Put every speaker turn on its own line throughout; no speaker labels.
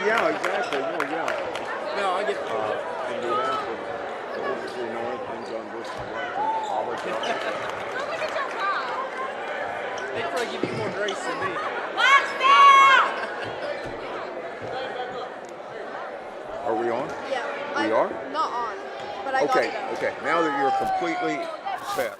yeah, exactly. No, yeah.
No, I get it.
And we have to, obviously, know things on this. I like to apologize.
They probably give you more grace than me.
Are we on?
Yeah.
We are?
Not on, but I got
Okay,
it up.
okay. Now that you're completely set.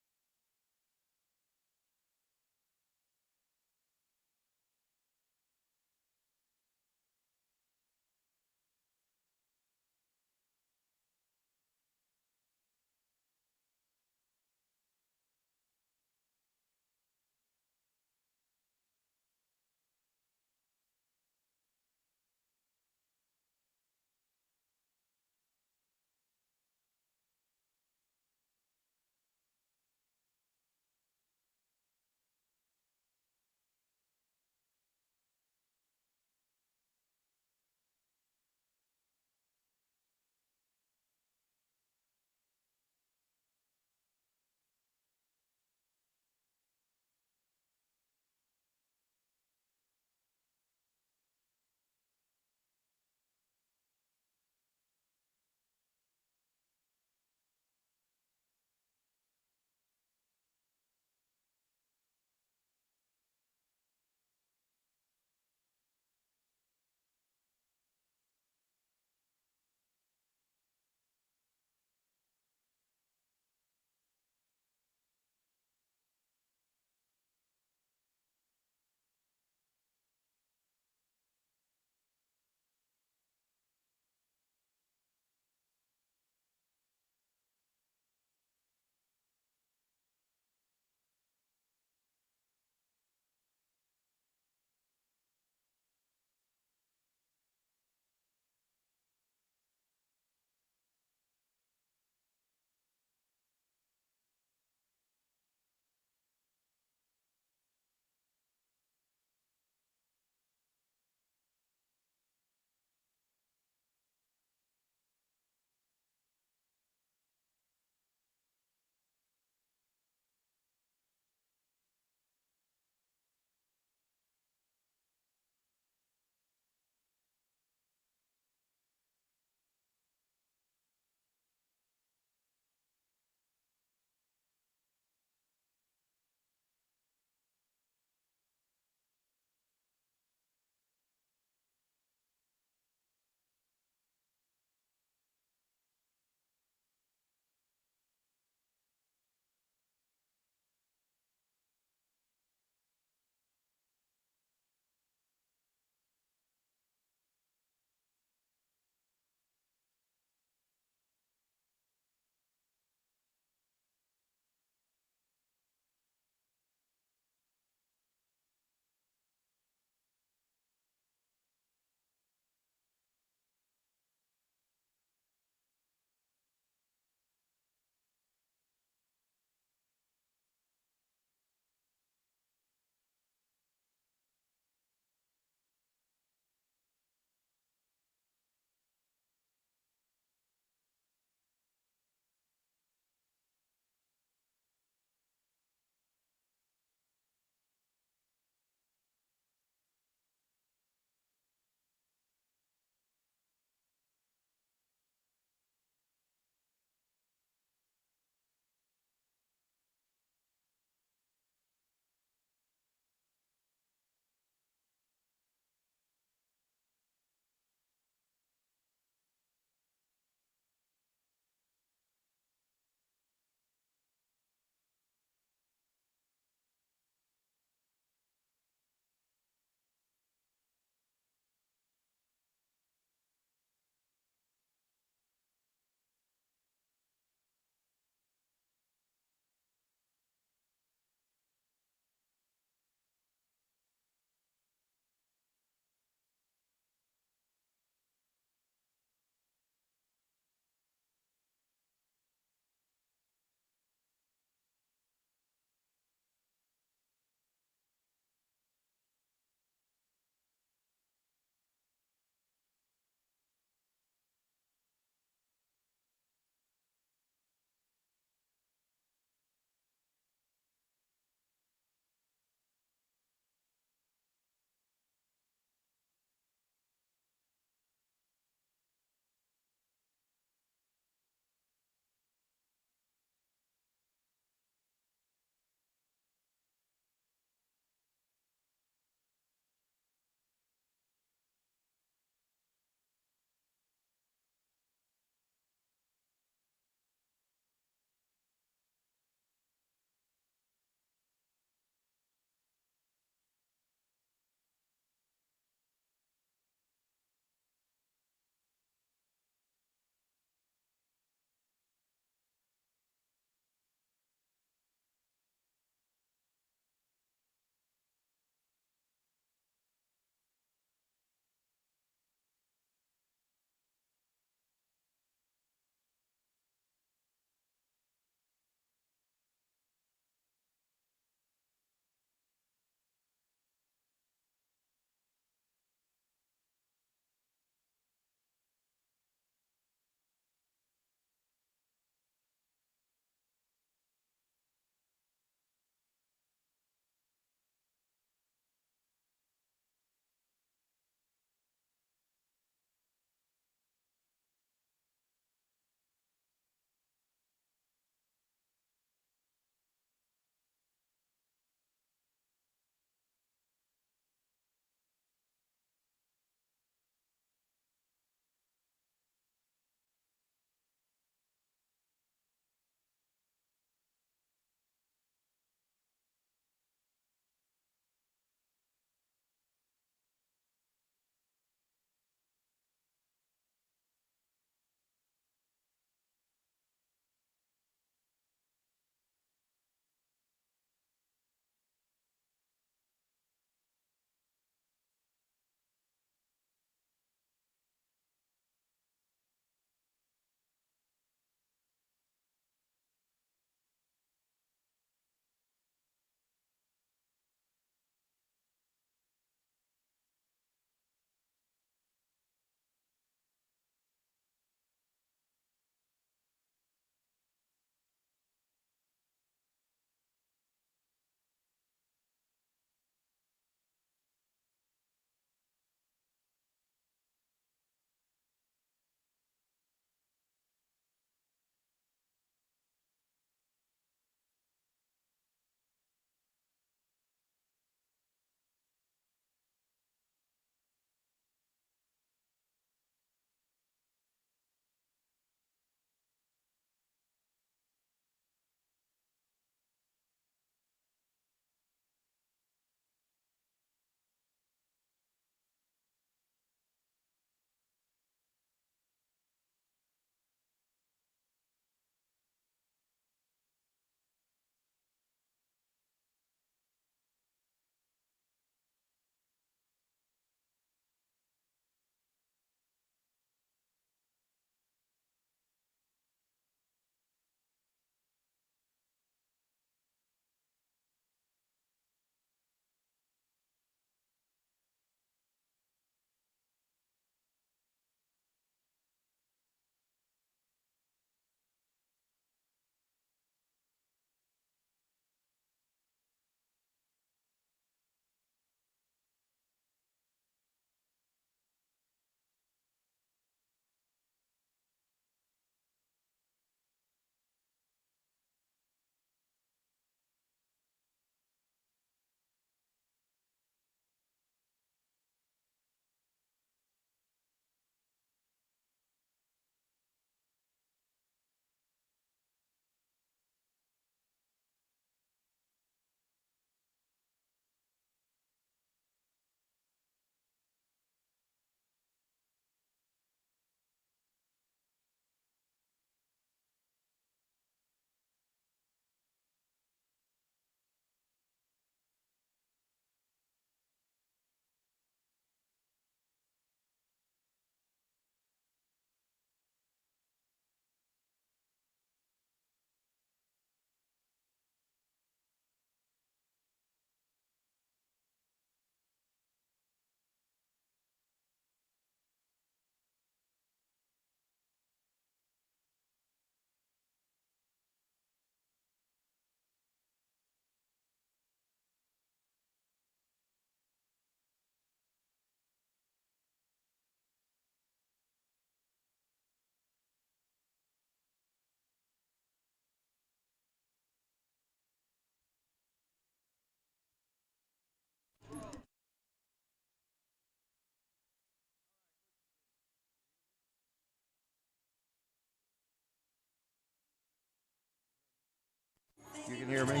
You can hear me?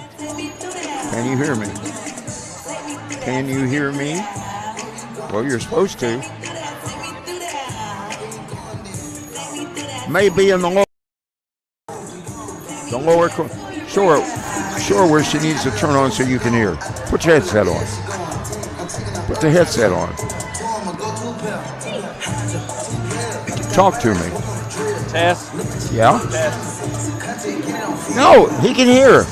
Can you hear me? Can you hear me? Well, you're supposed to. Maybe in the lower corner. Sure where she needs to turn on so you can hear. Put your headset on. Put the headset on. Talk to me.
Test.
Yeah?
Test.
No, he can hear.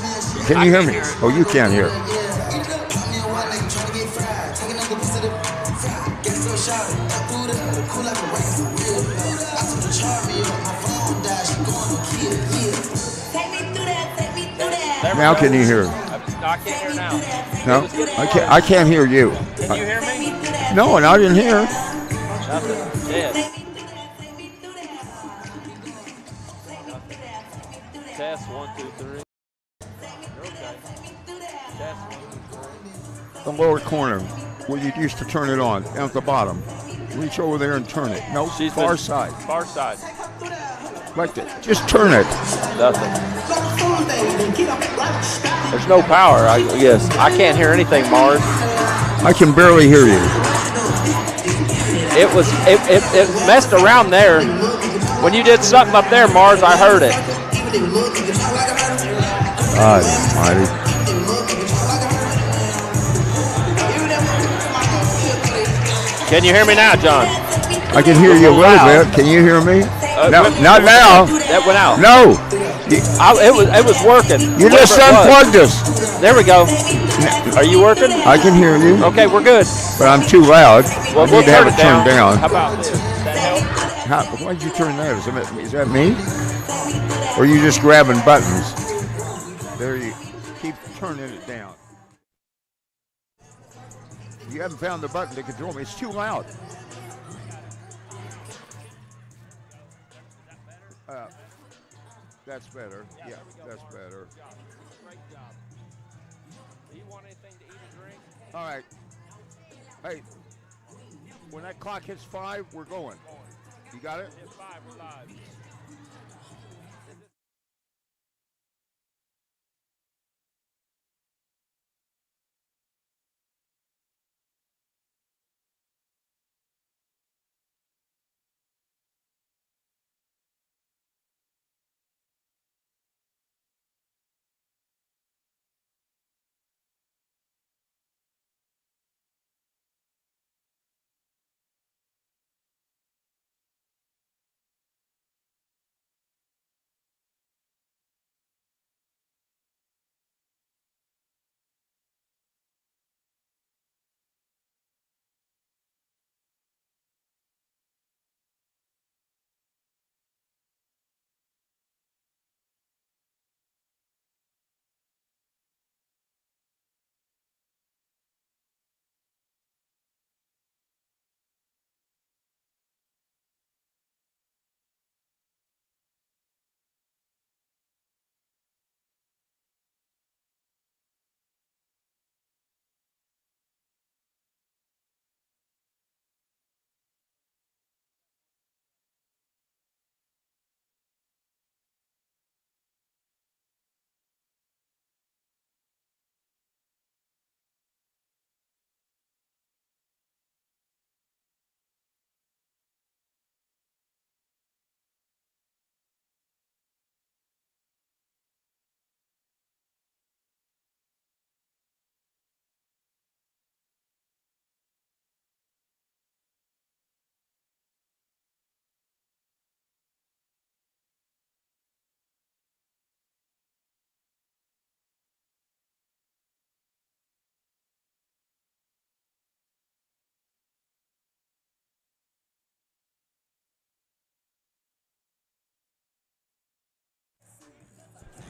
Can you hear me? Oh, you can't hear. Now can you hear?
No, I can't hear now.
No, I can't hear you.
Can you hear me?
No, and I didn't hear.
Nothing. Dead. Test 1, 2, 3. Okay. Test 1, 2, 3.
The lower corner where you used to turn it on, at the bottom. Reach over there and turn it. No, far side.
Far side.
Like that. Just turn it.
Nothing. There's no power. I guess I can't hear anything, Mars.
I can barely hear you.
It messed around there. When you did something up there, Mars, I heard it.
God almighty.
Can you hear me now, John?
I can hear you a little bit. Can you hear me? No, not now.
That went out.
No.
It was working.
You just unplugged us.
There we go. Are you working?
I can hear you.
Okay, we're good.
But I'm too loud.
Well,
I
we'll
need to have
turn
it
it
turned down.
How about this? Does that help?
Why'd you turn that? Is that me? Or are you just grabbing buttons? There you keep turning it down. You haven't found the button to control me. It's too loud. That's better. Yeah, that's better.
Great job. Do you want anything to eat or drink?
All right. Hey, when that clock hits 5, we're going. You got it?
Hit 5, we're live.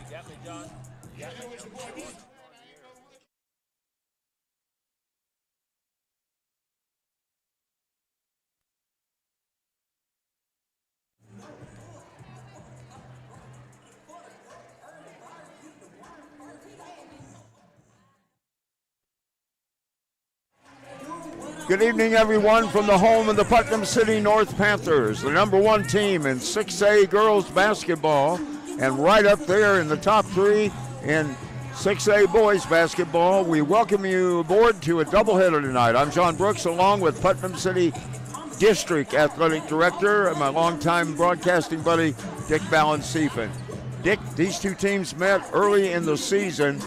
You got me, John? You got me?
Good evening, everyone, from the home of the Putnam City North Panthers, the #1 team in 6A girls basketball, and right up there in the top 3 in 6A boys basketball. We welcome you aboard to a doubleheader tonight. I'm John Brooks, along with Putnam City District Athletic Director and my longtime broadcasting buddy, Dick Balancefin. Dick, these two teams met early in the season.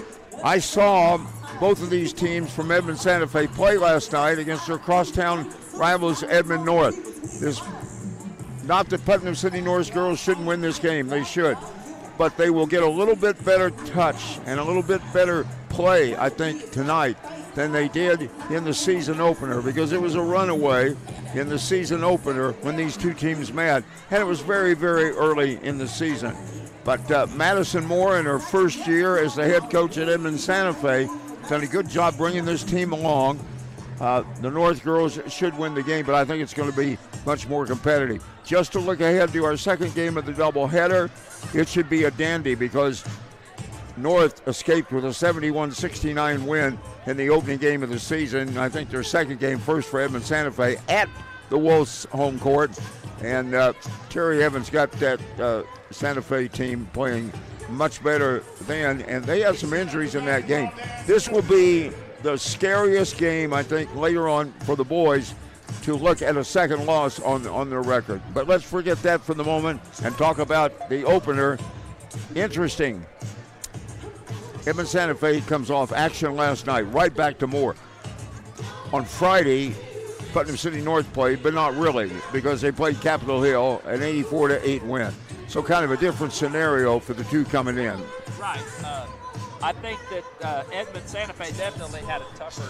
I saw both of these teams from Edmond Santa Fe play last night against their crosstown rivals, Edmond North. Not that Putnam City North girls shouldn't win this game. They should. But they will get a little bit better touch and a little bit better play, I think, tonight than they did in the season opener, because it was a runaway in the season opener when these two teams met, and it was very, very early in the season. But Madison Moore, in her first year as the head coach at Edmond Santa Fe, done a good job bringing this team along. The North girls should win the game, but I think it's going to be much more competitive. Just to look ahead to our second game of the doubleheader, it should be a dandy because North escaped with a 71-69 win in the opening game of the season. I think their second game, first for Edmond Santa Fe, at the Wolves' home court. And Terry Evans got that Santa Fe team playing much better then, and they had some injuries in that game. This will be the scariest game, I think, later on for the boys to look at a second loss on their record. But let's forget that for the moment and talk about the opener. Interesting. Edmond Santa Fe comes off action last night, right back to Moore. On Friday, Putnam City North played, but not really, because they played Capitol Hill, an 84-8 win. So kind of a different scenario for the two coming in.
Right. I think that Edmond Santa Fe definitely had a tougher.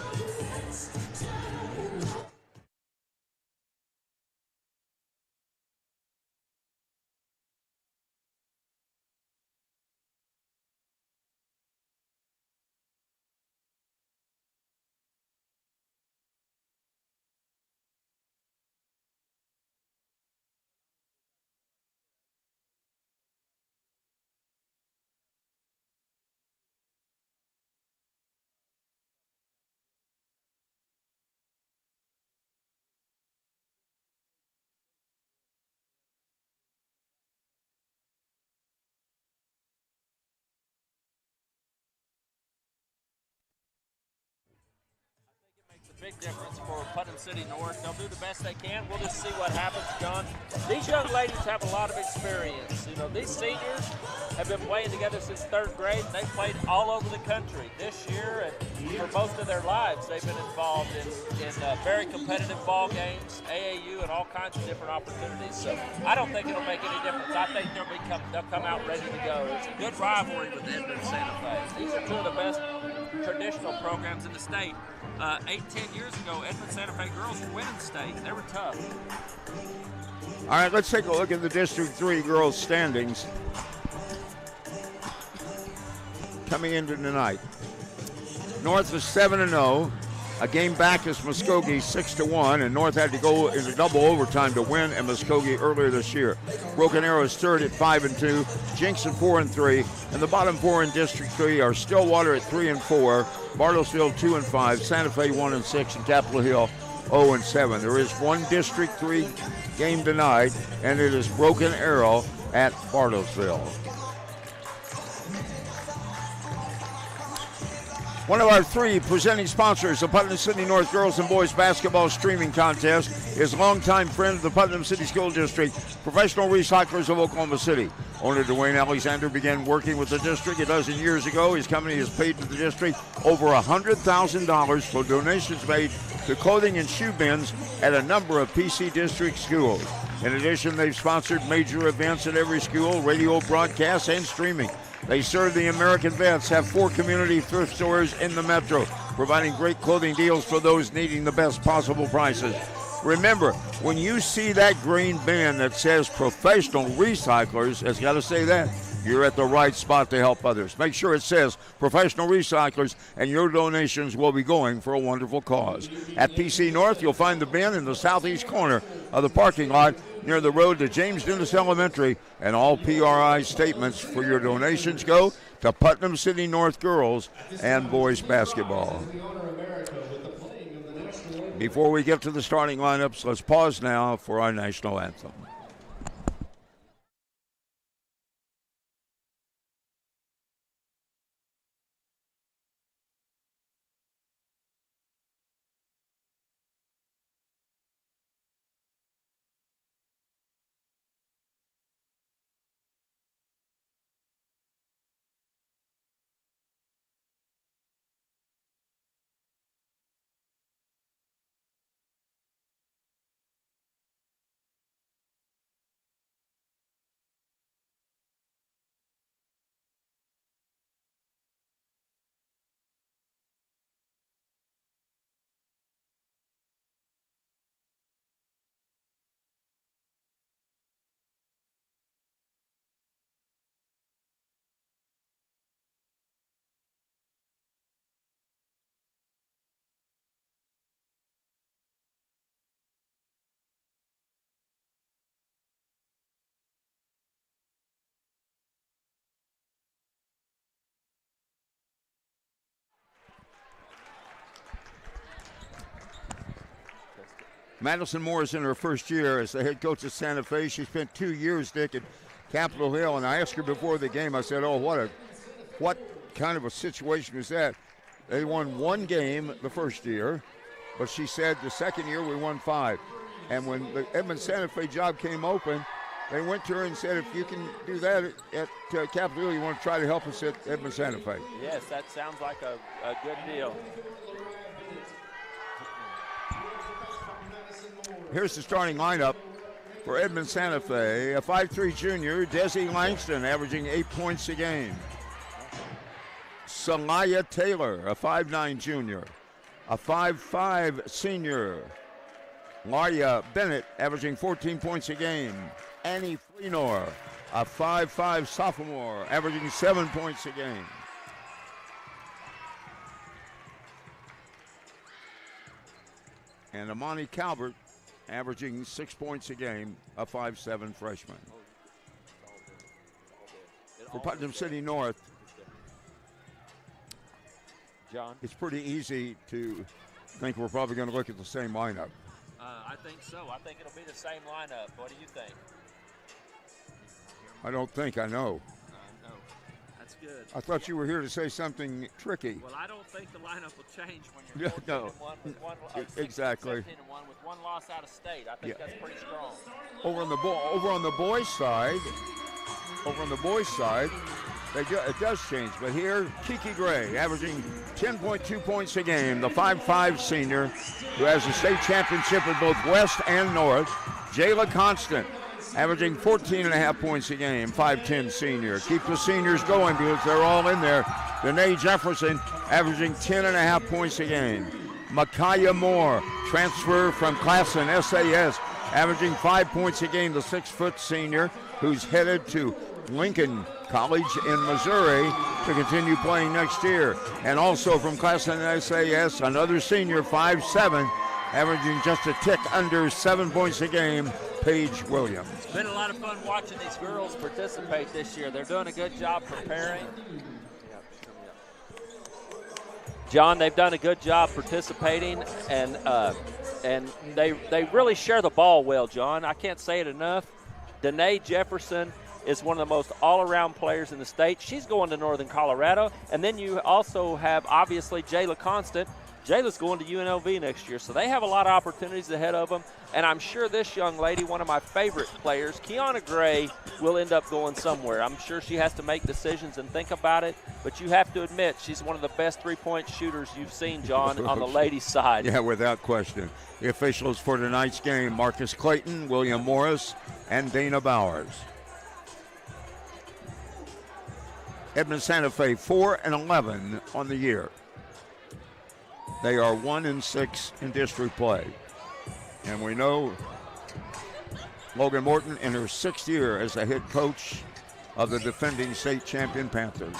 Makes a big difference for Putnam City North. They'll do the best they can. We'll just see what happens, John. These young ladies have a lot of experience. You know, these seniors have been playing together since third grade. They've played all over the country this year, and for most of their lives, they've been involved in very competitive ball games, AAU, and all kinds of different opportunities. So I don't think it'll make any difference. I think they'll come out ready to go. It's a good rivalry with Edmond Santa Fe. These are two of the best traditional programs in the state. 8-10 years ago, Edmond Santa Fe girls were winning state. They were tough.
All right, let's take a look at the District 3 girls' standings coming into tonight. North is 7-0. A game back is Muskogee 6-1, and North had to go into double overtime to win at Muskogee earlier this year. Broken Arrow is third at 5-2, Jinx at 4-3, and the bottom four in District 3 are Stillwater at 3-4, Bartlesville 2-5, Santa Fe 1-6, and Capitol Hill 0-7. There is one District 3 game tonight, and it is Broken Arrow at Bartlesville. One of our three presenting sponsors of Putnam City North Girls and Boys Basketball Streaming Contest is longtime friend of the Putnam City School District, Professional Recyclers of Oklahoma City. Owner Dwayne Alexander began working with the district a dozen years ago. His company has paid to the district over $100,000 for donations made to clothing and shoe bins at a number of PC district schools. In addition, they've sponsored major events at every school, radio broadcasts, and streaming. They serve the American vets, have 4 community thrift stores in the metro, providing great clothing deals for those needing the best possible prices. Remember, when you see that green bin that says Professional Recyclers, it's got to say that, you're at the right spot to help others. Make sure it says Professional Recyclers, and your donations will be going for a wonderful cause. At PC North, you'll find the bin in the southeast corner of the parking lot near the road to James Dennis Elementary, and all PRI statements for your donations go to Putnam City North Girls and Boys Basketball. Before we get to the starting lineups, let's pause now for our national anthem. Madison Moore is in her first year as the head coach of Santa Fe. She spent 2 years, Dick, at Capitol Hill, and I asked her before the game, I said, oh, what kind of a situation was that? They won 1 game the first year, but she said the second year we won 5. And when the Edmond Santa Fe job came open, they went to her and said, if you can do that at Capitol Hill, you want to try to help us at Edmond Santa Fe.
Yes, that sounds like a good deal.
Here's the starting lineup for Edmond Santa Fe. A 5'3 junior, Desi Langston, averaging 8 points a game. Salaya Taylor, a 5'9 junior. A 5'5 senior, Laria Bennett, averaging 14 points a game. Annie Fleenor, a 5'5 sophomore, averaging 7 points a game. And Amani Calvert, averaging 6 points a game, a 5'7 freshman. For Putnam City North,
John?
It's pretty easy to think we're probably going to look at the same lineup.
I think so. I think it'll be the same lineup. What do you think?
I don't think I know.
No. That's good.
I thought you were here to say something tricky.
Well, I don't think the lineup will change when you're 14-1 with one,
exactly.
17-1 with 1 loss out of state. I think that's pretty strong.
Over on the boys' side, it does change. But here, Kiki Gray, averaging 10.2 points a game, the 5'5 senior who has a state championship in both West and North. Jayla Constant, averaging 14.5 points a game, 5'10 senior. Keep the seniors going because they're all in there. Danae Jefferson, averaging 10.5 points a game. Micaiah Moore, transfer from Classen SAS, averaging 5 points a game, the 6-foot senior who's headed to Lincoln College in Missouri to continue playing next year. And also from Classen SAS, another senior, 5'7", averaging just a tick under 7 points a game, Paige Williams.
It's been a lot of fun watching these girls participate this year. They're doing a good job preparing. John, they've done a good job participating, and they really share the ball well, John. I can't say it enough. Danae Jefferson is one of the most all-around players in the state. She's going to Northern Colorado. And then you also have, obviously, Jayla Constant. Jayla's going to UNLV next year, so they have a lot of opportunities ahead of them. And I'm sure this young lady, one of my favorite players, Kiana Gray, will end up going somewhere. I'm sure she has to make decisions and think about it, but you have to admit she's one of the best three-point shooters you've seen, John, on the ladies' side.
Yeah, without question. The officials for tonight's game, Marcus Clayton, William Morris, and Dana Bowers. Edmond Santa Fe 4-11 on the year. They are 1-6 in district play. And we know Logan Morton in her 6th year as the head coach of the defending state champion Panthers.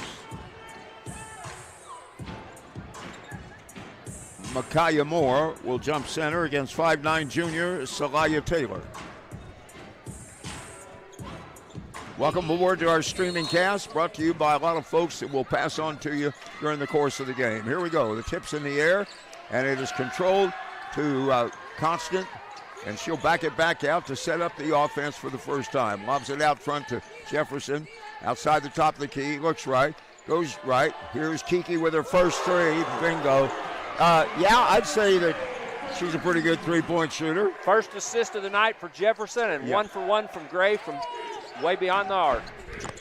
Micaiah Moore will jump center against 5'9 junior Salaya Taylor. Welcome aboard to our streaming cast, brought to you by a lot of folks that will pass on to you during the course of the game. Here we go. The tip's in the air, and it is controlled to Constant, and she'll back it back out to set up the offense for the first time. Lobs it out front to Jefferson, outside the top of the key, looks right, goes right. Here's Kiki with her first three, bingo. Yeah, I'd say that she's a pretty good three-point shooter.
First assist of the night for Jefferson, and 1 for 1 from Gray from way beyond the arc.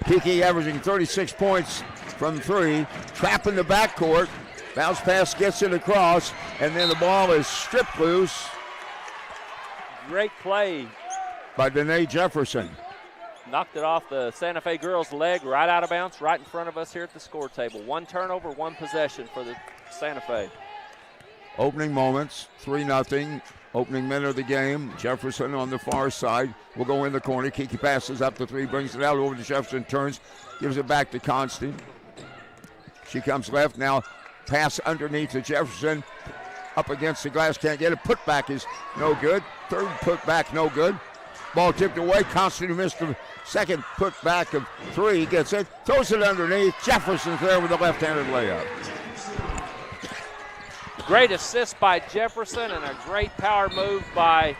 Kiki averaging 36 points from 3, trapping the backcourt. Bounce pass gets it across, and then the ball is stripped loose.
Great play
by Danae Jefferson.
Knocked it off the Santa Fe girls' leg, right out of bounds, right in front of us here at the score table. 1 turnover, 1 possession for the Santa Fe.
Opening moments, 3-0. Opening minute of the game. Jefferson on the far side will go in the corner. Kiki passes up the 3, brings it out over to Jefferson, turns, gives it back to Constant. She comes left now. Pass underneath to Jefferson. Up against the glass, can't get it. Putback is no good. Third putback, no good. Ball tipped away. Constant, who missed the second putback of 3, gets it. Throws it underneath. Jefferson's there with a left-handed layup.
Great assist by Jefferson and a great power move by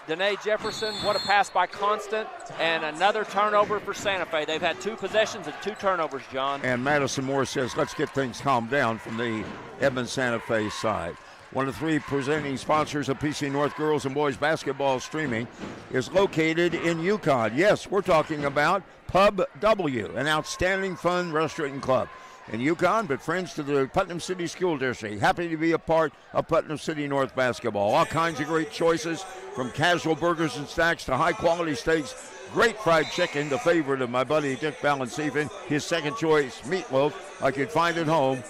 Danae Jefferson. What a pass by Constant, and another turnover for Santa Fe. They've had 2 possessions and 2 turnovers, John.
And Madison Moore says, let's get things calmed down from the Edmond Santa Fe side. One of 3 presenting sponsors of PC North girls and boys basketball streaming is located in Yukon. Yes, we're talking about Pub W, an outstanding fun restaurant and club in Yukon, but friends to the Putnam City School District. Happy to be a part of Putnam City North basketball. All kinds of great choices, from casual burgers and snacks to high-quality steaks. Great fried chicken, the favorite of my buddy Dick Balanceven. His second choice, meatloaf, I could find at home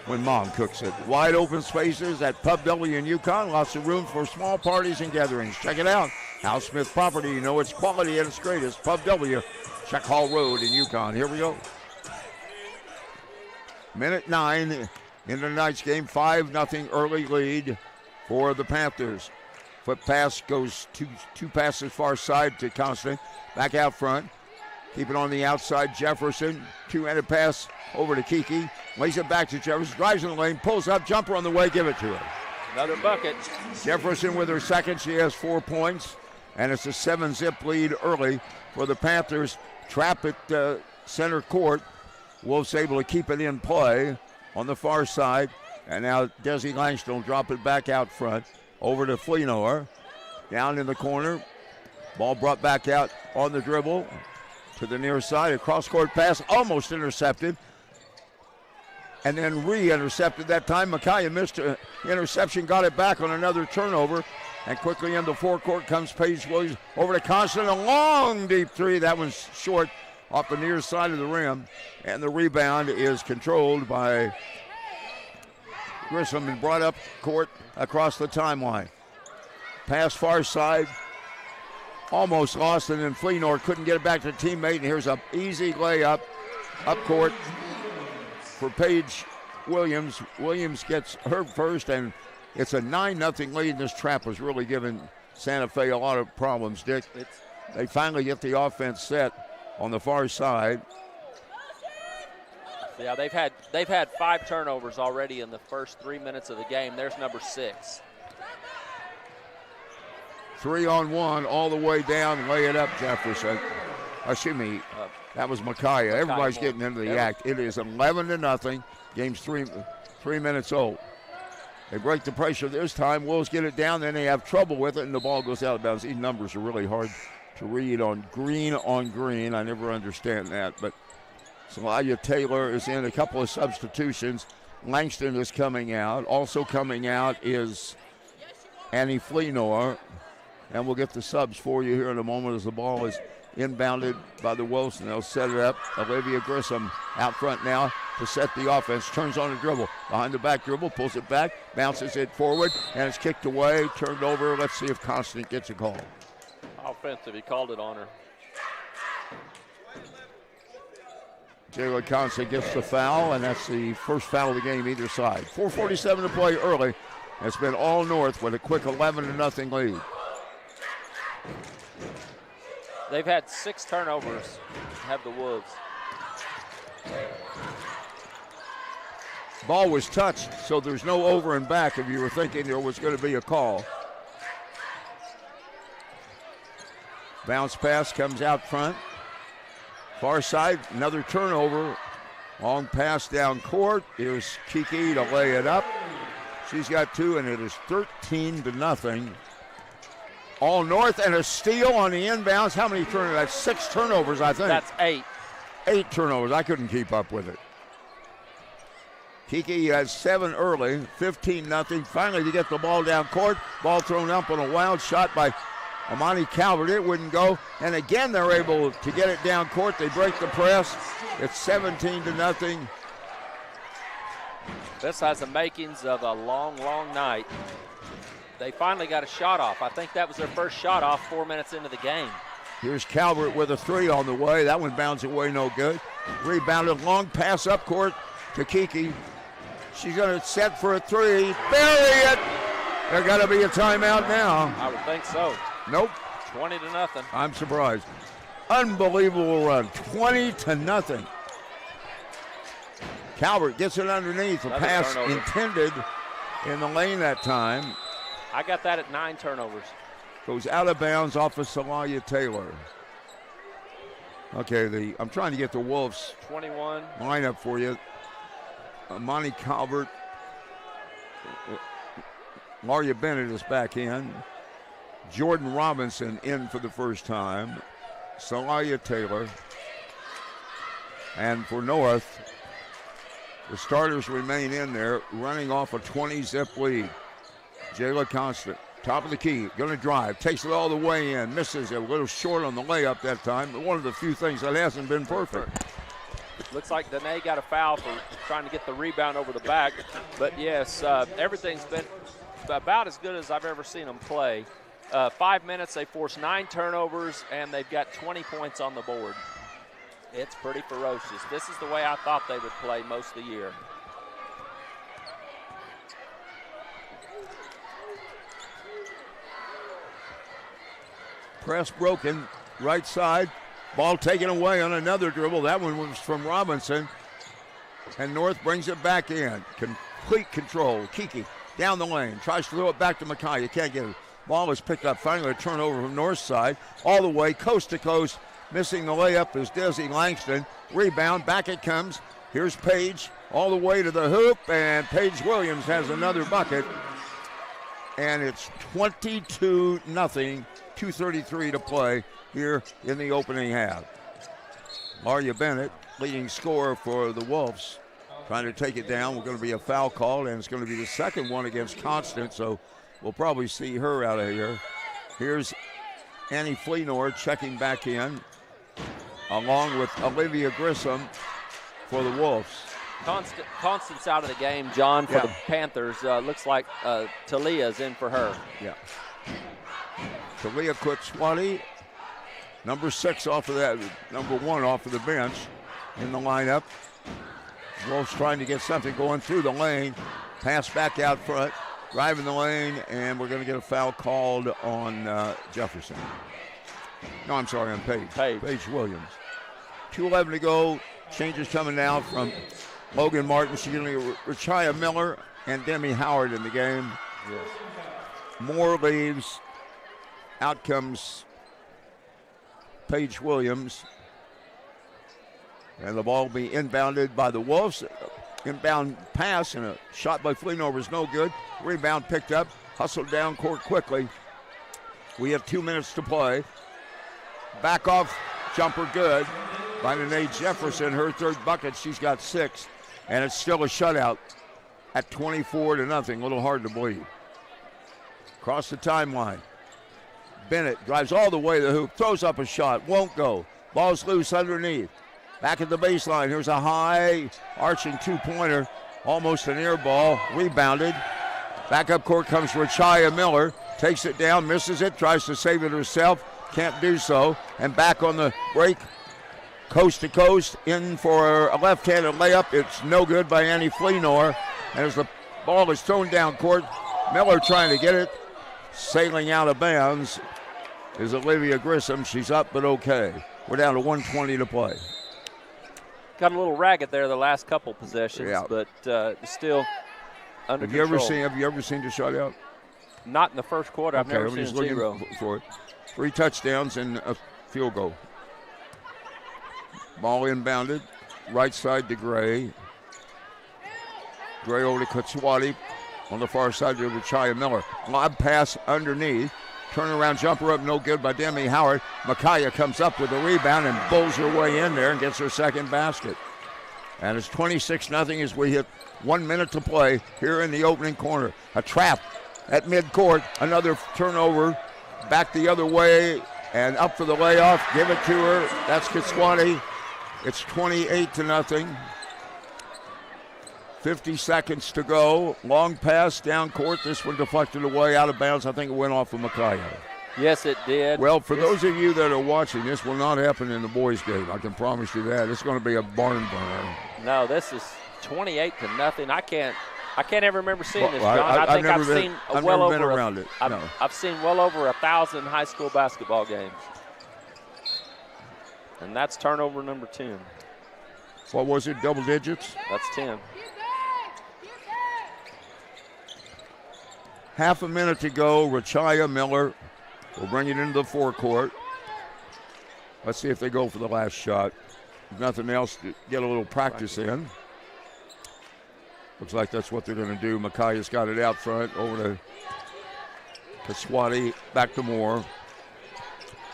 when Mom cooks it. Wide open spaces at Pub W in Yukon. Lots of room for small parties and gatherings. Check it out. House Smith Property, you know it's quality at its greatest. Pub W, Check Hall Road in Yukon. Here we go. Minute 9 in tonight's game. 5-0 early lead for the Panthers. Foot pass goes two passes far side to Constant. Back out front. Keep it on the outside. Jefferson. 2-handed pass over to Kiki. Lays it back to Jefferson. Drives in the lane. Pulls up. Jumper on the way. Give it to her.
Another bucket.
Jefferson with her second. She has 4 points. And it's a 7-zip lead early for the Panthers. Trap at center court. Wolves able to keep it in play on the far side. And now Desi Langston will drop it back out front. Over to Fleenor. Down in the corner. Ball brought back out on the dribble to the near side. A cross-court pass almost intercepted. And then re-intercepted that time. Micaiah missed an interception, got it back on another turnover. And quickly into forecourt comes Paige Williams. Over to Constant. A long deep 3. That one's short off the near side of the rim. And the rebound is controlled by Grissom and brought up court across the timeline. Pass far side. Almost lost, and then Fleenor couldn't get it back to teammate. And here's an easy layup up court for Paige Williams. Williams gets her first, and it's a 9-0 lead. This trap was really giving Santa Fe a lot of problems, Dick. They finally get the offense set on the far side.
Yeah, they've had 5 turnovers already in the first 3 minutes of the game. There's number 6.
3-on-1 all the way down. Lay it up, Jefferson. Excuse me, that was Micaiah. Everybody's getting into the act. It is 11-0. Game's 3 minutes old. They break the pressure this time. Wolves get it down, then they have trouble with it, and the ball goes out of bounds. These numbers are really hard to read on green. I never understand that, but Celaya Taylor is in. A couple of substitutions. Langston is coming out. Also coming out is Annie Fleenor. And we'll get the subs for you here in a moment as the ball is inbounded by the Wilson. They'll set it up. Olivia Grissom out front now to set the offense. Turns on a dribble. Behind the back dribble. Pulls it back. Bounces it forward. And it's kicked away. Turned over. Let's see if Constant gets a call.
Offensive. He called it on her.
Jayla Constant gets the foul, and that's the first foul of the game either side. 4:47 to play early. It's been all North with a quick 11-0 lead.
They've had 6 turnovers, have the Wolves.
Ball was touched, so there's no over and back if you were thinking there was going to be a call. Bounce pass comes out front. Far side, another turnover. Long pass down court. Here's Kiki to lay it up. She's got 2, and it is 13-0. All North, and a steal on the inbounds. How many turnovers? That's 6 turnovers, I think.
That's 8.
8 turnovers. I couldn't keep up with it. Kiki has 7 early, 15-0. Finally, to get the ball down court. Ball thrown up on a wild shot by Amani Calvert. It wouldn't go. And again, they're able to get it down court. They break the press. It's 17-0.
This has the makings of a long, long night. They finally got a shot off. I think that was their first shot off 4 minutes into the game.
Here's Calvert with a 3 on the way. That one bounds away, no good. Rebounded, long pass up court to Kiki. She's going to set for a 3. Bury it! There's got to be a timeout now.
I would think so.
Nope.
20-0.
I'm surprised. Unbelievable run. 20-0. Calvert gets it underneath. A
Another
pass
turnover.
intended in the lane that time.
I got that at 9 turnovers.
Goes out of bounds off of Salaya Taylor. Okay, I'm trying to get the Wolves
21.
lineup for you. Monty Calvert. Maria Bennett is back in. Jordan Robinson in for the first time. Salaya Taylor. And for North, the starters remain in there, running off a 20-zip lead. Jayla Constant, top of the key, going to drive, takes it all the way in, misses it, a little short on the layup that time. One of the few things that hasn't been perfect.
Looks like Danae got a foul for trying to get the rebound over the back. But yes, everything's been about as good as I've ever seen them play. 5 minutes, they forced 9 turnovers, and they've got 20 points on the board. It's pretty ferocious. This is the way I thought they would play most of the year.
Press broken, right side. Ball taken away on another dribble. That one was from Robinson. And North brings it back in. Complete control. Kiki down the lane. Tries to throw it back to Mackay. You can't get it. Ball is picked up. Finally a turnover from North side. All the way, coast to coast. Missing the layup is Desi Langston. Rebound, back it comes. Here's Paige all the way to the hoop, and Paige Williams has another bucket. And it's 22-0, 2:33 to play here in the opening half. Maria Bennett, leading scorer for the Wolves, trying to take it down. We're going to be a foul call, and it's going to be the second one against Constant, so we'll probably see her out of here. Here's Annie Fleenor checking back in, along with Olivia Grissom for the Wolves.
Constance out of the game, John, for the Panthers. Looks like Talia's in for her.
Yeah. Talia Kutswati, number 6 off of that, number 1 off of the bench in the lineup. Wolves trying to get something going through the lane. Pass back out front, driving the lane, and we're going to get a foul called on Jefferson. No, I'm sorry, on Paige. Paige Williams. 2:11 to go. Changes coming now from Logan Martin. She's going to get Rachia Miller and Demi Howard in the game.
Yes.
Moore leaves. Out comes Paige Williams. And the ball will be inbounded by the Wolves. Inbound pass and a shot by Fleenor was no good. Rebound picked up. Hustled down court quickly. We have 2 minutes to play. Back off jumper good by Nene Jefferson. Her third bucket. She's got 6. And it's still a shutout at 24-0. A little hard to believe. Across the timeline. Bennett drives all the way to the hoop. Throws up a shot. Won't go. Ball's loose underneath. Back at the baseline. Here's a high arching 2-pointer. Almost an air ball. Rebounded. Back up court comes Rachia Miller. Takes it down. Misses it. Tries to save it herself. Can't do so. And back on the break. Coast to coast. In for a left-handed layup. It's no good by Annie Fleenor. And as the ball is thrown down court, Miller trying to get it. Sailing out of bounds is Olivia Grissom. She's up, but okay. We're down to 1:20 to play.
Got a little ragged there the last couple possessions, but still under control.
Have you ever seen the shutout?
Not in the first quarter. I've never seen a zero.
For it. 3 touchdowns and a field goal. Ball inbounded. Right side to Gray. Gray over to Kutswati. On the far side to Rachia Miller. Lob pass underneath. Turnaround jumper up, no good by Demi Howard. Micaiah comes up with a rebound and bowls her way in there and gets her second basket. And it's 26-0 as we hit 1 minute to play here in the opening corner. A trap at midcourt. Another turnover. Back the other way and up for the layoff. Give it to her. That's Kutswati. It's 28-0. 50 seconds to go. Long pass down court. This one deflected away out of bounds. I think it went off of Micaiah.
Yes, it did.
Well, for those of you that are watching, this will not happen in the boys' game. I can promise you that. It's going to be a barn burner.
No, this is 28-0. I can't ever remember seeing this, John.
I've
I think
never
I've
been,
seen
I've
well
never
over
been around it. No.
I've seen well over 1,000 high school basketball games. And that's turnover number 10.
What was it, double digits?
That's 10.
Half a minute to go. Rachaya Miller will bring it into the forecourt. Let's see if they go for the last shot. If nothing else, to get a little practice in. Looks like that's what they're going to do. Micaiah's got it out front, over to Kaswati, back to Moore.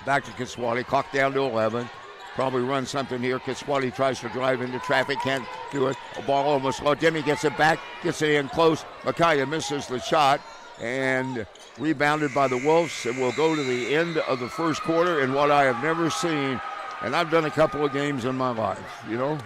Back to Kaswati, clock down to 11. Probably run something here. Kaswati tries to drive into traffic, can't do it. A ball almost low. Demi gets it back, gets it in close. Micaiah misses the shot and rebounded by the Wolves. And we'll go to the end of the first quarter in what I have never seen. And I've done a couple of games in my life, you know?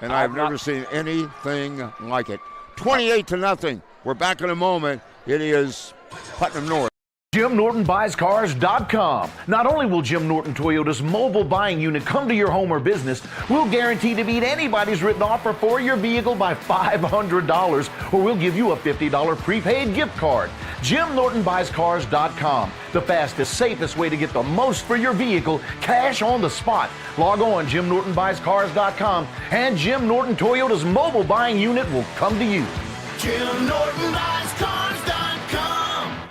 And
I've never seen anything like it. 28-0. We're back in a moment. It is Putnam North.
JimNortonBuysCars.com. Not only will Jim Norton Toyota's mobile buying unit come to your home or business, we'll guarantee to beat anybody's written offer for your vehicle by $500, or we'll give you a $50 prepaid gift card. JimNortonBuysCars.com. The fastest, safest way to get the most for your vehicle, cash on the spot. Log on JimNortonBuysCars.com, and Jim Norton Toyota's mobile buying unit will come to you.
JimNortonBuysCars.com.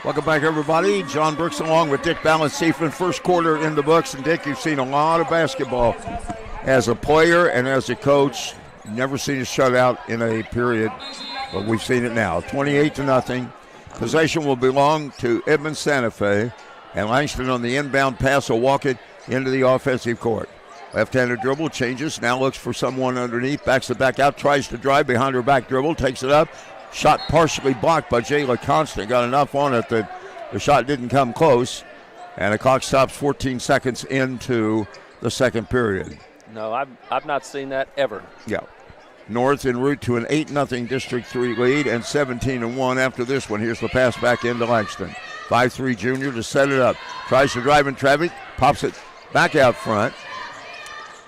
Welcome back, everybody. John Brooks along with Dick Balance-Seifman. First quarter in the books. And, Dick, you've seen a lot of basketball as a player and as a coach. Never seen a shutout in a period, but we've seen it now. 28-0. Possession will belong to Edmond Santa Fe. And Langston on the inbound pass will walk it into the offensive court. Left-handed dribble, changes, now looks for someone underneath, backs it back out, tries to drive behind her back dribble, takes it up. Shot partially blocked by Jayla Constant. Got enough on it that the shot didn't come close. And the clock stops 14 seconds into the second period.
No, I've not seen that ever.
Yeah. North en route to an 8-0 District 3 lead and 17-1 after this one. Here's the pass back into Langston. 5'3" junior to set it up. Tries to drive in traffic. Pops it back out front.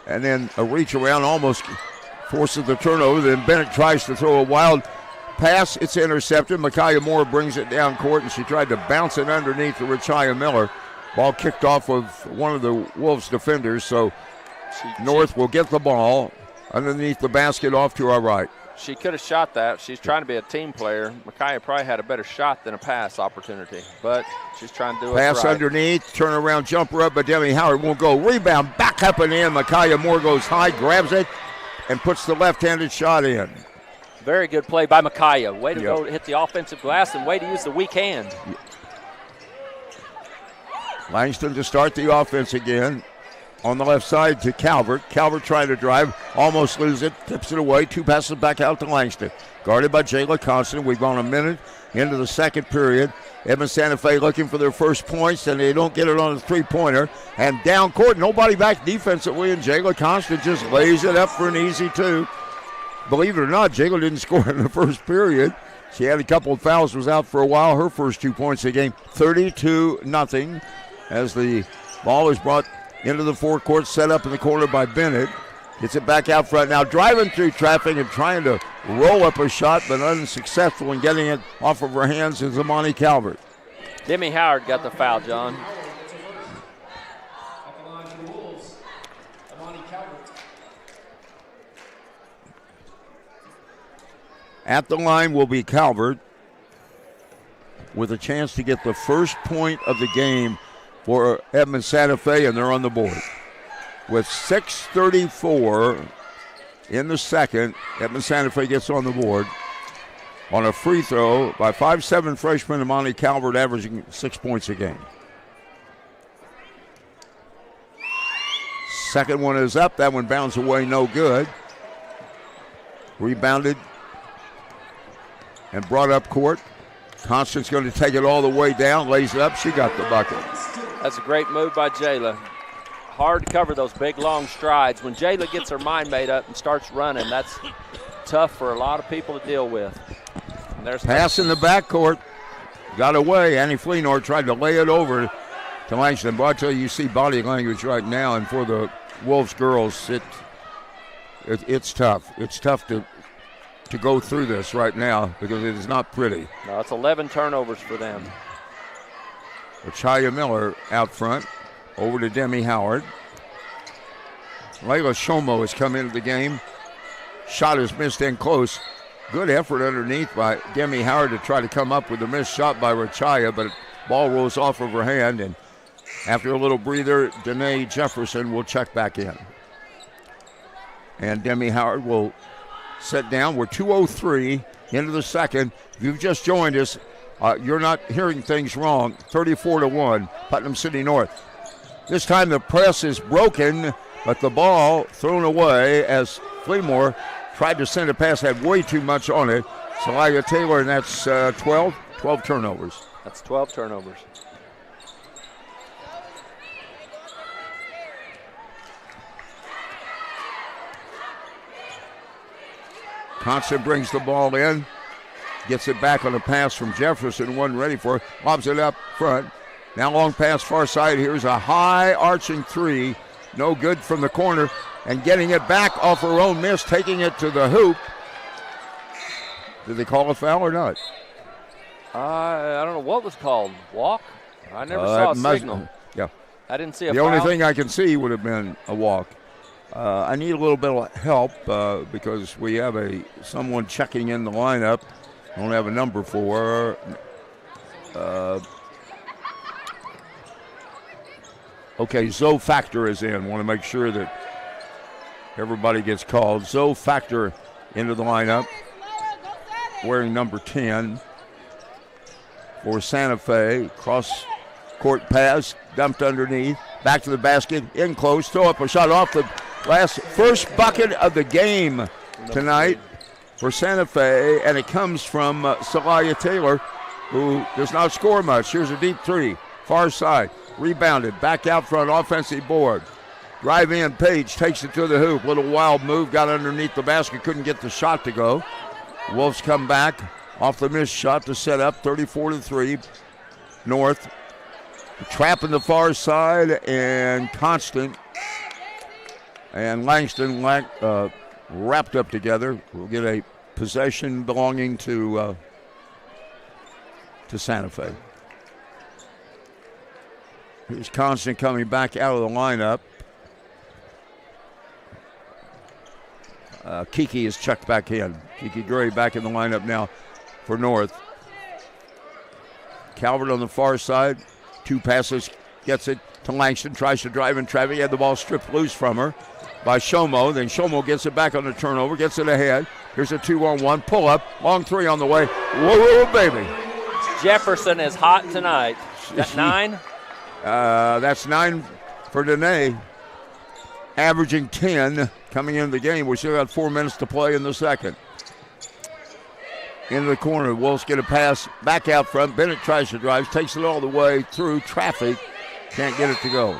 And then a reach around almost forces the turnover. Then Bennett tries to throw a wild pass. It's intercepted. Micaiah Moore brings it down court, and she tried to bounce it underneath to Rachaya Miller. Ball kicked off of one of the Wolves defenders, so North will get the ball underneath the basket off to our right.
She could have shot that. She's trying to be a team player. Micaiah probably had a better shot than a pass opportunity, but she's trying to do it right.
Pass underneath, turn around, jumper up, but Demi Howard won't go. Rebound, back up and in. Micaiah Moore goes high, grabs it, and puts the left-handed shot in.
Very good play by Micaiah. Way to go hit the offensive glass and way to use the weak hand.
Langston to start the offense again. On the left side to Calvert. Calvert trying to drive, almost loses it, tips it away. Two passes back out to Langston. Guarded by Jayla Constant. We've gone a minute into the second period. Edmond Santa Fe looking for their first points, and they don't get it on the three-pointer. And down court, nobody back defensively, and Jayla Constant just lays it up for an easy two. Believe it or not, Jayla didn't score in the first period. She had a couple of fouls, was out for a while. Her first 2 points of the game, 32-0, as the ball is brought into the forecourt, set up in the corner by Bennett. Gets it back out front now, driving through traffic and trying to roll up a shot, but unsuccessful in getting it off of her hands is Amani Calvert.
Demi Howard got the foul, John.
At the line will be Calvert with a chance to get the first point of the game for Edmond Santa Fe, and they're on the board. With 6:34 in the second, Edmond Santa Fe gets on the board on a free throw by 5'7" freshman Amani Calvert, averaging 6 points a game. Second one is up. That one bounds away, no good. Rebounded and brought up court. Constant's going to take it all the way down, lays it up. She got the bucket.
That's a great move by Jayla. Hard to cover those big, long strides. When Jayla gets her mind made up and starts running, that's tough for a lot of people to deal with. And there's
Pass in the backcourt. Got away. Annie Fleenor tried to lay it over to Langston. But I tell you see body language right now, and for the Wolves girls, it's tough. It's tough to go through this right now because it is not pretty.
No, it's 11 turnovers for them.
Chaya Miller out front. Over to Demi Howard. Layla Shomo has come into the game. Shot is missed in close. Good effort underneath by Demi Howard to try to come up with a missed shot by Rachaya, but ball rolls off of her hand, and after a little breather, Danae Jefferson will check back in. And Demi Howard will sit down. We're 2:03 into the second. If you've just joined us, you're not hearing things wrong. 34-1, Putnam City North. This time the press is broken, but the ball thrown away as Fleenor tried to send a pass, had way too much on it. Celaya Taylor, and that's 12 turnovers.
That's 12 turnovers.
Constant brings the ball in, gets it back on a pass from Jefferson, wasn't ready for it, lobs it up front. Now long pass far side. Here's a high arching three. No good from the corner. And getting it back off her own miss, taking it to the hoop. Did they call a foul or not?
I don't know what was called. Walk? I never saw a signal.
Yeah.
I didn't see a
The
foul.
only thing I can see would have been a walk. I need a little bit of help because we have someone checking in the lineup. I don't have a number for her. Okay, Zoe Factor is in. Want to make sure that everybody gets called. Zoe Factor into the lineup, wearing number 10 for Santa Fe. Cross court pass, dumped underneath, back to the basket, in close, throw up a shot off the first bucket of the game tonight for Santa Fe, and it comes from Celaya Taylor, who does not score much. Here's a deep three, far side. Rebounded, back out front, offensive board. Drive in, Page takes it to the hoop. Little wild move, got underneath the basket, couldn't get the shot to go. Wolves come back off the missed shot to set up 34-3. North. Trap in the far side, and Constant and Langston wrapped up together. We'll get a possession belonging to Santa Fe. Here's Constant coming back out of the lineup. Kiki is checked back in. Kiki Gray back in the lineup now for North. Calvert on the far side. 2 passes, gets it to Langston, tries to drive in traffic, had the ball stripped loose from her by Shomo. Then Shomo gets it back on the turnover, gets it ahead. Here's a 2-on-1, pull up, long three on the way. Whoa, baby.
Jefferson is hot tonight. That 9?
That's 9 for Danae, averaging 10 coming into the game. We still got 4 minutes to play in the second. Into the corner, Wolves get a pass back out front. Bennett tries to drive, takes it all the way through traffic, can't get it to go.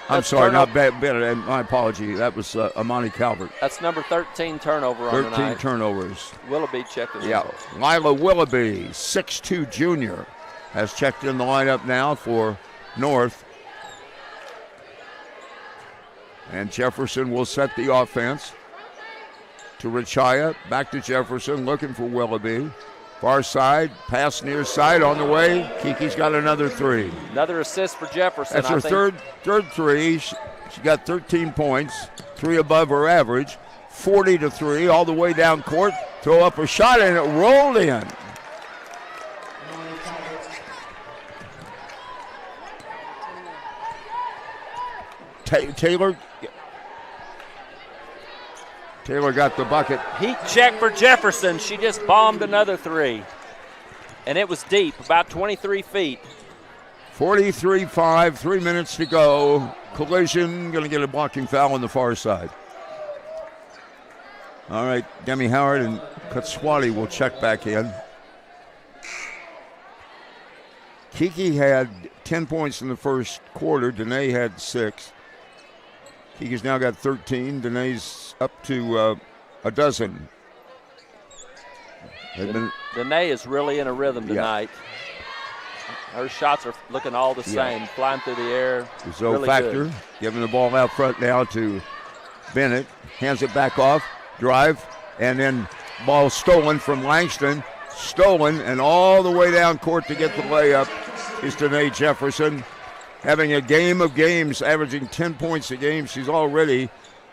I'm sorry, not Bennett. My apology. That was Amani Calvert.
That's number 13 turnover on the night.
13 turnovers.
Willoughby checked in.
Yeah, Lila Willoughby, 6'2" junior, has checked in the lineup now for North. And Jefferson will set the offense. To Rachaya, back to Jefferson, looking for Willoughby. Far side, pass near side on the way. Kiki's got another 3.
Another assist for Jefferson.
That's her third 3. She got 13 points, 3 above her average. 40-3, all the way down court. Throw up a shot, and it rolled in. Taylor got the bucket.
Heat check for Jefferson. She just bombed another 3. And it was deep, about 23 feet.
43-5, 3 minutes to go. Collision, going to get a blocking foul on the far side. All right, Demi Howard and Katswati will check back in. Kiki had 10 points in the first quarter. Danae had 6. Kiki's now got 13. Danae's up to a dozen. They've been,
Danae is really in a rhythm tonight. Her shots are looking all the same, flying through the air.
Zoe
really
Factor
good.
giving the ball out front now to Bennett. Hands it back off, drive, and then ball stolen from Langston. Stolen, and all the way down court to get the layup is Danae Jefferson. Having a game of games, averaging 10 points a game. She's already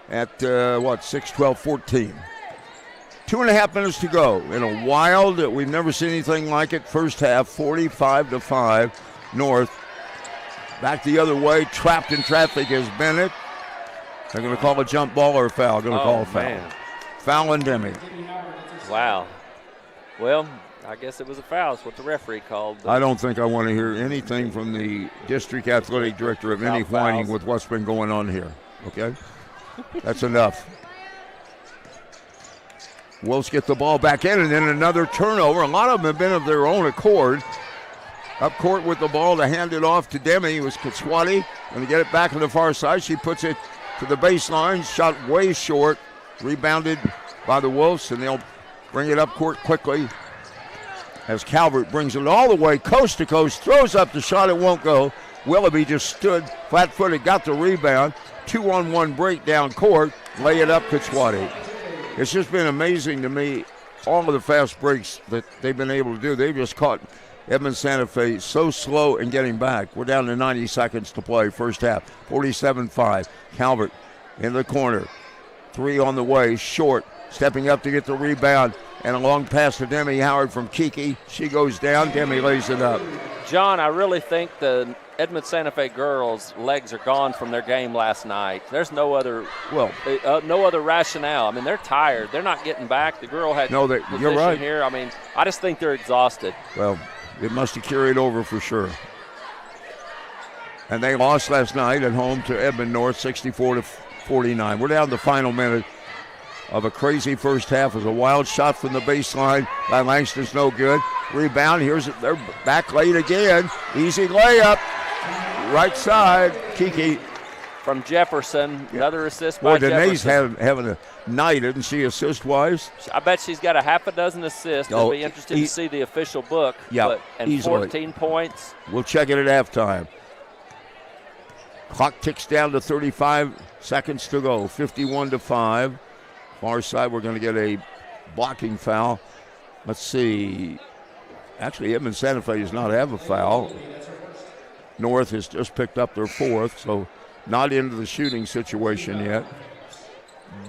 at, 6, 12, 14. 2.5 minutes to go in a wild, we've never seen anything like it. First half, 45-5, North. Back the other way, trapped in traffic is Bennett. They're going to call a jump ball or a foul. Going to call a foul.
Man.
Foul and Demi.
Wow. Well, I guess it was a foul. That's what the referee called.
I don't think I want to hear anything from the district athletic director of any whining with what's been going on here. Okay? That's enough. Wolves get the ball back in, and then another turnover. A lot of them have been of their own accord. Up court with the ball to hand it off to Demi. It was Katswati. Going to get it back on the far side. She puts it to the baseline. Shot way short. Rebounded by the Wolves, and they'll bring it up court quickly as Calvert brings it all the way coast to coast. Throws up the shot. It won't go. Willoughby just stood flat-footed, got the rebound. 2-on-1 break down court. Lay it up Katswati. It's just been amazing to me, all of the fast breaks that they've been able to do. They've just caught Edmond Santa Fe so slow in getting back. We're down to 90 seconds to play, first half. 47-5. Calvert in the corner. 3 on the way, short. Stepping up to get the rebound. And a long pass to Demi Howard from Kiki. She goes down. Demi lays it up.
John, I really think the Edmond Santa Fe girls' legs are gone from their game last night. There's no other rationale. I mean, they're tired. They're not getting back. The girl had position
you're right
here. I mean, I just think they're exhausted.
Well, it must have carried over for sure. And they lost last night at home to Edmond North, 64-49. We're down to the final minute of a crazy first half. It was a wild shot from the baseline by Langston's no good. Rebound, they're back late again. Easy layup, right side, Kiki.
From Jefferson, another assist by Jefferson.
Danae's having a night, isn't she, assist-wise?
I bet she's got a half a dozen assists. I'll be interested to see the official book.
Yeah,
and
easily.
14 points.
We'll check it at halftime. Clock ticks down to 35 seconds to go, 51-5. Far side, we're going to get a blocking foul. Let's see. Actually, Edmond Santa Fe does not have a foul. North has just picked up their 4th, so not into the shooting situation yet.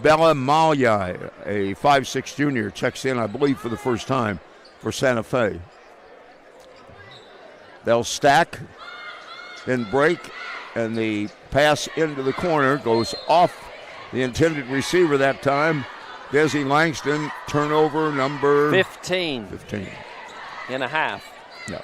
Bella Malyai, a 5'6 junior, checks in, I believe, for the first time for Santa Fe. They'll stack, then break, and the pass into the corner goes off the intended receiver that time. Desi Langston, turnover number
15 and a half.
Yeah.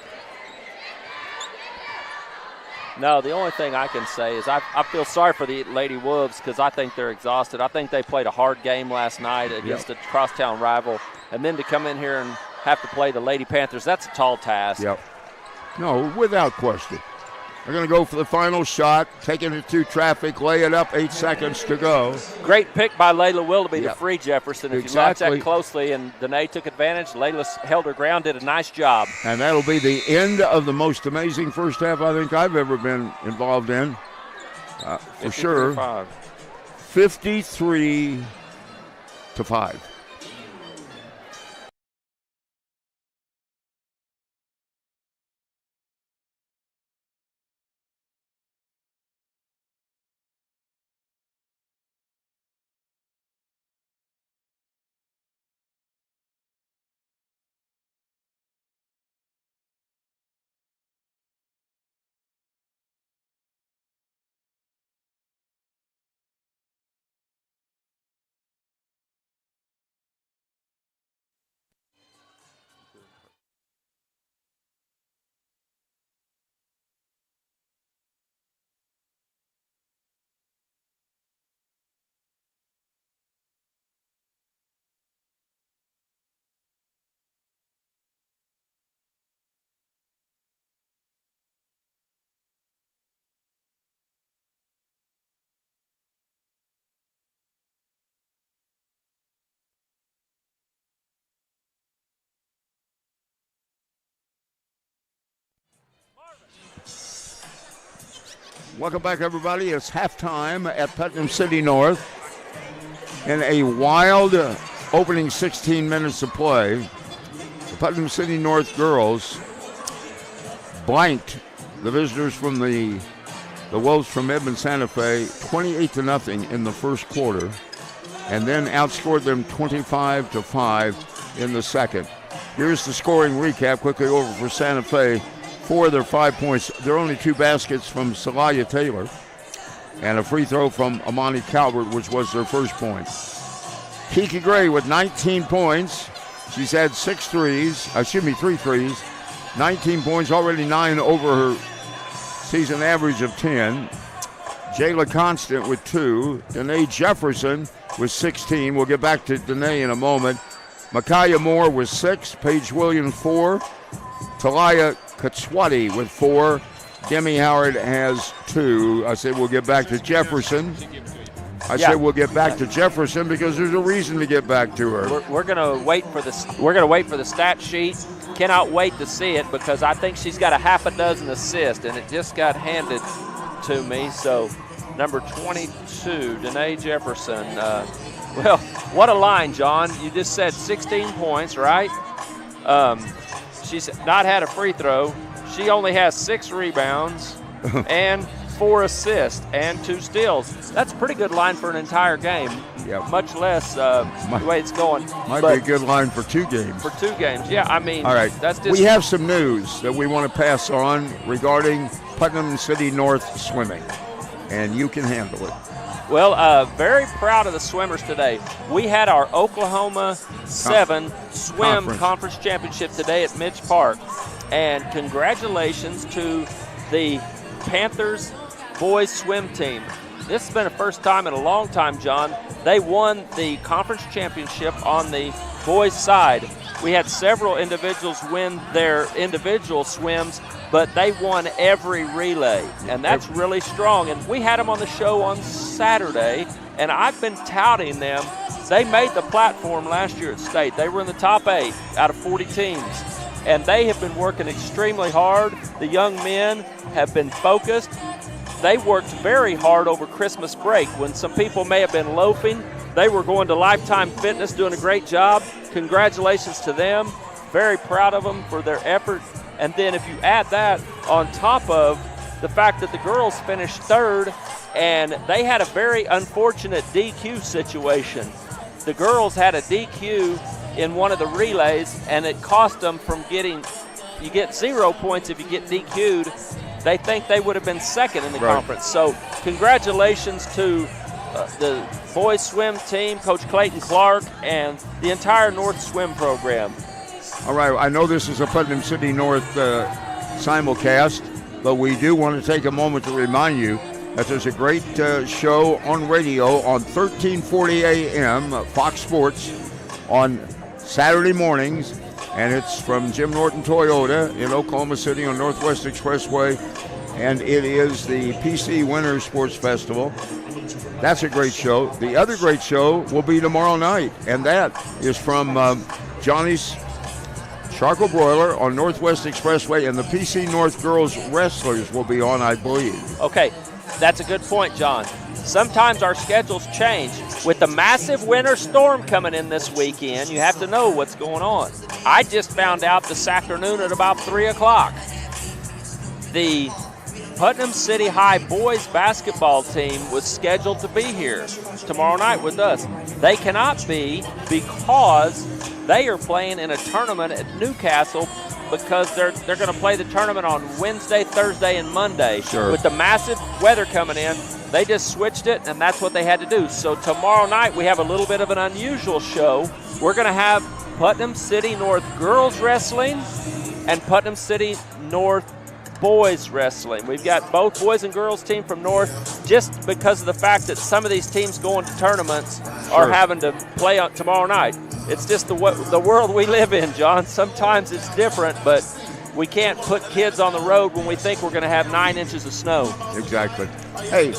No, the only thing I can say is I feel sorry for the Lady Wolves because I think they're exhausted. I think they played a hard game last night against a crosstown rival. And then to come in here and have to play the Lady Panthers, that's a tall task.
Yep. No, without question. They're going to go for the final shot, taking it through traffic, lay it up, 8 seconds to go.
Great pick by Layla Willoughby to free Jefferson. If you watch that closely, and Danae took advantage, Layla held her ground, did a nice job.
And that'll be the end of the most amazing first half I think I've ever been involved in. For sure. 53-5. Welcome back, everybody. It's halftime at Putnam City North. In a wild opening 16 minutes of play, the Putnam City North girls blanked the visitors from the Wolves from Edmond Santa Fe 28-0 in the first quarter, and then outscored them 25-5 in the second. Here's the scoring recap quickly over for Santa Fe. 4 of their 5 points. There are only 2 baskets from Celaya Taylor and a free throw from Amani Calvert, which was their first point. Kiki Gray with 19 points. She's had 3 threes, 19 points, already 9 over her season average of 10. Jayla Constant with 2. Danae Jefferson with 16. We'll get back to Danae in a moment. Micaiah Moore with 6. Paige Williams 4. Talia Katswati with 4. Demi Howard has 2. I said we'll get back to Jefferson. Said we'll get back to Jefferson because there's a reason to get back to her.
We're going to wait for the stat sheet. Cannot wait to see it because I think she's got a half a dozen assists, and it just got handed to me. So number 22, Danae Jefferson. Well, what a line, John. You just said 16 points, right? She's not had a free throw. She only has 6 rebounds and 4 assists and 2 steals. That's a pretty good line for an entire game.
Yeah.
Much less the way it's going.
Might be a good line for 2 games.
For 2 games, yeah. I mean,
all right.
That's just.
We have some news that we want to pass on regarding Putnam City North swimming, and you can handle it.
Well, very proud of the swimmers today. We had our Oklahoma 7 swim conference championship today at Mitch Park. And congratulations to the Panthers boys swim team. This has been the first time in a long time, John. They won the conference championship on the boys' side. We had several individuals win their individual swims, but they won every relay, and that's really strong. And we had them on the show on Saturday, and I've been touting them. They made the platform last year at state. They were in the top 8 out of 40 teams, and they have been working extremely hard. The young men have been focused. They worked very hard over Christmas break when some people may have been loafing. They were going to Lifetime Fitness, doing a great job. Congratulations to them. Very proud of them for their effort. And then if you add that on top of the fact that the girls finished 3rd, and they had a very unfortunate DQ situation. The girls had a DQ in one of the relays, and it cost them from getting – you get 0 points if you get DQ'd. They think they would have been 2nd in the conference. So congratulations to the boys swim team, Coach Clayton Clark, and the entire North Swim program.
All right, I know this is a Putnam City North simulcast, but we do want to take a moment to remind you that there's a great show on radio on 1340 AM, Fox Sports, on Saturday mornings, and it's from Jim Norton Toyota in Oklahoma City on Northwest Expressway, and it is the PC Winter Sports Festival. That's a great show. The other great show will be tomorrow night, and that is from Johnny's Charcoal Broiler on Northwest Expressway, and the PC North Girls Wrestlers will be on, I believe.
Okay, that's a good point, John. Sometimes our schedules change. With the massive winter storm coming in this weekend, you have to know what's going on. I just found out this afternoon at about 3 o'clock. The Putnam City High boys basketball team was scheduled to be here tomorrow night with us. They cannot be because they are playing in a tournament at Newcastle because they're going to play the tournament on Wednesday, Thursday, and Monday.
Sure.
With the massive weather coming in, they just switched it, and that's what they had to do. So tomorrow night we have a little bit of an unusual show. We're going to have Putnam City North girls wrestling and Putnam City North boys wrestling. We've got both boys and girls team from North just because of the fact that some of these teams going to tournaments are having to play on tomorrow night. It's just the world we live in, John. Sometimes it's different, but we can't put kids on the road when we think we're going to have 9 inches of snow.
Exactly. Hey,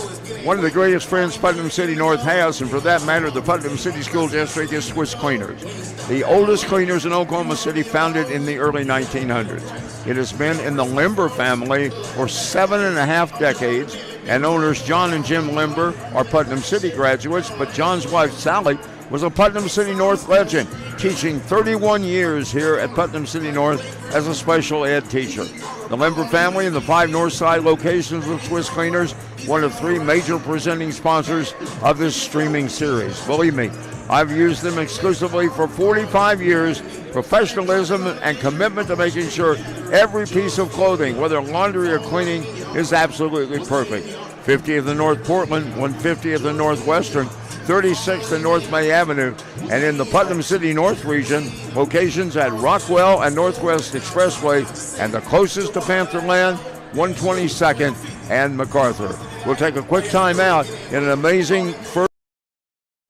one of the greatest friends Putnam City North has, and for that matter, the Putnam City School District, is Swiss Cleaners. The oldest cleaners in Oklahoma City, founded in the early 1900s. It has been in the Limber family for 7.5 decades. And owners John and Jim Limber are Putnam City graduates, but John's wife Sally was a Putnam City North legend, teaching 31 years here at Putnam City North as a special ed teacher. The Limber family and the 5 Northside locations of Swiss Cleaners, one of 3 major presenting sponsors of this streaming series. Believe me, I've used them exclusively for 45 years. Professionalism and commitment to making sure every piece of clothing, whether laundry or cleaning, is absolutely perfect. 50th and North Portland, 150th and Northwestern, 36th and North May Avenue, and in the Putnam City North region, locations at Rockwell and Northwest Expressway, and the closest to Pantherland, 122nd and MacArthur. We'll take a quick time out in an amazing first.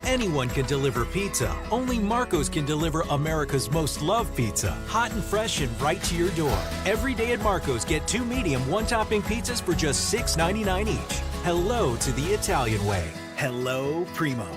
Anyone can deliver pizza. Only Marco's can deliver America's most loved pizza. Hot and fresh and right to your door. Every day at Marco's, get 2 medium, 1-topping pizzas for just $6.99 each. Hello to the Italian way. Hello, Primo.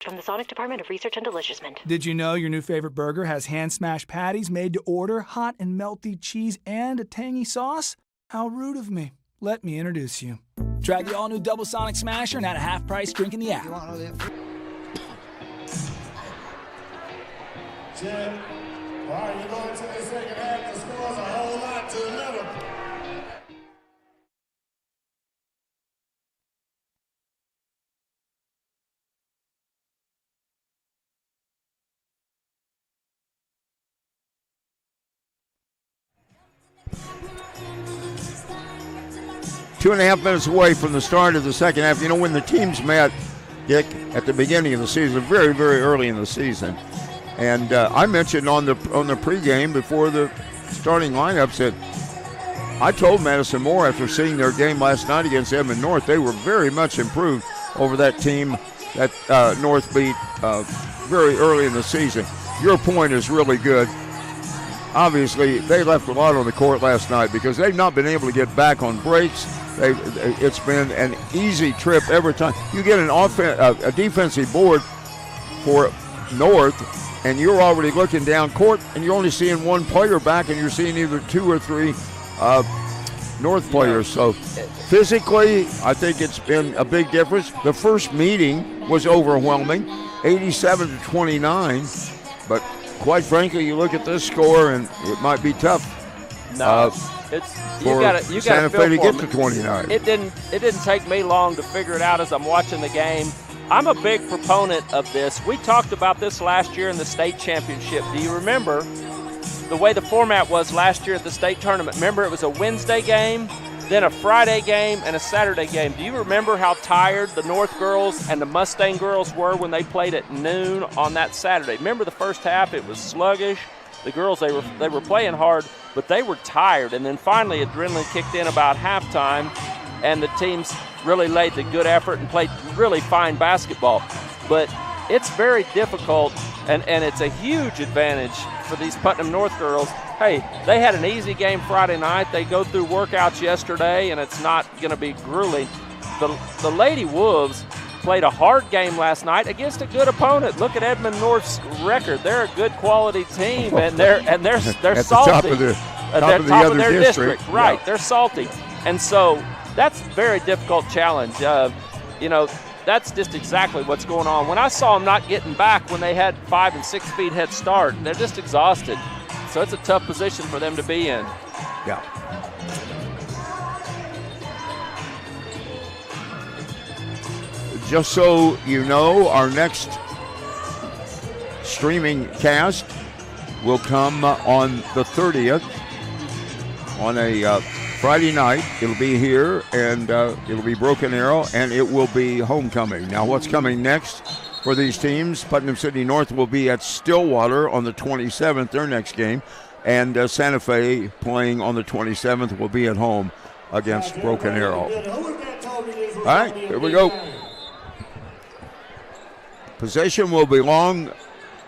From the Sonic Department of Research and Deliciousment.
Did you know your new favorite burger has hand-smashed patties made to order, hot and melty cheese, and a tangy sauce? How rude of me. Let me introduce you. Try the all-new Double Sonic Smasher and add a half-price drink in the app.
Check. All right, you're going to the second half. The score's a whole lot to little.
Two and a half minutes away from the start of the second half. You know, when the teams met, Dick, at the beginning of the season, very, very early in the season, and I mentioned on the pregame before the starting lineups that I told Madison Moore after seeing their game last night against Edmond North, they were very much improved over that team that North beat very early in the season. Your point is really good. Obviously, they left a lot on the court last night because they've not been able to get back on breaks. It's been an easy trip every time. You get a defensive board for North, and you're already looking down court, and you're only seeing one player back, and you're seeing either 2 or 3 North players. So physically, I think it's been a big difference. The first meeting was overwhelming, 87-29, but quite frankly, you look at this score, and it might be tough.
No, you got to
Santa Fe to get to 29.
It didn't take me long to figure it out as I'm watching the game. I'm a big proponent of this. We talked about this last year in the state championship. Do you remember the way the format was last year at the state tournament? Remember, it was a Wednesday game, then a Friday game, and a Saturday game. Do you remember how tired the North girls and the Mustang girls were when they played at noon on that Saturday? Remember the first half? It was sluggish. The girls, they were playing hard, but they were tired. And then finally adrenaline kicked in about halftime, and the teams really laid the good effort and played really fine basketball. But it's very difficult, and it's a huge advantage for these Putnam North girls. Hey, they had an easy game Friday night. They go through workouts yesterday, and it's not going to be grueling. The Lady Wolves played a hard game last night against a good opponent. Look at Edmond North's record. They're a good quality team, and they're
at
salty.
The top of
their
district.
Right,
Yeah.
They're salty. And so that's a very difficult challenge. That's just exactly what's going on. When I saw them not getting back when they had 5 and 6 feet head start, they're just exhausted. So it's a tough position for them to be in.
Yeah. Just so you know, our next streaming cast will come on the 30th on a Friday night. It'll be here, and it'll be Broken Arrow, and it will be homecoming. Now, what's coming next for these teams? Putnam City North will be at Stillwater on the 27th, their next game, and Santa Fe playing on the 27th will be at home against Broken Arrow. All right, here we go. Possession will belong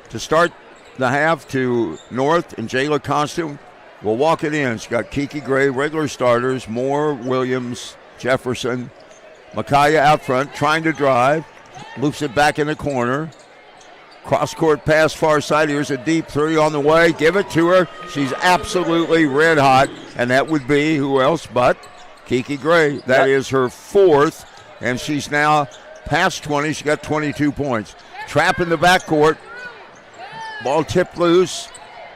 to start the half to North, and Jayla Costume will walk it in. She's got Kiki Gray, regular starters, Moore, Williams, Jefferson. Micaiah out front, trying to drive. Loops it back in the corner. Cross-court pass far side. Here's a deep three on the way. Give it to her. She's absolutely red hot, and that would be who else but Kiki Gray. That is her 4th, and she's now past 20. She got 22 points. Trap in the backcourt. Ball tipped loose.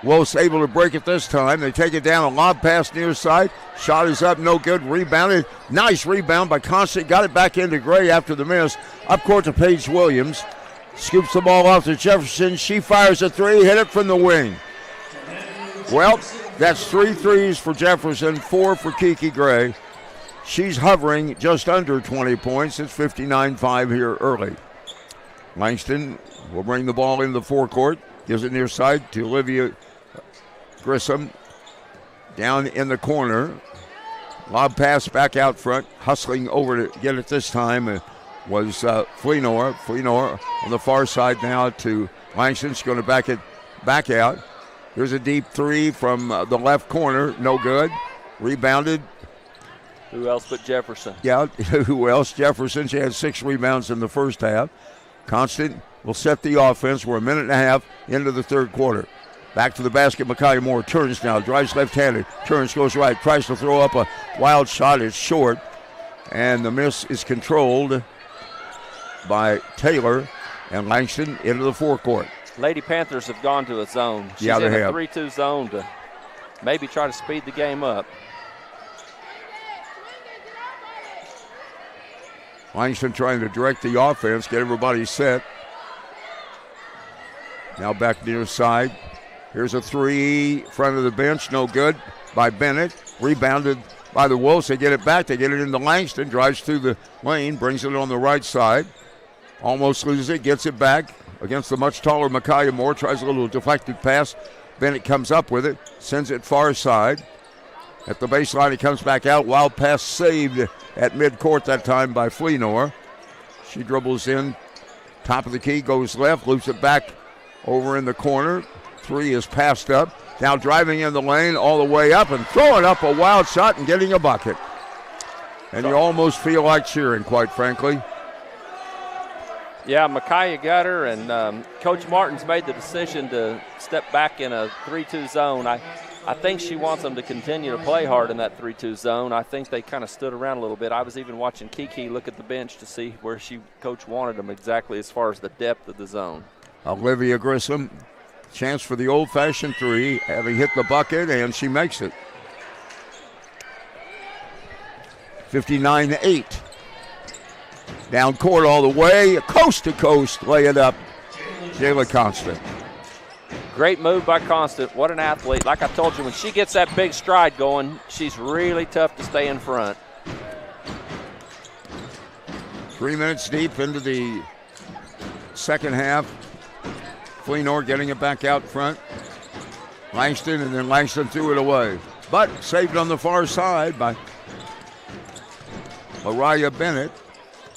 Wolf's able to break it this time. They take it down. A lob pass near side. Shot is up, no good. Rebounded. Nice rebound by Constant. Got it back into Gray after the miss. Up court to Paige Williams. Scoops the ball off to Jefferson. She fires a three. Hit it from the wing. Well, that's 3 threes for Jefferson, 4 for Kiki Gray. She's hovering just under 20 points. It's 59-5 here early. Langston will bring the ball into the forecourt. Gives it near side to Olivia Grissom. Down in the corner. Lob pass back out front. Hustling over to get it this time was Fleenor. Fleenor on the far side now to Langston. She's going to back it back out. Here's a deep three from the left corner. No good. Rebounded.
Who else but Jefferson?
Yeah, who else? Jefferson. She had 6 rebounds in the first half. Constant will set the offense. We're a minute and a half into the third quarter. Back to the basket. Micaiah Moore turns now. Drives left-handed. Turns, goes right. Tries to throw up a wild shot. It's short. And the miss is controlled by Taylor. And Langston into the forecourt.
Lady Panthers have gone to a zone. She's
yeah, they
in
have.
a 3-2 zone to maybe try to speed the game up.
Langston trying to direct the offense, get everybody set. Now back near side. Here's a three, front of the bench, no good by Bennett. Rebounded by the Wolves. They get it back. They get it into Langston. Drives through the lane, brings it on the right side. Almost loses it, gets it back against the much taller Micaiah Moore. Tries a little deflected pass. Bennett comes up with it, sends it far side. At the baseline, he comes back out. Wild pass saved at midcourt that time by Fleenor. She dribbles in, top of the key, goes left, loops it back over in the corner. Three is passed up. Now driving in the lane all the way up and throwing up a wild shot and getting a bucket. And you almost feel like cheering, quite frankly.
Yeah, Micaiah got her, and Coach Martin's made the decision to step back in a 3-2 zone. I think she wants them to continue to play hard in that 3-2 zone. I think they kind of stood around a little bit. I was even watching Kiki look at the bench to see where Coach wanted them exactly as far as the depth of the zone.
Olivia Grissom, chance for the old-fashioned three, having hit the bucket, and she makes it. 59-8. Down court all the way, coast to coast, lay it up. Jayla Constant.
Great move by Constant. What an athlete. Like I told you, when she gets that big stride going, she's really tough to stay in front.
3 minutes deep into the second half. Fleenor getting it back out front. Langston, and then Langston threw it away. But saved on the far side by Mariah Bennett.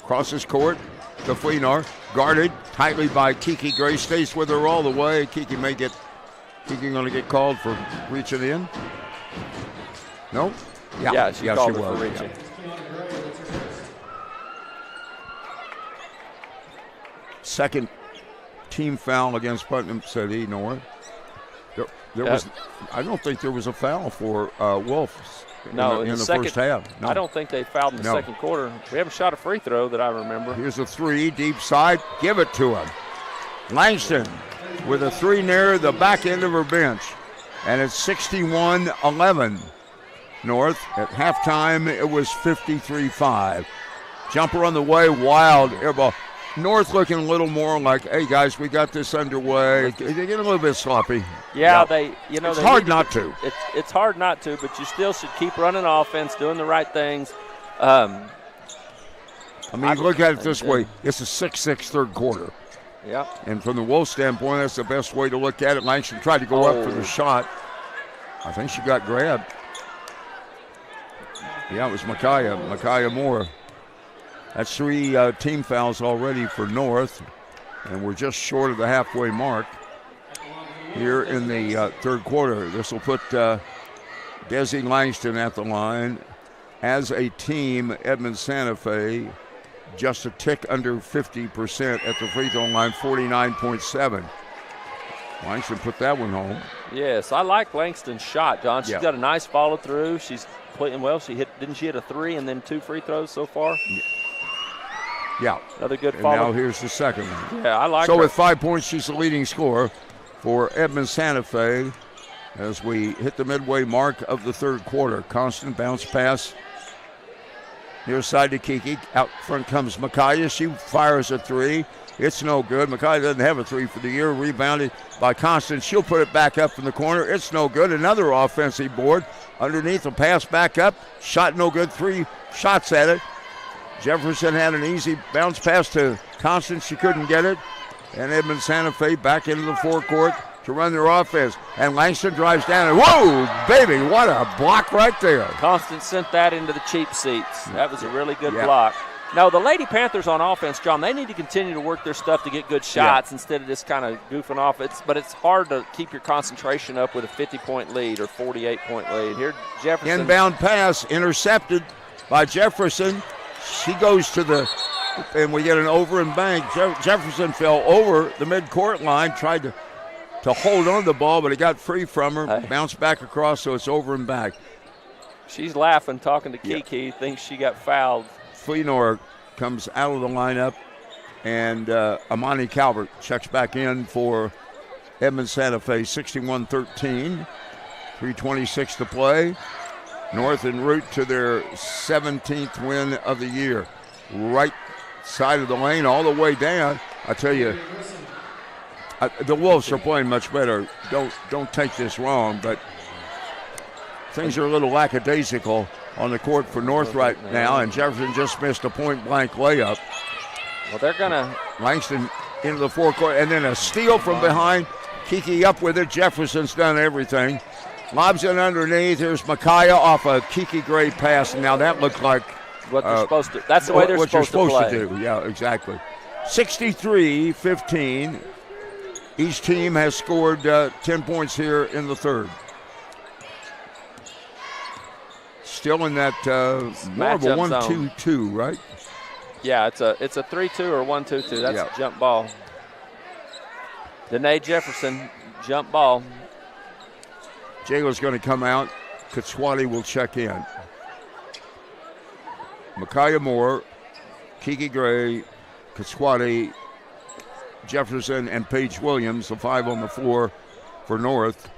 Crosses court to Fleenor. Guarded tightly by Kiki Gray. Stays with her all the way. Kiki going to get called for reaching in. No?
Yeah, she called her
was.
for reaching.
Second team foul against Putnam City North. There was. I don't think there was a foul for Wolf.
No,
in the first half. No.
I don't think they fouled in the second quarter. We haven't shot a free throw that I remember.
Here's a three, deep side. Give it to him. Langston with a three near the back end of her bench. And it's 61-11 North. At halftime, it was 53-5. Jumper on the way, wild air ball. North looking a little more like, hey guys, we got this underway. They get a little bit sloppy.
Yeah,
it's hard not to.
It's hard not to, but you still should keep running offense, doing the right things. I
mean, look at it this way. It's a 6-6 third quarter.
Yeah.
And from the Wolves' standpoint, that's the best way to look at it. Langston tried to go up for the shot. I think she got grabbed. Yeah, it was Micaiah Moore. That's three team fouls already for North, and we're just short of the halfway mark here in the third quarter. This will put Desi Langston at the line. As a team, Edmond Santa Fe just a tick under 50% at the free throw line, 49.7. Langston put that one home.
Yes, I like Langston's shot, John. She's got a nice follow through. She's playing well. Didn't she hit a 3 and then 2 free throws so far?
Yeah.
Another good
and
follow.
Now here's the second one.
Yeah, I like
so
her.
With 5 points, she's the leading scorer for Edmond Santa Fe as we hit the midway mark of the third quarter. Constant bounce pass near side to Kiki. Out front comes Micaiah. She fires a 3. It's no good. Micaiah doesn't have a 3 for the year. Rebounded by Constant. She'll put it back up in the corner. It's no good. Another offensive board. Underneath a pass back up. Shot no good. 3 shots at it. Jefferson had an easy bounce pass to Constant. She couldn't get it. And Edmond Santa Fe back into the forecourt to run their offense. And Langston drives down. And whoa, baby, what a block right there.
Constant sent that into the cheap seats. That was a really good block. Now, the Lady Panthers on offense, John, they need to continue to work their stuff to get good shots instead of just kind of goofing off. But it's hard to keep your concentration up with a 50-point lead or 48-point lead. Here, Jefferson.
Inbound pass intercepted by Jefferson. She goes to the, and we get an over and bank. Jefferson fell over the midcourt line, tried to hold on to the ball, but it got free from her. Bounced back across, so it's over and back.
She's laughing, talking to Kiki, thinks she got fouled.
Fleenor comes out of the lineup, and Amani Calvert checks back in for Edmond Santa Fe, 61-13, 3:26 to play. North en route to their 17th win of the year. Right side of the lane, all the way down. I tell you, the Wolves are playing much better. Don't take this wrong, but things are a little lackadaisical on the court for North right now, and Jefferson just missed a point-blank layup.
Well, they're going to...
Langston into the forecourt, and then a steal from behind. Kiki up with it. Jefferson's done everything. Lobs it underneath. Here's Micaiah off a Kiki Gray pass, and now that looked like...
what they're supposed to... That's the way they're supposed to play.
To do. Yeah, exactly. 63-15. Each team has scored 10 points here in the third. Still in that more of a 1-2-2, right?
Yeah, it's a 3-2 or 1-2-2. That's a jump ball. Danae Jefferson, jump ball.
Jayla's going to come out. Katswati will check in. Micaiah Moore, Kiki Gray, Katswati, Jefferson, and Paige Williams, the 5 on the floor for North.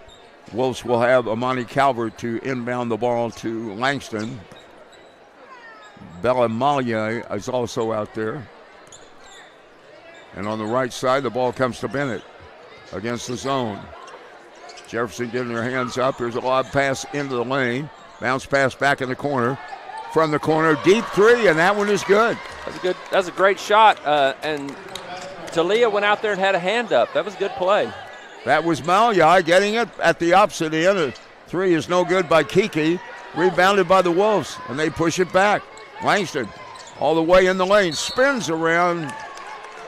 Wolves will have Amani Calvert to inbound the ball to Langston. Bella Malia is also out there. And on the right side, the ball comes to Bennett against the zone. Jefferson getting her hands up. Here's a lob pass into the lane. Bounce pass back in the corner. From the corner, deep 3, and that one is good.
That's a great shot. And Talia went out there and had a hand up. That was a good play.
That was Malia getting it at the opposite end. A 3 is no good by Kiki. Rebounded by the Wolves, and they push it back. Langston all the way in the lane. Spins around.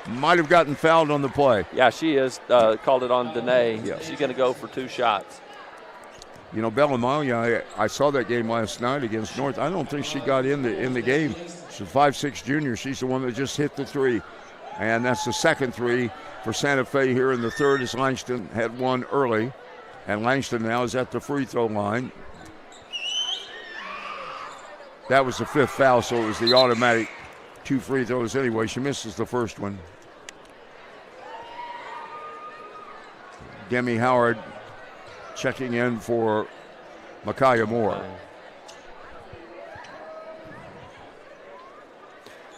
Might have gotten fouled on the play.
Yeah, she is. Called it on Danae. Yeah. She's going to go for 2 shots.
You know, Bella Malia, I saw that game last night against North. I don't think she got in the game. She's a 5'6" junior. She's the one that just hit the 3. And that's the second 3 for Santa Fe here in the third, as Langston had one early. And Langston now is at the free throw line. That was the 5th foul, so it was the automatic 2 free throws anyway. She misses the first one. Demi Howard checking in for Micaiah Moore.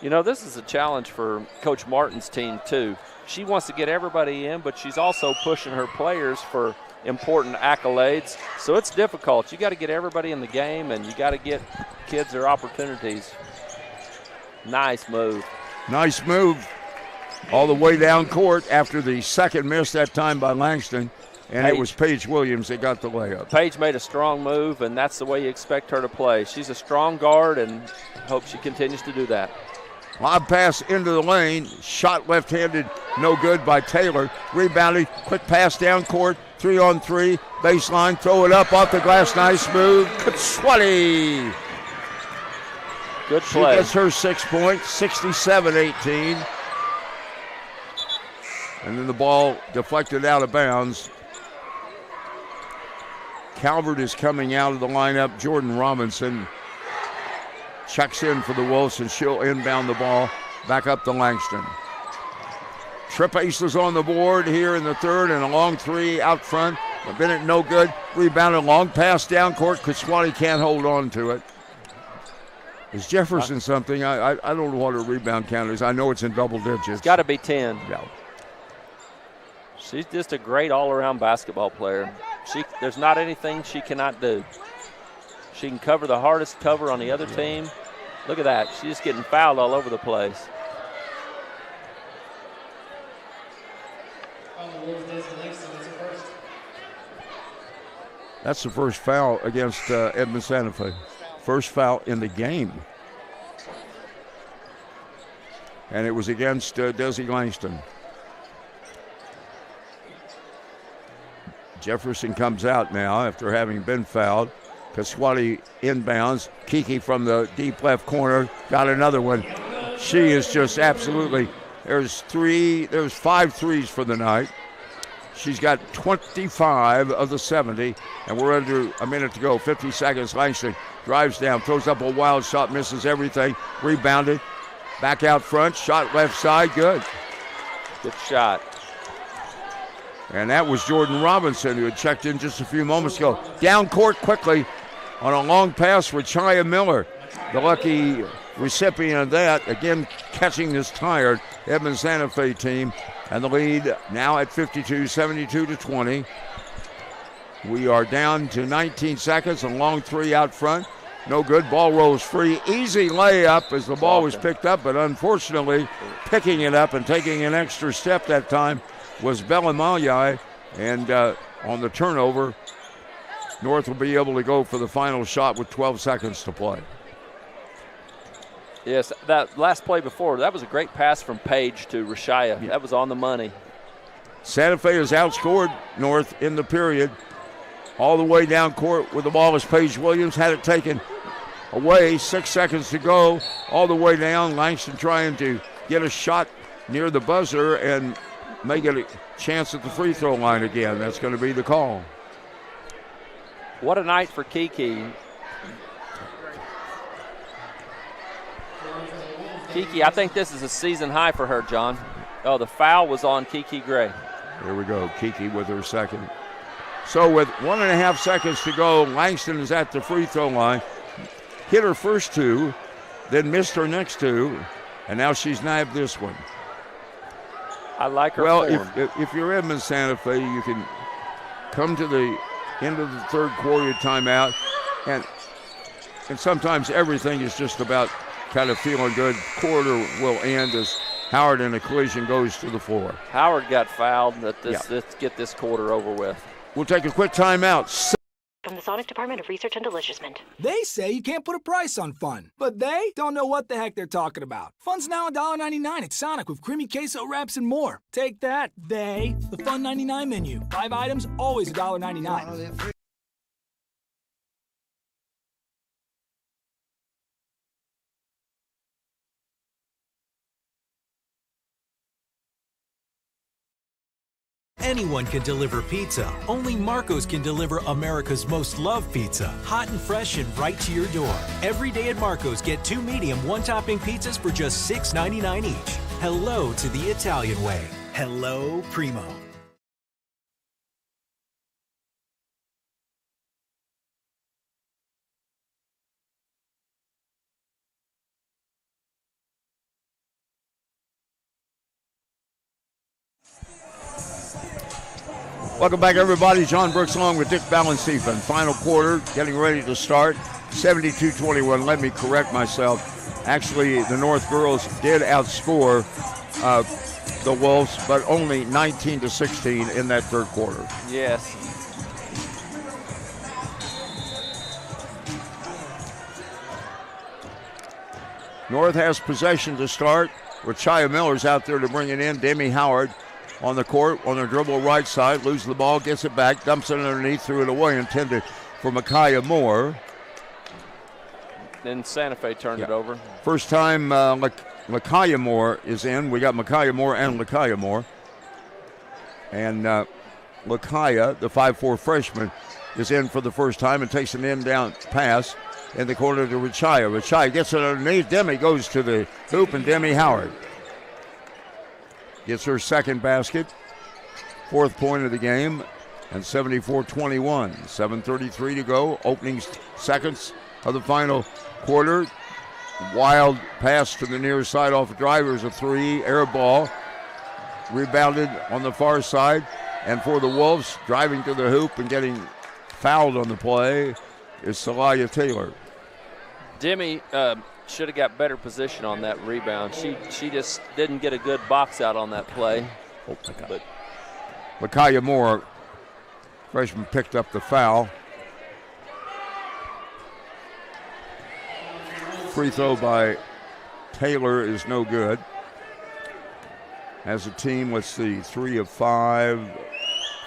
You know, this is a challenge for Coach Martin's team, too. She wants to get everybody in, but she's also pushing her players for important accolades. So it's difficult. You got to get everybody in the game, and you got to get kids their opportunities. Nice move.
Nice move. All the way down court after the second miss that time by Langston. And it was Paige Williams that got the layup.
Paige made a strong move, and that's the way you expect her to play. She's a strong guard, and hope she continues to do that.
Lob pass into the lane. Shot left-handed, no good by Taylor. Rebounded, quick pass down court. 3-on-3, baseline, throw it up off the glass. Nice move. Katswati.
Good
She
play.
gets her 6 points, 67-18. And then the ball deflected out of bounds. Calvert is coming out of the lineup. Jordan Robinson checks in for the Wolves, and she'll inbound the ball back up to Langston. Trip ace is on the board here in the third, and a long three out front. Bennett no good. Rebounded, long pass down court. Kashwani can't hold on to it. Is Jefferson something? I don't know what her rebound count is. I know it's in double digits.
It's got to be 10.
Yeah.
She's just a great all-around basketball player. There's not anything she cannot do. She can cover the hardest cover on the other team. Look at that. She's just getting fouled all over the place.
That's the first foul against Edmond Santa Fe. First foul in the game. And it was against Desi Langston. Jefferson comes out now after having been fouled. Kaswati inbounds. Kiki from the deep left corner got another one. She is just absolutely, there's 5 threes for the night. She's got 25 of the 70, and we're under a minute to go, 50 seconds. Langston drives down, throws up a wild shot, misses everything. Rebounded, back out front, shot left side, good.
Good shot.
And that was Jordan Robinson, who had checked in just a few moments ago. Down court quickly on a long pass for Chaya Miller. The lucky recipient of that, again catching this tired Edmond Santa Fe team. And the lead now at 52, 72-20. We are down to 19 seconds. A long three out front. No good. Ball rolls free. Easy layup as the ball was picked up, but unfortunately picking it up and taking an extra step that time was Bellimayai, and on the turnover, North will be able to go for the final shot with 12 seconds to play.
Yes, that last play before, that was a great pass from Page to Rashaya. Yeah. That was on the money.
Santa Fe has outscored North in the period. All the way down court with the ball is Paige Williams, had it taken away, 6 seconds to go. All the way down, Langston trying to get a shot near the buzzer and may get a chance at the free throw line again. That's going to be the call.
What a night for Kiki. Kiki, I think this is a season high for her, John. Oh, the foul was on Kiki Gray.
Here we go, Kiki with her second. So with 1.5 seconds to go, Langston is at the free throw line. Hit her first two, then missed her next two, and now she's nabbed this one.
I like her
Well,
form.
if you're Edmond Santa Fe, you can come to the end of the third quarter timeout, and sometimes everything is just about kind of feeling good. Quarter will end as Howard in a collision goes to the floor.
Howard got fouled. Let's get this quarter over with.
We'll take a quick timeout.
From the Sonic Department of Research and Deliciousment.
They say you can't put a price on fun, but they don't know what the heck they're talking about. Fun's now $1.99 at Sonic with creamy queso wraps and more. Take that, they. The Fun 99 menu. 5 items, always $1.99.
Anyone can deliver pizza. Only Marco's can deliver America's most loved pizza. Hot and fresh and right to your door. Every day at Marco's, get 2 medium, 1-topping pizzas for just $6.99 each. Hello to the Italian way. Hello, Primo.
Welcome back, everybody. John Brooks along with Dick Balancefan. Final quarter, getting ready to start. 72-21. Let me correct myself. Actually, the North girls did outscore the Wolves, but only 19-16 in that third quarter.
Yes.
North has possession to start, with Chaya Miller's out there to bring it in. Demi Howard on the court, on the dribble right side, loses the ball, gets it back, dumps it underneath, threw it away, intended for Micaiah Moore.
then Santa Fe turned it over.
First time Lakaya Moore is in. We got Makaya Moore and Lakaya Moore. And Lakaya, the 5'4 freshman, is in for the first time and takes an in-down pass in the corner to Richaya. Richaya gets it underneath. Demi goes to the hoop, and Demi Howard gets her second basket, 4th point of the game, and 74-21. 7:33 to go, opening seconds of the final quarter. Wild pass to the near side off the drivers, a 3, air ball. Rebounded on the far side. And for the Wolves, driving to the hoop and getting fouled on the play is Celia Taylor.
Demi should have got better position on that rebound. She just didn't get a good box out on that play.
Oh, my God. Lakaya Moore, freshman, picked up the foul. Free throw by Taylor is no good. As a team, let's see, 3 of 5,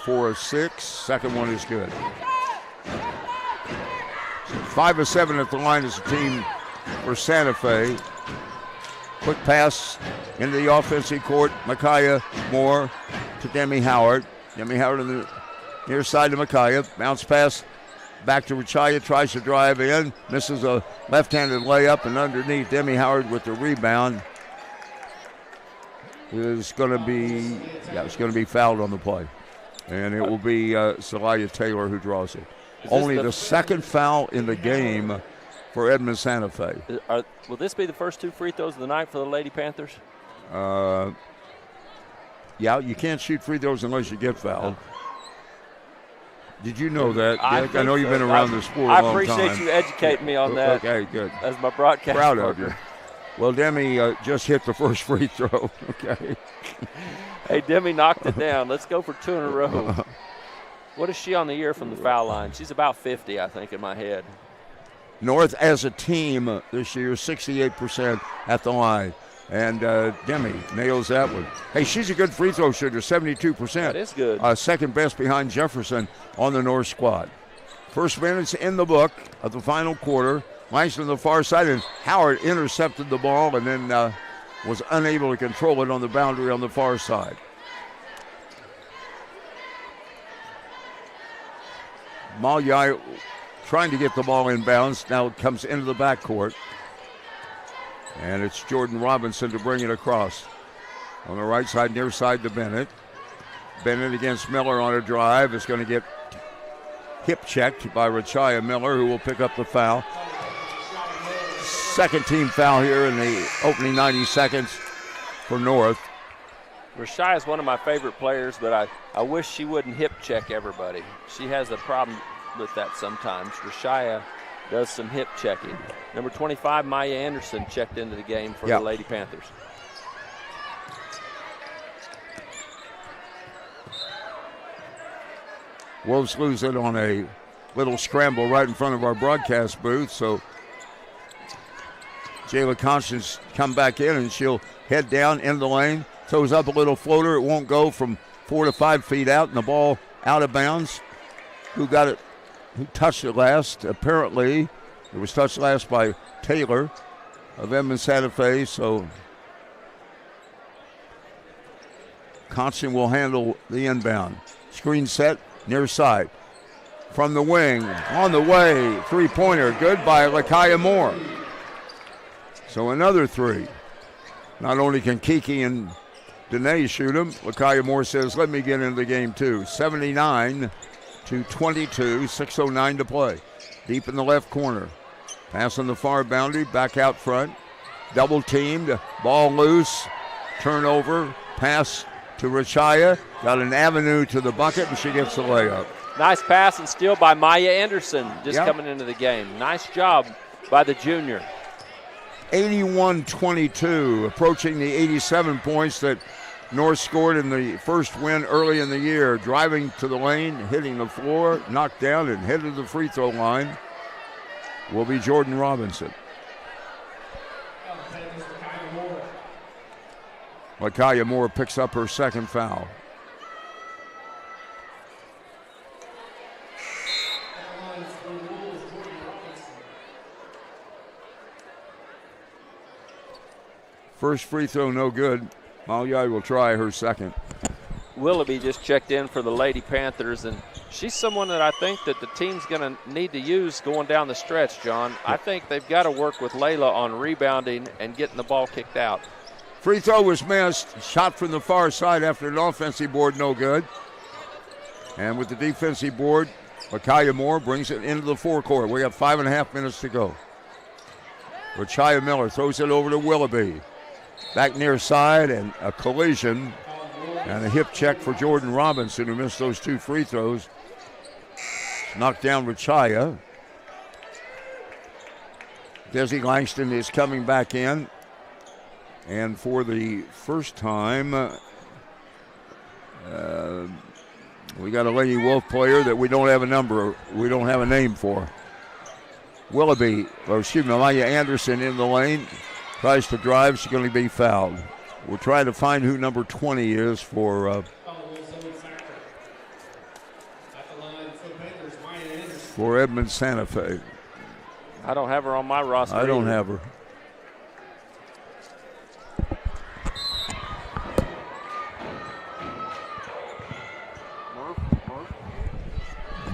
4 of 6. Second one is good. 5 of 7 at the line as a team for Santa Fe. Quick pass into the offensive court. Makaya Moore to Demi Howard. Demi Howard on the near side to Makaya. Bounce pass back to Richaya. Tries to drive in. Misses a left-handed layup, and underneath Demi Howard with the rebound is going to be fouled on the play. And it will be Celia Taylor who draws it. Only the second foul in the game for Edmond Santa Fe.
Will this be the first 2 free throws of the night for the Lady Panthers?
Yeah, you can't shoot free throws unless you get fouled. Did you know that? I know you've been around the sport a long time.
I appreciate you educating me on that.
Okay, good.
As my broadcast
Proud
partner.
of you. Well, Demi just hit the first free throw. Okay.
Hey, Demi knocked it down. Let's go for 2 in a row. What is she on the year from the foul line? She's about 50, I think, in my head.
North as a team this year, 68% at the line. And Demi nails that one. Hey, she's a good free throw shooter, 72%.
That is good.
Second best behind Jefferson on the North squad. First minutes in the book of the final quarter. Langston on the far side, and Howard intercepted the ball and then was unable to control it on the boundary on the far side. Malyai trying to get the ball inbounds. Now it comes into the backcourt. And it's Jordan Robinson to bring it across. On the right side, near side to Bennett. Bennett against Miller on a drive. Is going to get hip checked by Richaya Miller, who will pick up the foul. Second team foul here in the opening 90 seconds for North.
Richaya is one of my favorite players, but I wish she wouldn't hip check everybody. She has a problem with that sometimes. Richaya does some hip checking. Number 25, Maya Anderson, checked into the game for the Lady Panthers.
Wolves lose it on a little scramble right in front of our broadcast booth, so Jayla Constance come back in, and she'll head down in the lane, throws up a little floater. It won't go from 4 to 5 feet out, and the ball out of bounds. Who got it? Who touched it last? Apparently, it was touched last by Taylor of Edmond Santa Fe, so Constance will handle the inbound. Screen set, near side. From the wing, on the way, three-pointer, good by Lakaya Moore. So another 3. Not only can Kiki and Danae shoot him, Lakaya Moore says, let me get into the game too. 79-22, 6:09 to play. Deep in the left corner. Pass on the far boundary, back out front. Double teamed, ball loose, turnover, pass to Richaya. Got an avenue to the bucket, and she gets the layup.
Nice pass and steal by Maya Anderson, just coming into the game. Nice job by the junior.
81-22, approaching the 87 points that North scored in the first win early in the year. Driving to the lane, hitting the floor, knocked down, and headed to the free throw line will be Jordan Robinson. Lakaya Moore picks up her second foul. First free throw, no good. Malyai will try her second.
Willoughby just checked in for the Lady Panthers, and she's someone that I think that the team's going to need to use going down the stretch, John. I think they've got to work with Layla on rebounding and getting the ball kicked out.
Free throw was missed. Shot from the far side after an offensive board, no good. And with the defensive board, Lakaya Moore brings it into the forecourt. We got 5.5 minutes to go. Rachaya Miller throws it over to Willoughby. Back near side, and a collision and a hip check for Jordan Robinson, who missed those 2 free throws. Knocked down Rachaya. Desi Langston is coming back in. And for the first time, we got a Lady Wolf player that we don't have a name for. Maya Anderson in the lane. Tries to drive, she's going to be fouled. We're trying to find who number 20 is for Edmond Santa Fe.
I don't have her on my roster.
I don't
either.
have her.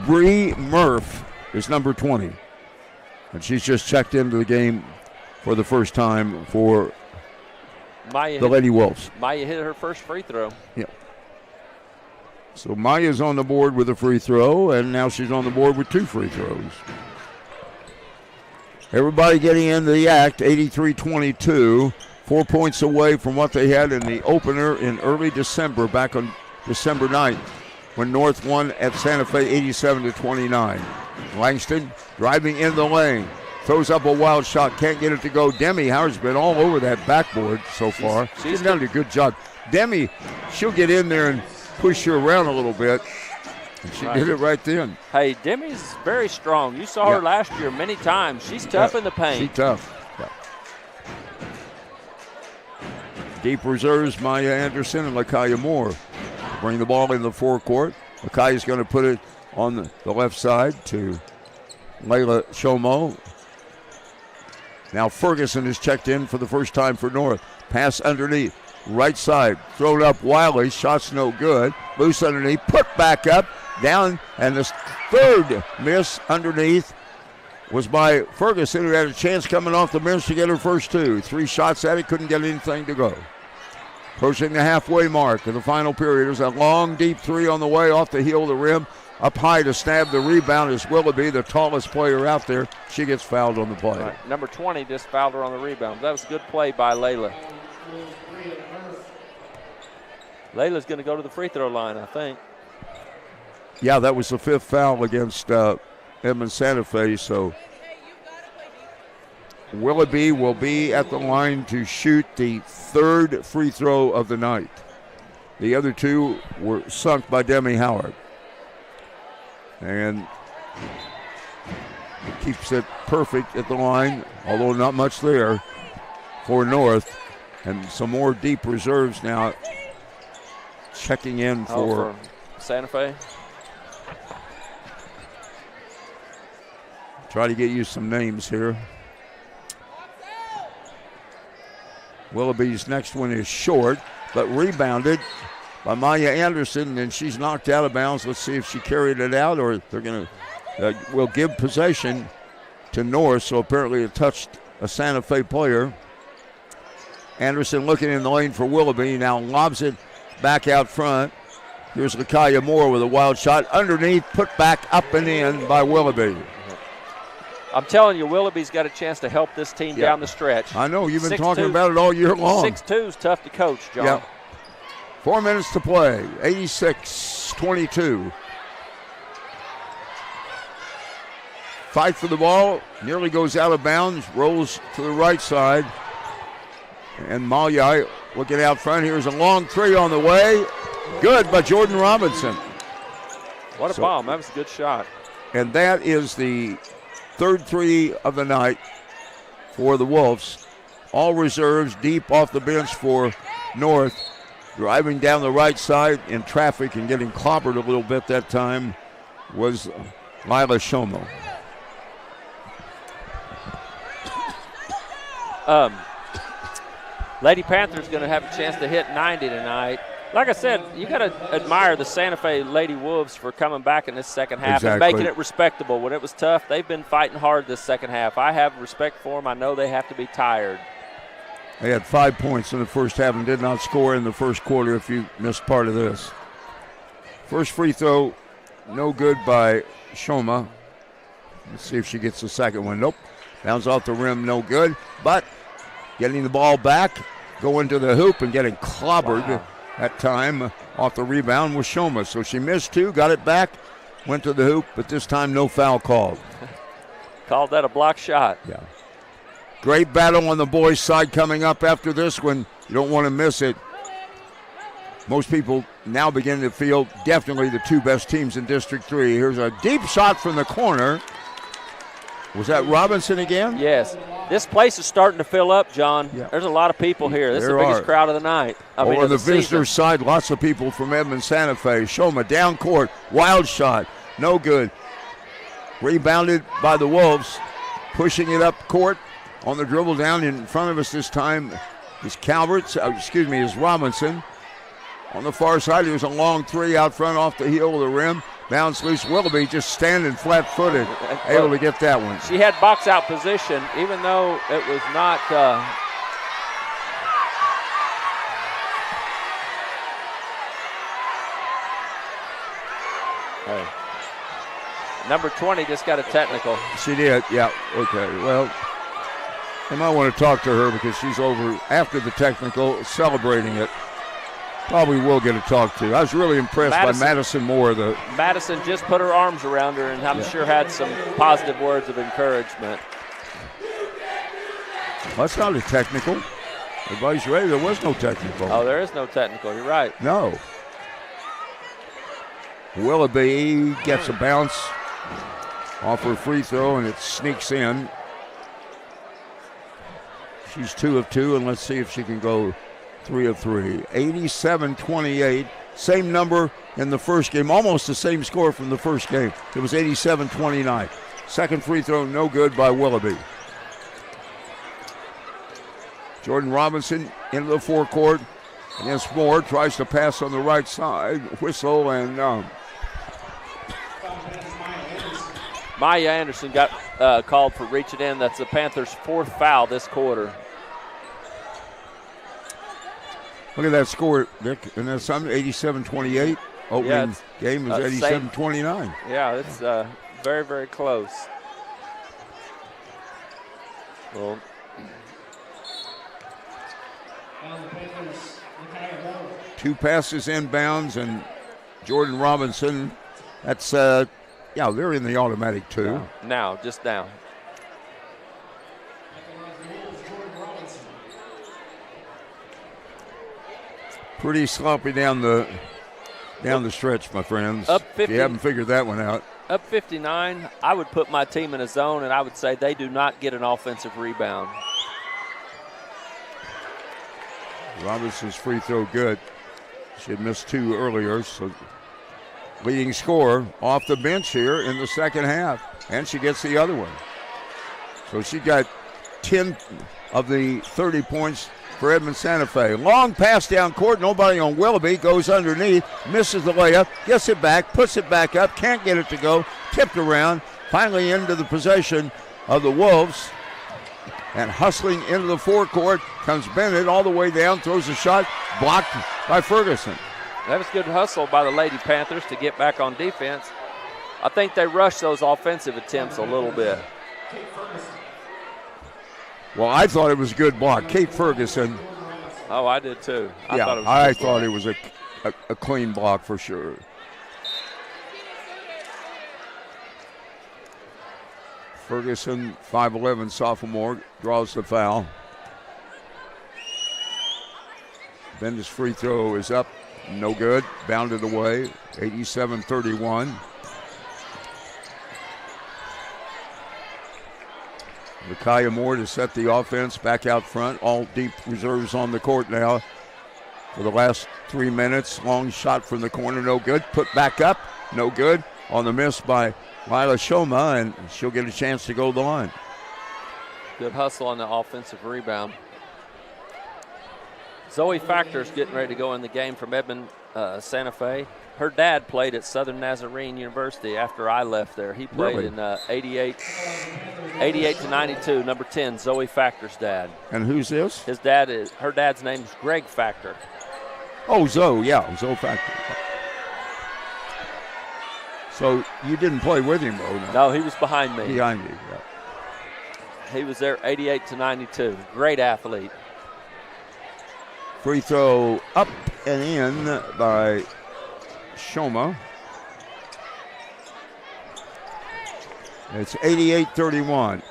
Bree Murph is number 20. And she's just checked into the game for the first time for the Lady Wolves.
Maya hit her first free throw.
Yeah. So Maya's on the board with a free throw, and now she's on the board with 2 free throws. Everybody getting into the act, 83-22, 4 points away from what they had in the opener in early December, back on December 9th, when North won at Santa Fe 87-29. Langston driving in the lane. Throws up a wild shot, can't get it to go. Demi Howard's been all over that backboard so far. She's done a good job. Demi, she'll get in there and push you around a little bit. And she did it right then.
Hey, Demi's very strong. You saw her last year many times. She's tough in the paint.
She's tough. Yeah. Deep reserves, Maya Anderson and Lakaya Moore. Bring the ball in the forecourt. Lakaya's going to put it on the left side to Layla Shomo. Now Ferguson is checked in for the first time for North. Pass underneath. Right side. Thrown up wildly. Shot's no good. Loose underneath. Put back up. Down. And the third miss underneath was by Ferguson, who had a chance coming off the bench to get her first 2. 3 shots at it. Couldn't get anything to go. Approaching the halfway mark of the final period. There's a long, deep 3 on the way off the heel of the rim. Up high to stab the rebound is Willoughby, the tallest player out there. She gets fouled on the play.
Right. Number 20 just fouled her on the rebound. That was a good play by Layla. Layla's going to go to the free throw line, I think.
Yeah, that was the 5th foul against Edmond Santa Fe. So Willoughby will be at the line to shoot the 3rd free throw of the night. The other 2 were sunk by Demi Howard. And keeps it perfect at the line, although not much there for North. And some more deep reserves now checking in for
Santa Fe.
Try to get you some names here. Willoughby's next one is short, but rebounded by Maya Anderson, and she's knocked out of bounds. Let's see if she carried it out, or they're going to will give possession to North. So apparently it touched a Santa Fe player. Anderson looking in the lane for Willoughby, now lobs it back out front. Here's Lakaya Moore with a wild shot underneath, put back up and in by Willoughby.
I'm telling you, Willoughby's got a chance to help this team down the stretch.
I know, you've been talking about it all year long.
6'2" is tough to coach, John.
Yeah. 4 minutes to play, 86-22. Fight for the ball, nearly goes out of bounds, rolls to the right side. And Malyai looking out front. Here's a long 3 on the way. Good by Jordan Robinson.
What a bomb. That was a good shot.
And that is the 3rd 3 of the night for the Wolves. All reserves deep off the bench for North. Driving down the right side in traffic and getting clobbered a little bit that time was Lila Shomo.
Lady Panthers going to have a chance to hit 90 tonight. Like I said, you got to admire the Santa Fe Lady Wolves for coming back in this second half and making it respectable. When it was tough, they've been fighting hard this second half. I have respect for them. I know they have to be tired.
They had 5 points in the first half and did not score in the first quarter if you missed part of this. First free throw, no good by Shoma. Let's see if she gets the second one. Nope. Bounce off the rim, no good. But getting the ball back, going to the hoop and getting clobbered that time off the rebound was Shoma. So she missed two, got it back, went to the hoop, but this time no foul called.
Called that a block shot.
Yeah. Great battle on the boys' side coming up after this one. You don't want to miss it. Most people now begin to feel definitely the two best teams in District 3. Here's a deep shot from the corner. Was that Robinson again?
Yes. This place is starting to fill up, John.
Yeah.
There's a lot of people here. This is the biggest crowd of the night.
Over the visitor side, lots of people from Edmond Santa Fe. Shoma down court, wild shot, no good. Rebounded by the Wolves, pushing it up court. On the dribble down in front of us this time is is Robinson. On the far side, there's a long three out front off the heel of the rim. Bounce loose. Willoughby just standing flat-footed, able to get that one.
She had box out position, even though it was not. Number 20 just got a technical.
She did, yeah. Okay, well. I might want to talk to her because she's over after the technical celebrating it. Probably will get a talk to. I was really impressed by Madison Moore.
Madison just put her arms around her and I'm sure had some positive words of encouragement.
That's not a technical. Everybody's ready. There was no technical.
Oh, there is no technical. You're right.
No. Willoughby gets a bounce off her free throw and it sneaks in. She's 2 of 2, and let's see if she can go 3 of 3. 87-28, same number in the first game, almost the same score from the first game. It was 87-29. Second free throw, no good by Willoughby. Jordan Robinson into the forecourt against Moore, tries to pass on the right side, whistle, and
Maya Anderson got called for reaching in. That's the Panthers' fourth foul this quarter.
Look at that score, Nick. And that's 87-28. Opening game is 87-29.
Yeah, it's very, very close. Well,
two passes inbounds, and Jordan Robinson, that's, they're in the automatic too.
Just now.
Pretty sloppy down the stretch, my friends.
Up 50,
if you haven't figured that one out.
Up 59, I would put my team in a zone, and I would say they do not get an offensive rebound.
Robinson's free throw good. She had missed 2 earlier, so leading scorer off the bench here in the second half, and she gets the other one. So she got 10 of the 30 points for Edmond Santa Fe. Long pass down court, nobody on Willoughby, goes underneath, misses the layup, gets it back, puts it back up, can't get it to go, tipped around, finally into the possession of the Wolves. And hustling into the forecourt comes Bennett all the way down, throws a shot, blocked by Ferguson.
That was good hustle by the Lady Panthers to get back on defense. I think they rushed those offensive attempts a little bit.
Well, I thought it was a good block. Kate Ferguson.
Oh, I did too.
I thought it was a clean block for sure. Ferguson, 5'11", sophomore, draws the foul. Bennett's free throw is up, no good, bounded away, 87-31. Micaiah Moore to set the offense back out front. All deep reserves on the court now for the last 3 minutes. Long shot from the corner, no good. Put back up, no good. On the miss by Lila Shoma, and she'll get a chance to go to the line.
Good hustle on the offensive rebound. Zoe Factor's getting ready to go in the game from Edmond, Santa Fe. Her dad played at Southern Nazarene University after I left there. He played
Really?
in 88 to 92, number 10, Zoe Factor's dad.
And who's this?
Her dad's name is Greg Factor.
Oh, Zoe, yeah, Zoe Factor. So you didn't play with him, though?
No, he was behind me.
Behind you, yeah.
He was there 88 to 92. Great athlete.
Free throw up and in by Shoma. It's 88-31.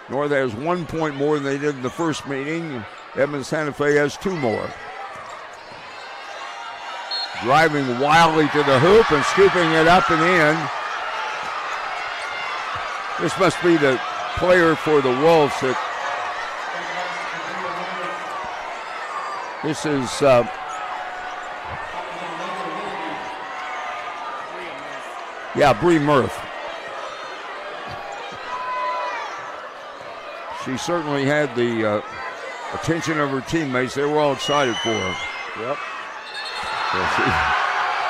North has 1 point more than they did in the first meeting. Edmond Santa Fe has 2 more. Driving wildly to the hoop and scooping it up and in. This must be the player for the Wolves. This is Bree Murph. She certainly had the attention of her teammates. They were all excited for her.
Yep.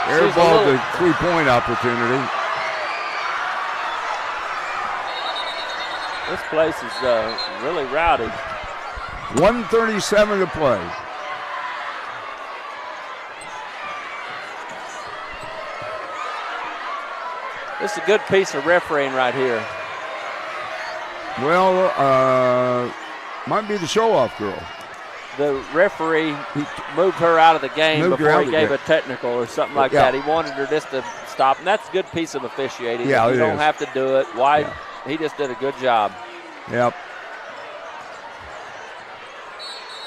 Airballed the 3-point opportunity.
This place is really rowdy.
1:37 to play.
This is a good piece of refereeing right here.
Well, might be the show-off girl.
The referee moved her out of the game before he gave a technical or something like that. He wanted her just to stop, and that's a good piece of officiating.
Yeah,
you don't have to do it. Why?
Yeah.
He just did a good job.
Yep.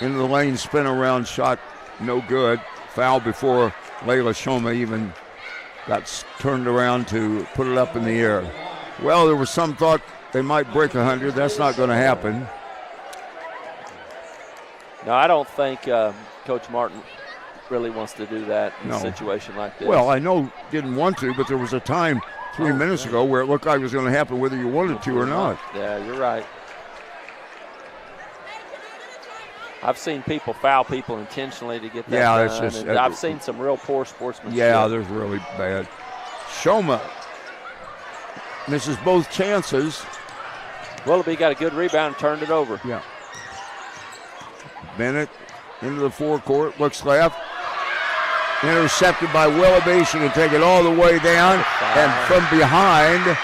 Into the lane, spin around shot, no good. Foul before Layla Shoma even got turned around to put it up in the air. Well, there was some thought they might break 100. That's not going to happen.
No, I don't think Coach Martin really wants to do that in a situation like this.
Well, I know didn't want to, but there was a time 3 minutes ago where it looked like it was going to happen whether you wanted to or not.
Yeah, you're right. I've seen people foul people intentionally to get that done.
It's just,
and I've seen some real poor sportsmanship.
Yeah, there's really bad. Shoma misses both chances.
Willoughby got a good rebound and turned it over.
Yeah. Bennett into the forecourt, looks left. Intercepted by Willoughby. She can take it all the way down. And from behind,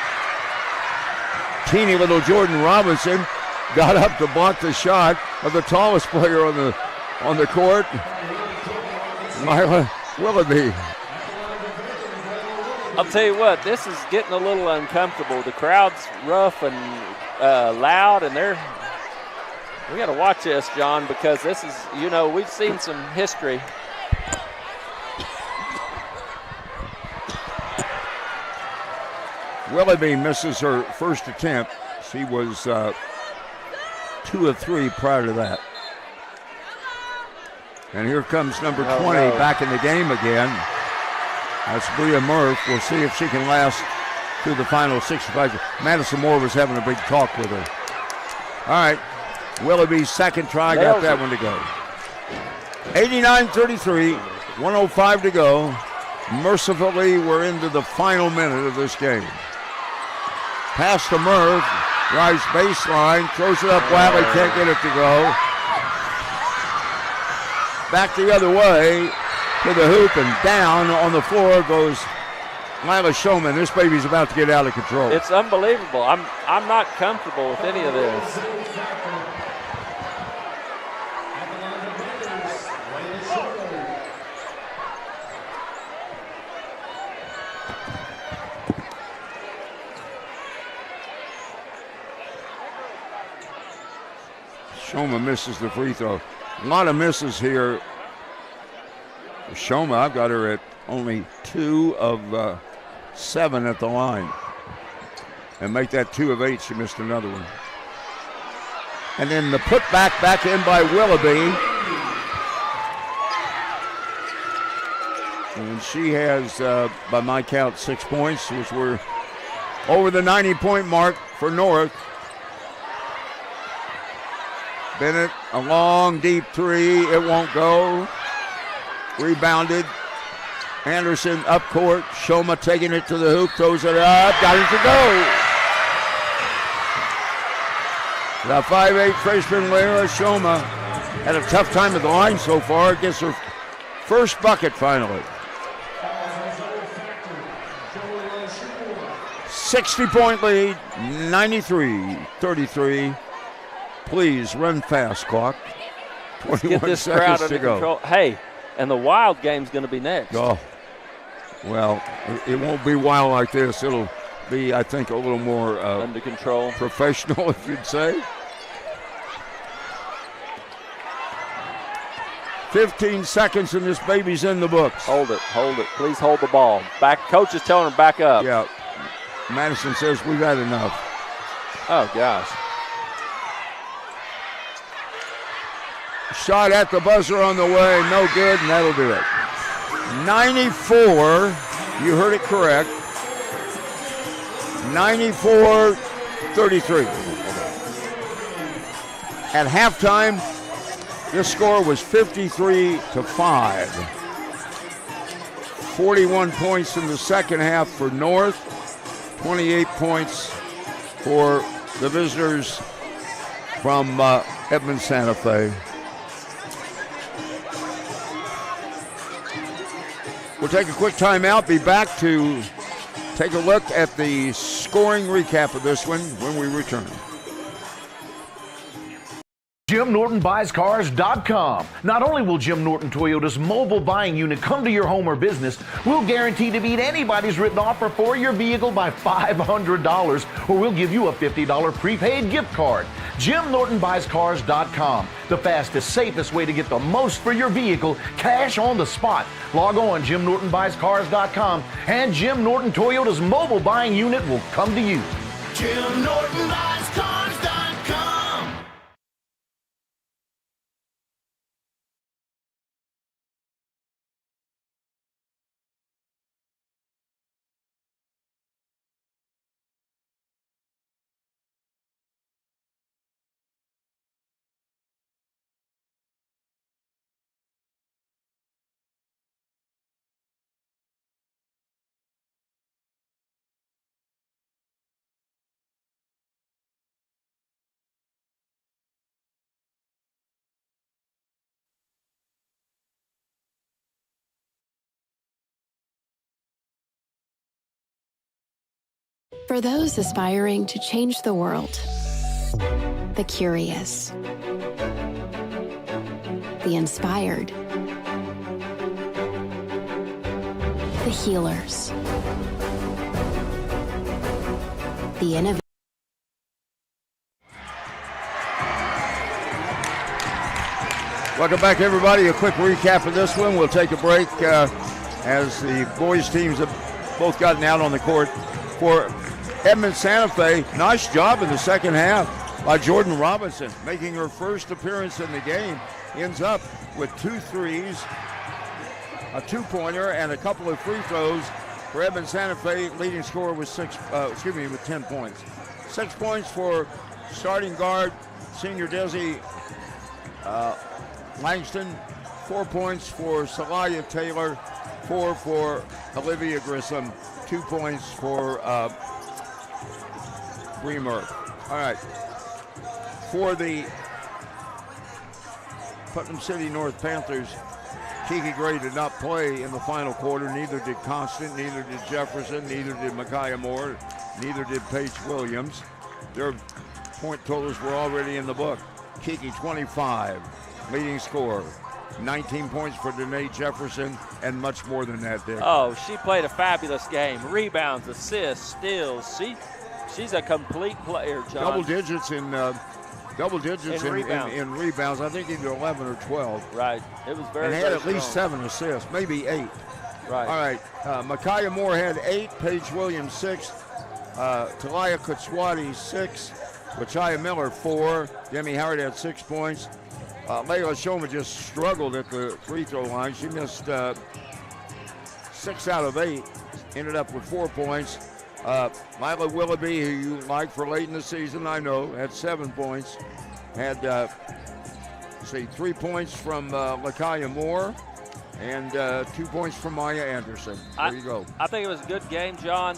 teeny little Jordan Robinson got up to block the shot of the tallest player on the court, Myla Willoughby.
I'll tell you what, this is getting a little uncomfortable. The crowd's rough and loud, and we got to watch this, John, because this is, we've seen some history.
Willoughby misses her first attempt. She was 2 of 3 prior to that. And here comes number 20 back in the game again. That's Bria Murph. We'll see if she can last through the final 65. Madison Moore was having a big talk with her. All right. Willoughby's second try got that one to go. 89-33, 105 to go. Mercifully, we're into the final minute of this game. Pass to Murph, drives baseline, throws it up wildly, can't get it to go. Back the other way to the hoop, and down on the floor goes Lila Showman. This baby's about to get out of control.
It's unbelievable. I'm not comfortable with any of this.
Shoma misses the free throw. A lot of misses here. Shoma, I've got her at only 2 of 7 at the line. And make that 2 of 8. She missed another one. And then the putback back in by Willoughby. And she has, by my count, 6 points, which were over the 90-point mark for North. Bennett, a long, deep three. It won't go. Rebounded. Anderson up court. Shoma taking it to the hoop, throws it up, got it to go. The 5'8" freshman Layla Shoma had a tough time at the line so far. Gets her first bucket finally. 60-point lead, 93-33. Please run fast, clock. 21
Get this crowd
seconds
under
to go.
control. Hey, and the Wild game's going to be next.
Oh, well, it won't be wild like this. It'll be, I think, a little more
under control,
professional, if you'd say. 15 seconds and this baby's in the books.
Hold it. Please hold the ball. Back. Coach is telling him back up.
Yeah. Madison says we've had enough.
Oh, gosh.
Shot at the buzzer on the way. No good, and that'll do it. 94. You heard it correct. 94-33. At halftime, this score was 53-5. 41 points in the second half for North. 28 points for the visitors from Edmond Santa Fe. We'll take a quick timeout, be back to take a look at the scoring recap of this one when we return.
JimNortonBuysCars.com. Not only will Jim Norton Toyota's mobile buying unit come to your home or business, we'll guarantee to beat anybody's written offer for your vehicle by $500, or we'll give you a $50 prepaid gift card. JimNortonBuysCars.com. The fastest, safest way to get the most for your vehicle, cash on the spot. Log on JimNortonBuysCars.com, and Jim Norton Toyota's mobile buying unit will come to you.
JimNortonBuysCars.com.
For those aspiring to change the world, the curious, the inspired, the healers, the innovators.
Welcome back, everybody. A quick recap of this one. We'll take a break as the boys' teams have both gotten out on the court. For Edmond Santa Fe, nice job in the second half by Jordan Robinson, making her first appearance in the game. Ends up with 2 threes, a 2-pointer, and a couple of free throws for Edmond Santa Fe. Leading scorer was 10 points. 6 points for starting guard, senior Desi Langston. 4 points for Salaya Taylor. 4 for Olivia Grissom. 2 points for Bremer. All right. For the Putnam City North Panthers, Kiki Gray did not play in the final quarter. Neither did Constant. Neither did Jefferson. Neither did Micaiah Moore. Neither did Paige Williams. Their point totals were already in the book. Kiki 25, leading scorer. 19 points for Danae Jefferson, and much more than that, Dick.
Oh, she played a fabulous game. Rebounds, assists, steals. She's a complete player, John.
Double digits in rebounds. I think either 11 or 12.
Right. It was very.
And had at least 7 assists, maybe 8.
Right.
All right. Micaiah Moore had 8. Paige Williams 6. Talia Kutswati 6. Wachaya Miller 4. Demi Howard had 6 points. Layla Shoma just struggled at the free throw line. She missed 6 out of 8. Ended up with 4 points. Lila Willoughby, who you like for late in the season, I know, had 7 points. Had see, 3 points from Lakaya Moore and 2 points from Maya Anderson. There you go.
I think it was a good game, John.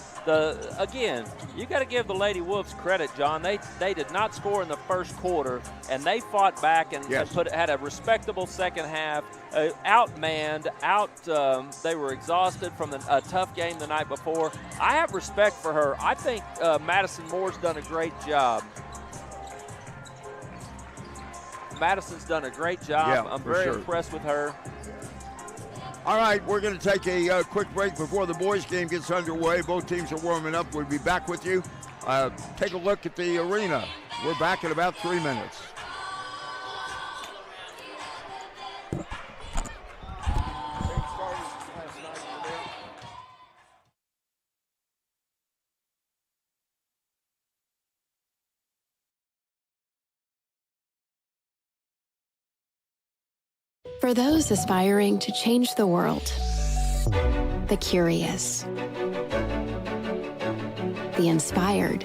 Again, you got to give the Lady Wolves credit, John. They did not score in the first quarter, and they fought back and had a respectable second half. Outmanned, they were exhausted from a tough game the night before. I have respect for her. I think Madison Moore's done a great job. Madison's done a great job.
Yeah,
I'm very impressed with her.
All right, we're going to take a quick break before the boys' game gets underway. Both teams are warming up. We'll be back with you. Take a look at the arena. We're back in about 3 minutes.
For those aspiring to change the world, the curious, the inspired,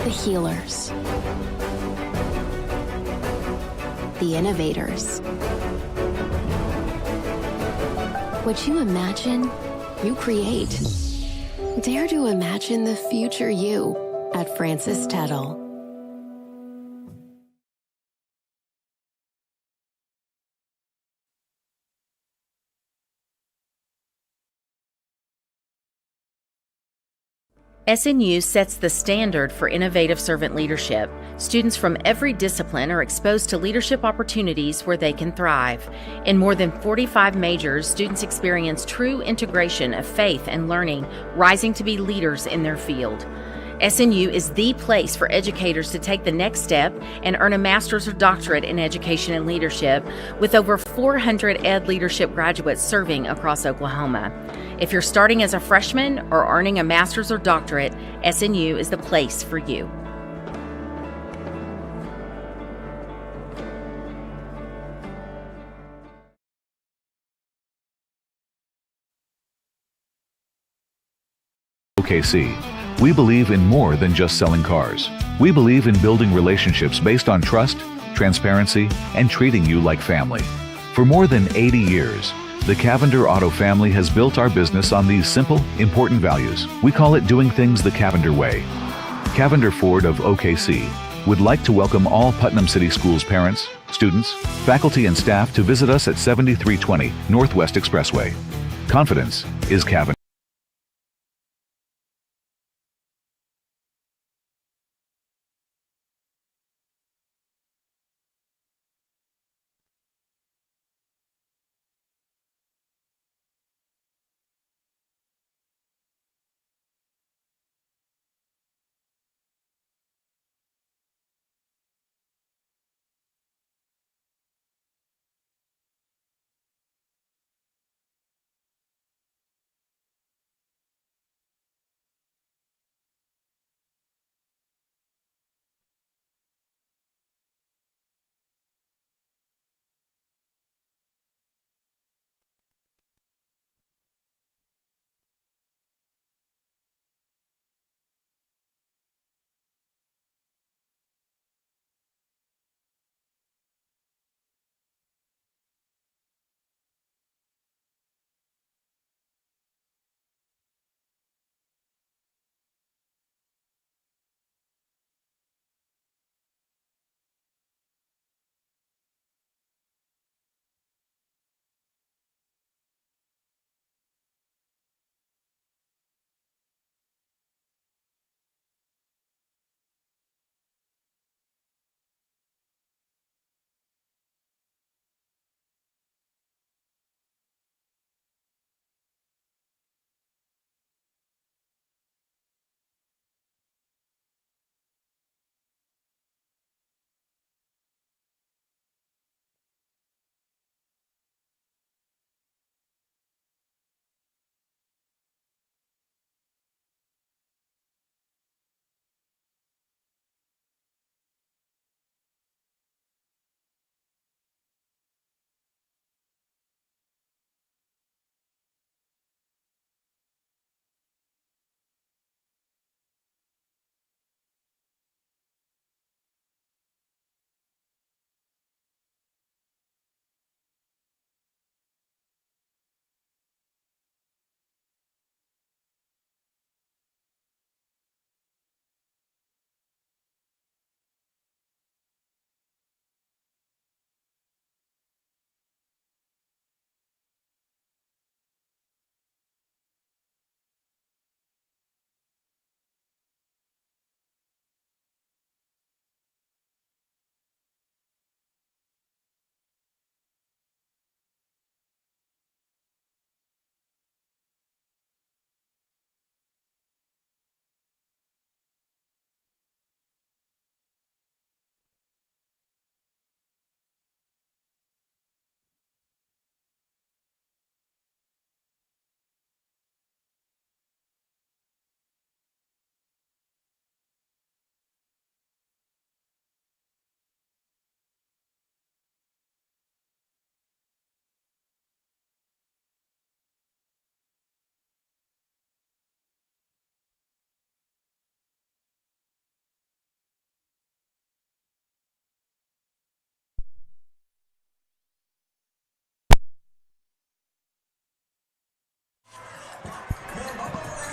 the healers, the innovators. What you imagine, you create. Dare to imagine the future you at Francis Tettle.
SNU sets the standard for innovative servant leadership. Students from every discipline are exposed to leadership opportunities where they can thrive. In more than 45 majors, students experience true integration of faith and learning, rising to be leaders in their field. SNU is the place for educators to take the next step and earn a master's or doctorate in education and leadership, with over 400 ed leadership graduates serving across Oklahoma. If you're starting as a freshman or earning a master's or doctorate, SNU is the place for you.
OKC. We believe in more than just selling cars. We believe in building relationships based on trust, transparency, and treating you like family. For more than 80 years, the Cavender Auto family has built our business on these simple, important values. We call it doing things the Cavender way. Cavender Ford of OKC would like to welcome all Putnam City Schools parents, students, faculty, and staff to visit us at 7320 Northwest Expressway. Confidence is Cavender.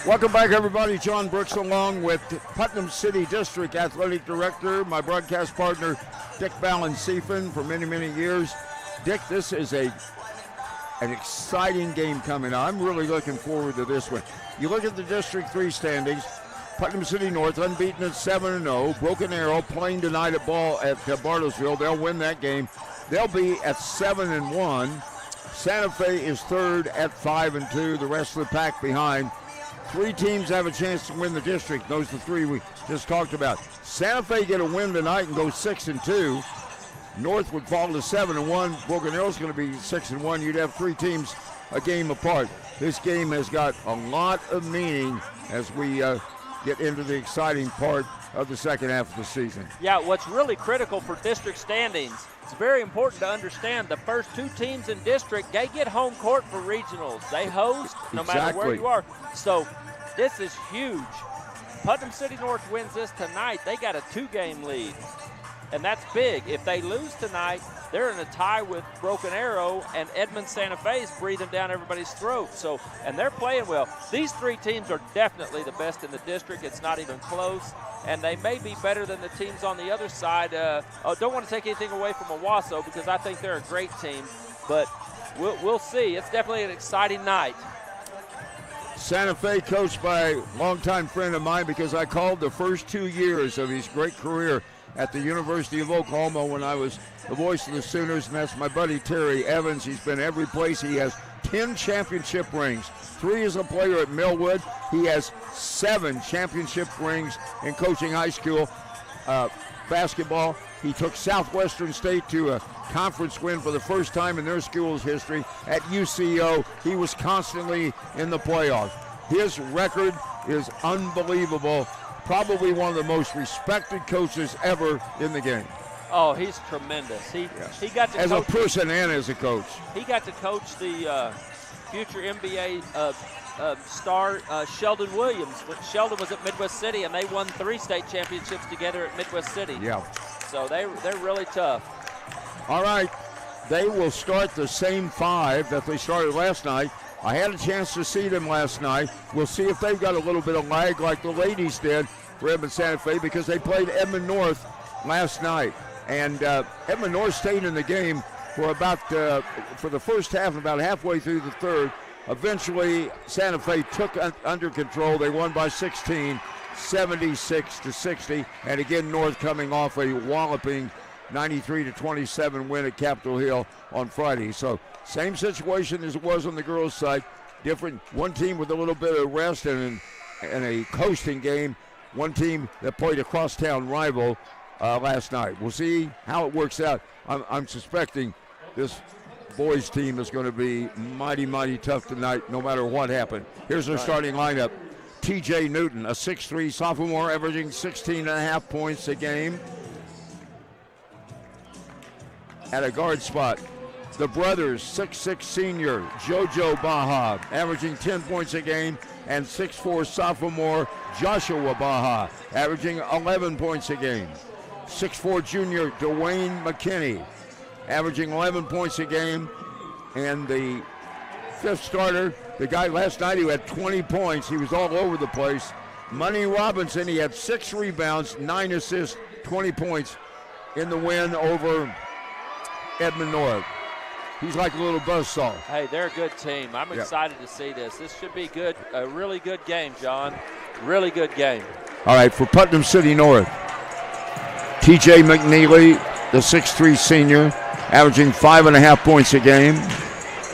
Welcome back, everybody. John Brooks along with Putnam City District Athletic Director, my broadcast partner, Dick Ballensiefen, for many, many years. Dick, this is an exciting game coming up. I'm really looking forward to this one. You look at the District 3 standings. Putnam City North unbeaten at 7-0. Broken Arrow playing tonight at Bartlesville. They'll win that game. They'll be at 7-1. Santa Fe is third at 5-2. The rest of the pack behind. 3 teams have a chance to win the district. Those are the 3 we just talked about. Santa Fe get a win tonight and go 6-2. North would fall to 7-1. Broken Arrow's going to be 6-1. You'd have 3 teams a game apart. This game has got a lot of meaning as we get into the exciting part of the second half of the season.
Yeah, what's really critical for district standings, it's very important to understand the first 2 teams in district, they get home court for regionals. They host no matter where you are. So this is huge. Putnam City North wins this tonight, they got a 2-game lead. And that's big. If they lose tonight, they're in a tie with Broken Arrow, and Edmond Santa Fe is breathing down everybody's throat. So, and they're playing well. These 3 teams are definitely the best in the district. It's not even close. And they may be better than the teams on the other side. Don't want to take anything away from Owasso because I think they're a great team. But we'll see. It's definitely an exciting night.
Santa Fe coached by a longtime friend of mine because I called the first 2 years of his great career at the University of Oklahoma when I was the voice of the Sooners, and that's my buddy Terry Evans. He's been every place. He has 10 championship rings, 3 as a player at Millwood. He has 7 championship rings in coaching high school basketball. He took Southwestern State to a conference win for the first time in their school's history. At UCO, he was constantly in the playoffs. His record is unbelievable. Probably one of the most respected coaches ever in the game.
Oh, he's tremendous. He got to
as
coach,
a person and as a coach.
He got to coach the future NBA star Sheldon Williams. Sheldon was at Midwest City, and they won 3 state championships together at Midwest City.
Yeah.
So they're really tough.
All right, they will start the same 5 that they started last night. I had a chance to see them last night. We'll see if they've got a little bit of lag like the ladies did for Edmond Santa Fe because they played Edmond North last night. And Edmond North stayed in the game for about for the first half and about halfway through the third. Eventually, Santa Fe took under control. They won by 16, 76-60. And again, North coming off a walloping 93-27 win at Capitol Hill on Friday. So same situation as it was on the girls' side. Different, one team with a little bit of rest and a coasting game. One team that played a crosstown rival last night. We'll see how it works out. I'm suspecting this boys team is going to be mighty, mighty tough tonight no matter what happened. Here's their starting lineup. TJ Newton, a 6'3 sophomore, averaging 16.5 points a game. At a guard spot, the brothers, 6'6 senior JoJo Baja, averaging 10 points a game, and 6'4 sophomore Joshua Baja, averaging 11 points a game. 6'4 junior Dwayne McKinney, averaging 11 points a game. And the 5th starter, the guy last night who had 20 points, he was all over the place. Money Robinson, he had 6 rebounds, 9 assists, 20 points in the win over Edmond North. He's like a little buzzsaw.
Hey, they're a good team. I'm excited to see this. This should be good, a really good game, John. Really good game.
All right, for Putnam City North, TJ McNeely, the 6'3 senior, averaging 5.5 points a game.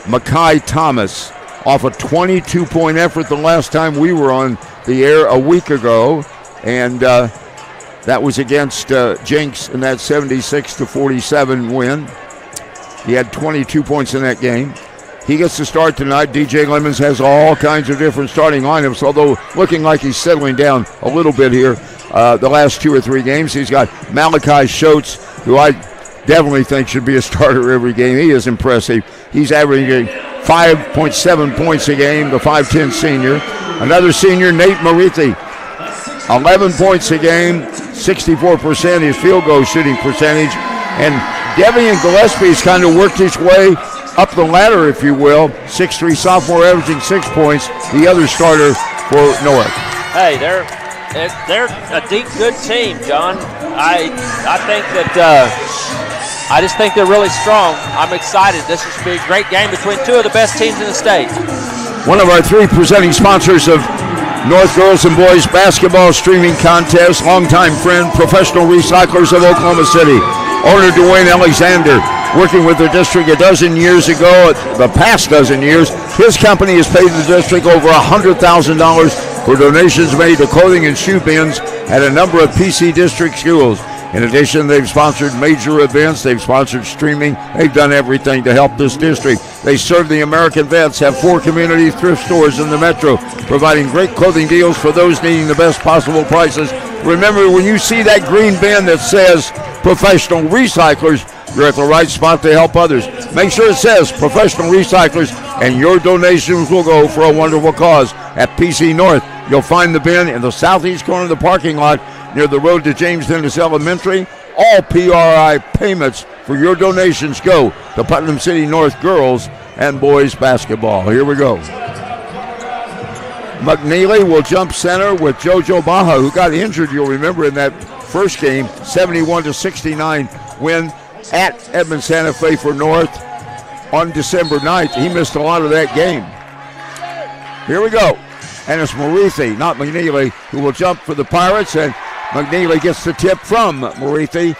Makai Thomas, off a 22-point effort the last time we were on the air a week ago, and that was against Jenks in that 76-47 win. He had 22 points in that game. He gets to start tonight. DJ Lemons has all kinds of different starting lineups, although looking like he's settling down a little bit here the last 2 or 3 games. He's got Malachi Schultz, who I definitely think should be a starter every game. He is impressive. He's averaging 5.7 points a game, the 5'10 senior. Another senior, Nate Marithi, 11 points a game, 64% his field goal shooting percentage. And Devian Gillespie's kind of worked his way up the ladder, if you will. 6'3 sophomore, averaging 6 points. The other starter for North.
Hey, they're a deep, good team, John. I think that I just think they're really strong. I'm excited. This should be a great game between two of the best teams in the state.
One of our three presenting sponsors of North Girls and Boys Basketball Streaming Contest, longtime friend, Professional Recyclers of Oklahoma City. Owner Dwayne Alexander, working with the district a dozen years ago, the past dozen years. His company has paid the district over $100,000 for donations made to clothing and shoe bins at a number of PC district schools. In addition, they've sponsored major events, they've sponsored streaming, they've done everything to help this district. They serve the American vets, have 4 community thrift stores in the metro, providing great clothing deals for those needing the best possible prices. Remember, when you see that green bin that says Professional Recyclers, you're at the right spot to help others. Make sure it says Professional Recyclers, and your donations will go for a wonderful cause. At PC North, you'll find the bin in the southeast corner of the parking lot near the road to James Dennis Elementary. All PRI payments for your donations go to Putnam City North Girls and Boys Basketball. Here we go. McNeely will jump center with JoJo Baja, who got injured, you'll remember, in that first game, 71-69 win at Edmond Santa Fe for North on December 9th. He missed a lot of that game. Here we go. And it's Morithi, not McNeely, who will jump for the Pirates, and McNeely gets the tip from Morithi,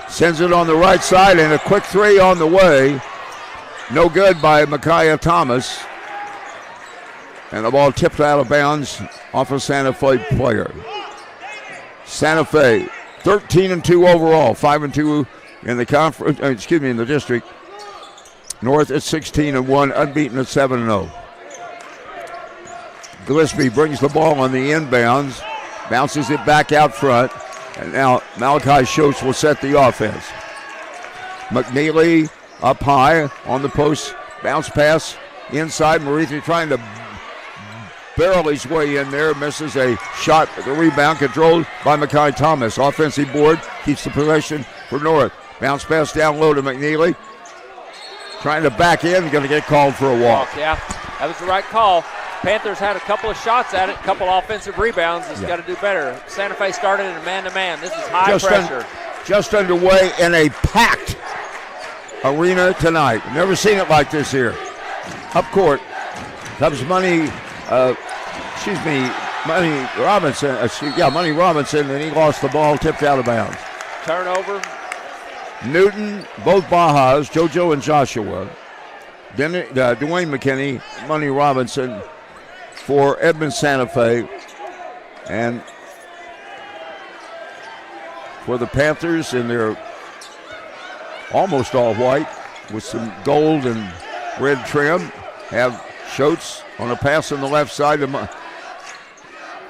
sends it on the right side, and a quick three on the way. No good by Micaiah Thomas. And the ball tipped out of bounds off a Santa Fe player. Santa Fe, 13-2 overall, 5-2 in the conference. In the district. North at 16-1, unbeaten at 7-0. Gillespie brings the ball on the inbounds, bounces it back out front, and now Malachi Schultz will set the offense. McNeely up high on the post, bounce pass inside. Morithi trying to barrel his way in there, misses a shot. The rebound controlled by Micaiah Thomas. Offensive board keeps the possession for North. Bounce pass down low to McNeely. Trying to back in, going to get called for a walk.
Yeah, that was the right call. Panthers had a couple of shots at it, a couple offensive rebounds. It's got to do better. Santa Fe started in a man-to-man. This is high pressure.
Just underway in a packed arena tonight. Never seen it like this here. Up court comes Money Robinson. Money Robinson, and he lost the ball, tipped out of bounds.
Turnover.
Newton, both Bajas, JoJo and Joshua. Then Dwayne McKinney, Money Robinson for Edmond Santa Fe. And for the Panthers, in their almost all white with some gold and red trim, have Schultz on a pass on the left side.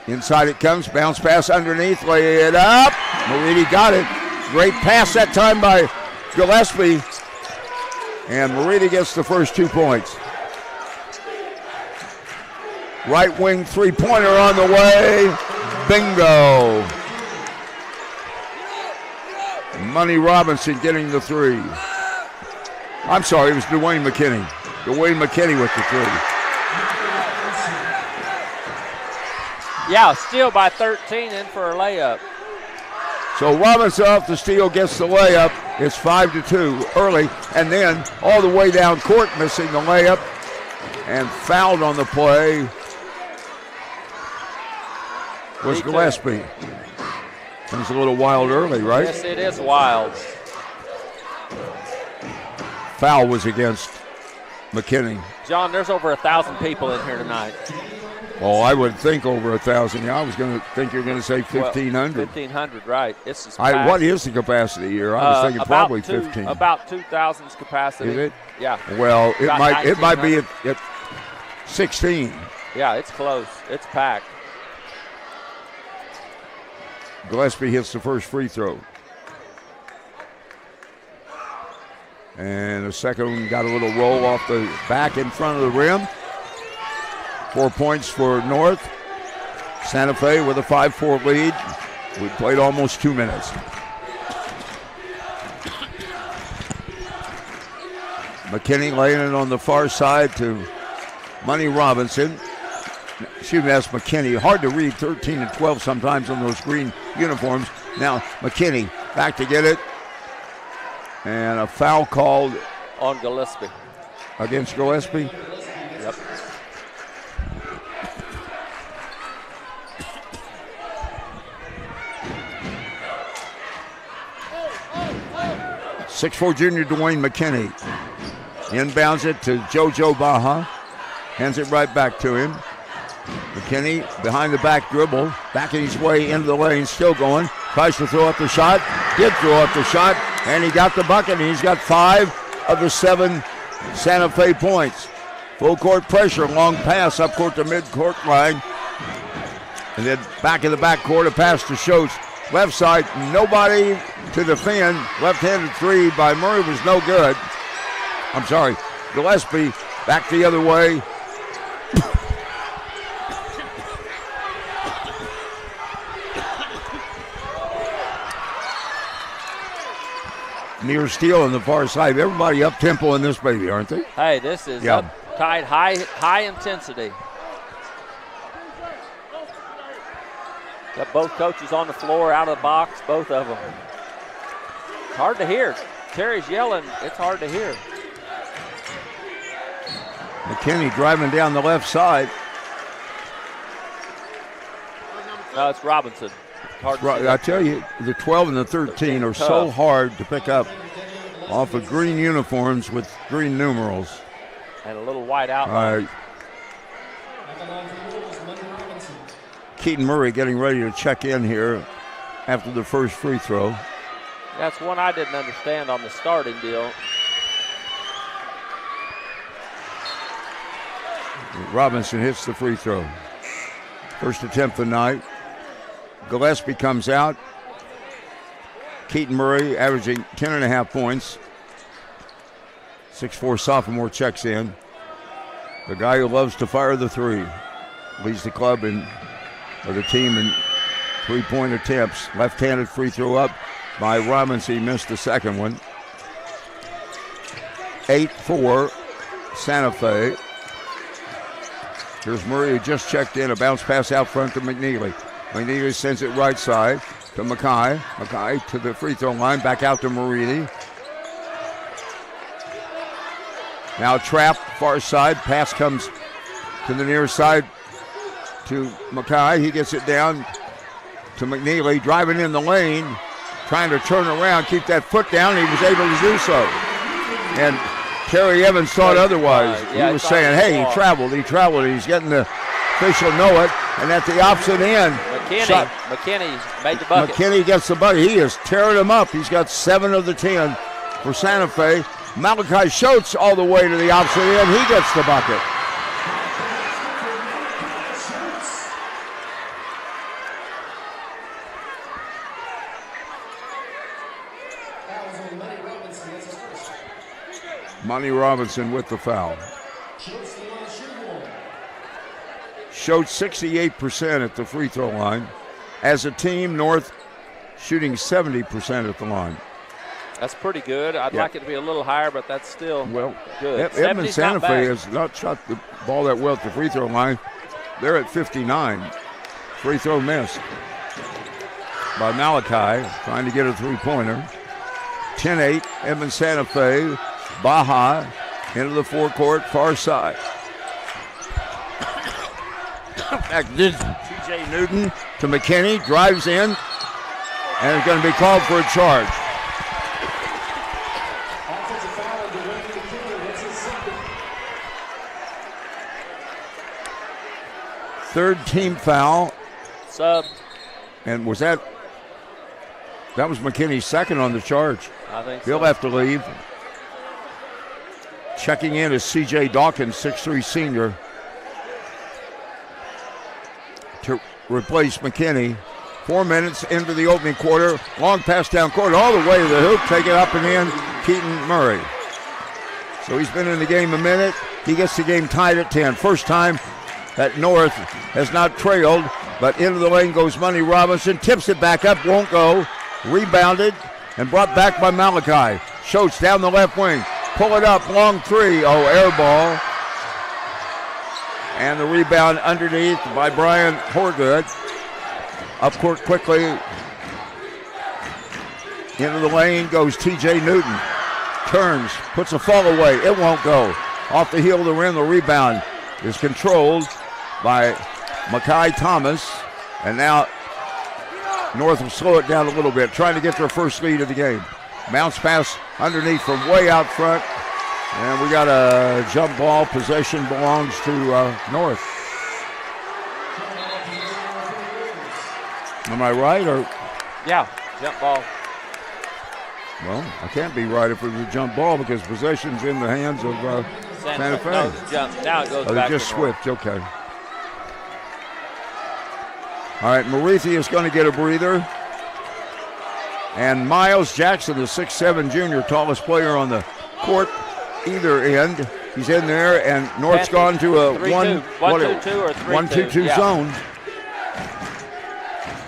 Inside it comes, bounce pass underneath, lay it up. Morithi got it. Great pass that time by Gillespie. And Morithi gets the first 2 points. Right wing three-pointer on the way. Bingo. Money Robinson getting the three. I'm sorry, it was Dwayne McKinney. Dwayne McKinney with the three.
Yeah, steal by 13 in for a layup.
So Robinson off the steal gets the layup. It's 5-2 early, and then all the way down court missing the layup and fouled on the play was Gillespie. It was a little wild early, right?
Yes, it is wild.
Foul was against McKinney.
John, there's over 1,000 people in here tonight.
Oh, I would think over 1,000. Yeah, I was going to think you're going to say 1,500.
1,500, right. It's
what is the capacity here? I was thinking probably 15.
About 2,000's capacity.
Is it?
Yeah.
Well, it might be at 16.
Yeah, it's close. It's packed.
Gillespie hits the first free throw. And the second one got a little roll off the back in front of the rim. 4 points for North. Santa Fe with a 5-4 lead. We played almost 2 minutes. McKinney laying it on the far side to Money Robinson. Excuse me, that's McKinney. Hard to read 13 and 12 sometimes on those green uniforms. Now McKinney back to get it. And a foul called
on Gillespie.
Against Gillespie?
Yep.
.6'4" junior Dwayne McKinney. Inbounds it to JoJo Baja. Hands it right back to him. McKinney behind the back dribble. Backing his way into the lane. Still going. Tries to throw up the shot. Did throw up the shot. And he got the bucket. And he's got 5 of the 7 Santa Fe points. Full court pressure. Long pass up court to mid-court line. And then back in the back court. A pass to Schultz. Left side. Nobody to defend. Left-handed three by Murray was no good. I'm sorry. Gillespie back the other way. Near steal on the far side. Everybody up tempo in this baby, aren't they?
Hey, this is up tight, high intensity. Got both coaches on the floor, out of the box, both of them. It's hard to hear. Terry's yelling. It's hard to hear.
McKinney driving down the left side.
No, it's Robinson.
I tell you, the 12 and the 13 are so hard to pick up off of green uniforms with green numerals.
And a little white outline.
Keaton Murray getting ready to check in here after the first free throw.
That's one I didn't understand on the starting deal.
Robinson hits the free throw. First attempt of the night. Gillespie comes out. Keaton Murray averaging 10.5 points. 6'4" sophomore checks in. The guy who loves to fire the three. Leads the club or the team in three-point attempts. Left-handed free throw up by Robinson. He missed the second one. 8-4 Santa Fe. Here's Murray who just checked in. A bounce pass out front to McNeely. McNeely sends it right side to Mackay. Mackay to the free throw line. Back out to Marini. Now trap, far side. Pass comes to the near side to Mackay. He gets it down to McNeely. Driving in the lane. Trying to turn around, keep that foot down. He was able to do so. And Terry Evans thought otherwise. He was saying, hey, he traveled. He's getting the official know it. And at the opposite end,
McKinney made the bucket.
McKinney gets the bucket. He is tearing him up. He's got 7 of the 10 for Santa Fe. Malachi Schultz all the way to the opposite end. He gets the bucket. Monty Robinson with the foul. Showed 68% at the free throw line. As a team, North shooting 70% at the line.
That's pretty good. I'd like it to be a little higher, but that's still good.
Edmond Santa Fe has not shot the ball that well at the free throw line. They're at 59. Free throw missed by Malachi, trying to get a three-pointer. 10-8, Edmond Santa Fe. Baja into the forecourt, far side. Back to TJ Newton to McKinney, drives in, and is going to be called for a charge. Third team foul.
Sub.
And was that was McKinney's second on the charge.
I think
He'll have to leave. Checking in is C.J. Dawkins, 6'3" senior, to replace McKinney. 4 minutes into the opening quarter. Long pass down court all the way to the hoop. Take it up and in. Keaton Murray. So he's been in the game a minute. He gets the game tied at 10. First time that North has not trailed, but into the lane goes Monty Robinson. Tips it back up, won't go. Rebounded and brought back by Malachi. Schultz down the left wing. Pull it up, long three. Oh, air ball. And the rebound underneath by Brian Horgood. Up court quickly. Into the lane goes TJ Newton. Turns, puts a fall away. It won't go. Off the heel of the rim, the rebound is controlled by Makai Thomas. And now North will slow it down a little bit, trying to get their first lead of the game. Bounce pass underneath from way out front. And we got a jump ball. Possession belongs to North. Am I right? Or
yeah, jump ball.
Well, I can't be right if it was a jump ball because possession's in the hands of Santa Fe.
No, jump. Now it goes back.
They just switched. Okay. All right, Marithi is going to get a breather. And Miles Jackson, the 6'7" junior, tallest player on the court, either end. He's in there, and North's gone to a
1-2-2 or 3-2
zone.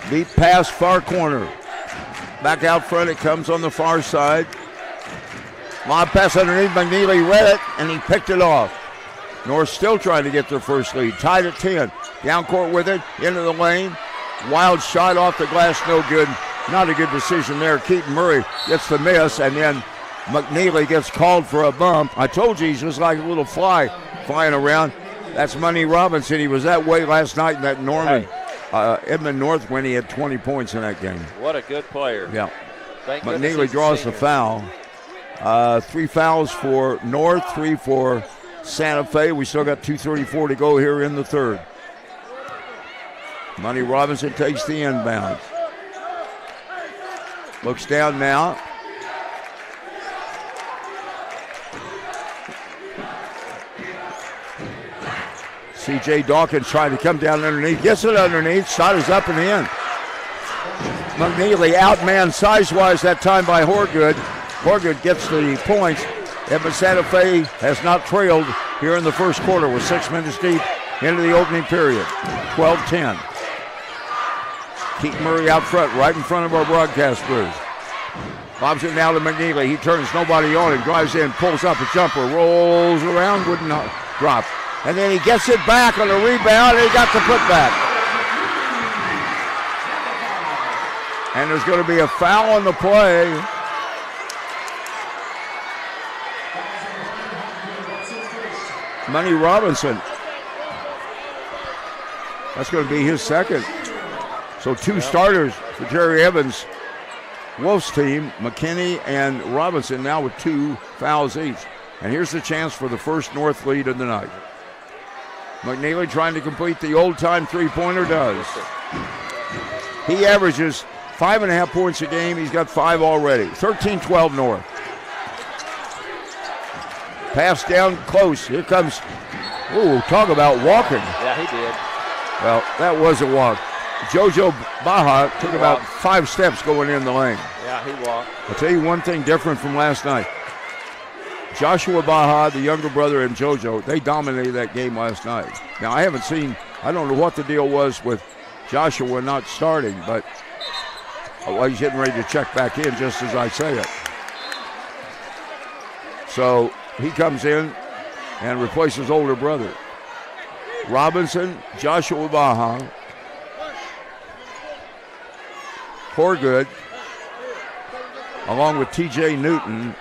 Deep pass, far corner. Back out front, it comes on the far side. Lob pass underneath, McNeely read it, and he picked it off. North still trying to get their first lead. Tied at 10. Down court with it, into the lane. Wild shot off the glass, no good. Not a good decision there. Keaton Murray gets the miss, and then McNeely gets called for a bump. I told you he's just like a little fly flying around. That's Money Robinson. He was that way last night in that Norman Edmond North when he had 20 points in that game.
What a good player.
Yeah.
McNeely
draws the foul. 3 fouls for North, 3 for Santa Fe. We still got 2:34 to go here in the third. Money Robinson takes the inbound. Looks down now. C.J. Dawkins trying to come down underneath. Gets it underneath. Shot is up and in. McNeely outmanned size-wise that time by Horgood. Horgood gets the points. But Santa Fe has not trailed here in the first quarter. We're 6 minutes deep into the opening period. 12-10. Keaton Murray out front, right in front of our broadcast booth. Bobs it now to McNeely. He turns, nobody on him. Drives in, pulls up a jumper, rolls around, wouldn't drop. And then he gets it back on a rebound, and he got the putback. And there's going to be a foul on the play. Money Robinson. That's going to be his second. So 2 starters for Jerry Evans' Wolves team, McKinney and Robinson, now with 2 fouls each. And here's the chance for the first North lead of the night. McNeely trying to complete the old-time three-pointer does. He averages 5.5 points a game. He's got 5 already. 13-12 North. Pass down close. Here comes, ooh, talk about walking.
Yeah, he did.
Well, that was a walk. JoJo Baja took about 5 steps going in the lane.
Yeah, he walked.
I'll tell you one thing different from last night. Joshua Baja, the younger brother, and JoJo, they dominated that game last night. Now, I don't know what the deal was with Joshua not starting, but he's getting ready to check back in just as I say it. So he comes in and replaces older brother. Robinson, Joshua Baja, Horgood, along with T.J. Newton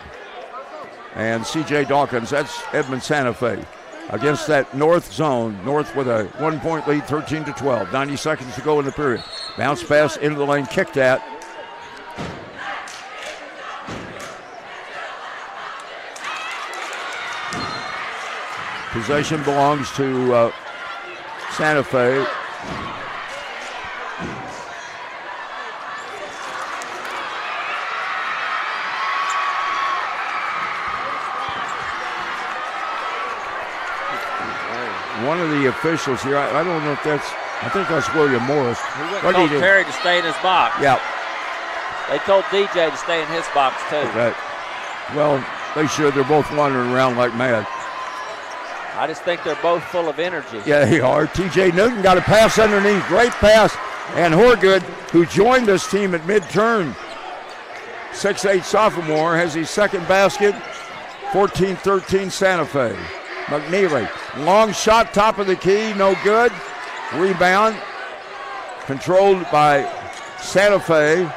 and C.J. Dawkins. That's Edmond Santa Fe against that North zone. North with a 1-point lead, 13-12. 90 seconds to go in the period. Bounce pass into the lane, kicked at. Possession belongs to Santa Fe. One of the officials here, I don't know if I think that's William Morris.
He told Terry to stay in his box.
Yeah.
They told DJ to stay in his box, too.
Right. Well, they should. They're both wandering around like mad.
I just think they're both full of energy.
Yeah, they are. T.J. Newton got a pass underneath. Great pass. And Horgood, who joined this team at mid-turn, 6'8" sophomore, has his second basket. 14-13 Santa Fe. McNeely. Long shot, top of the key, no good. Rebound controlled by Santa Fe.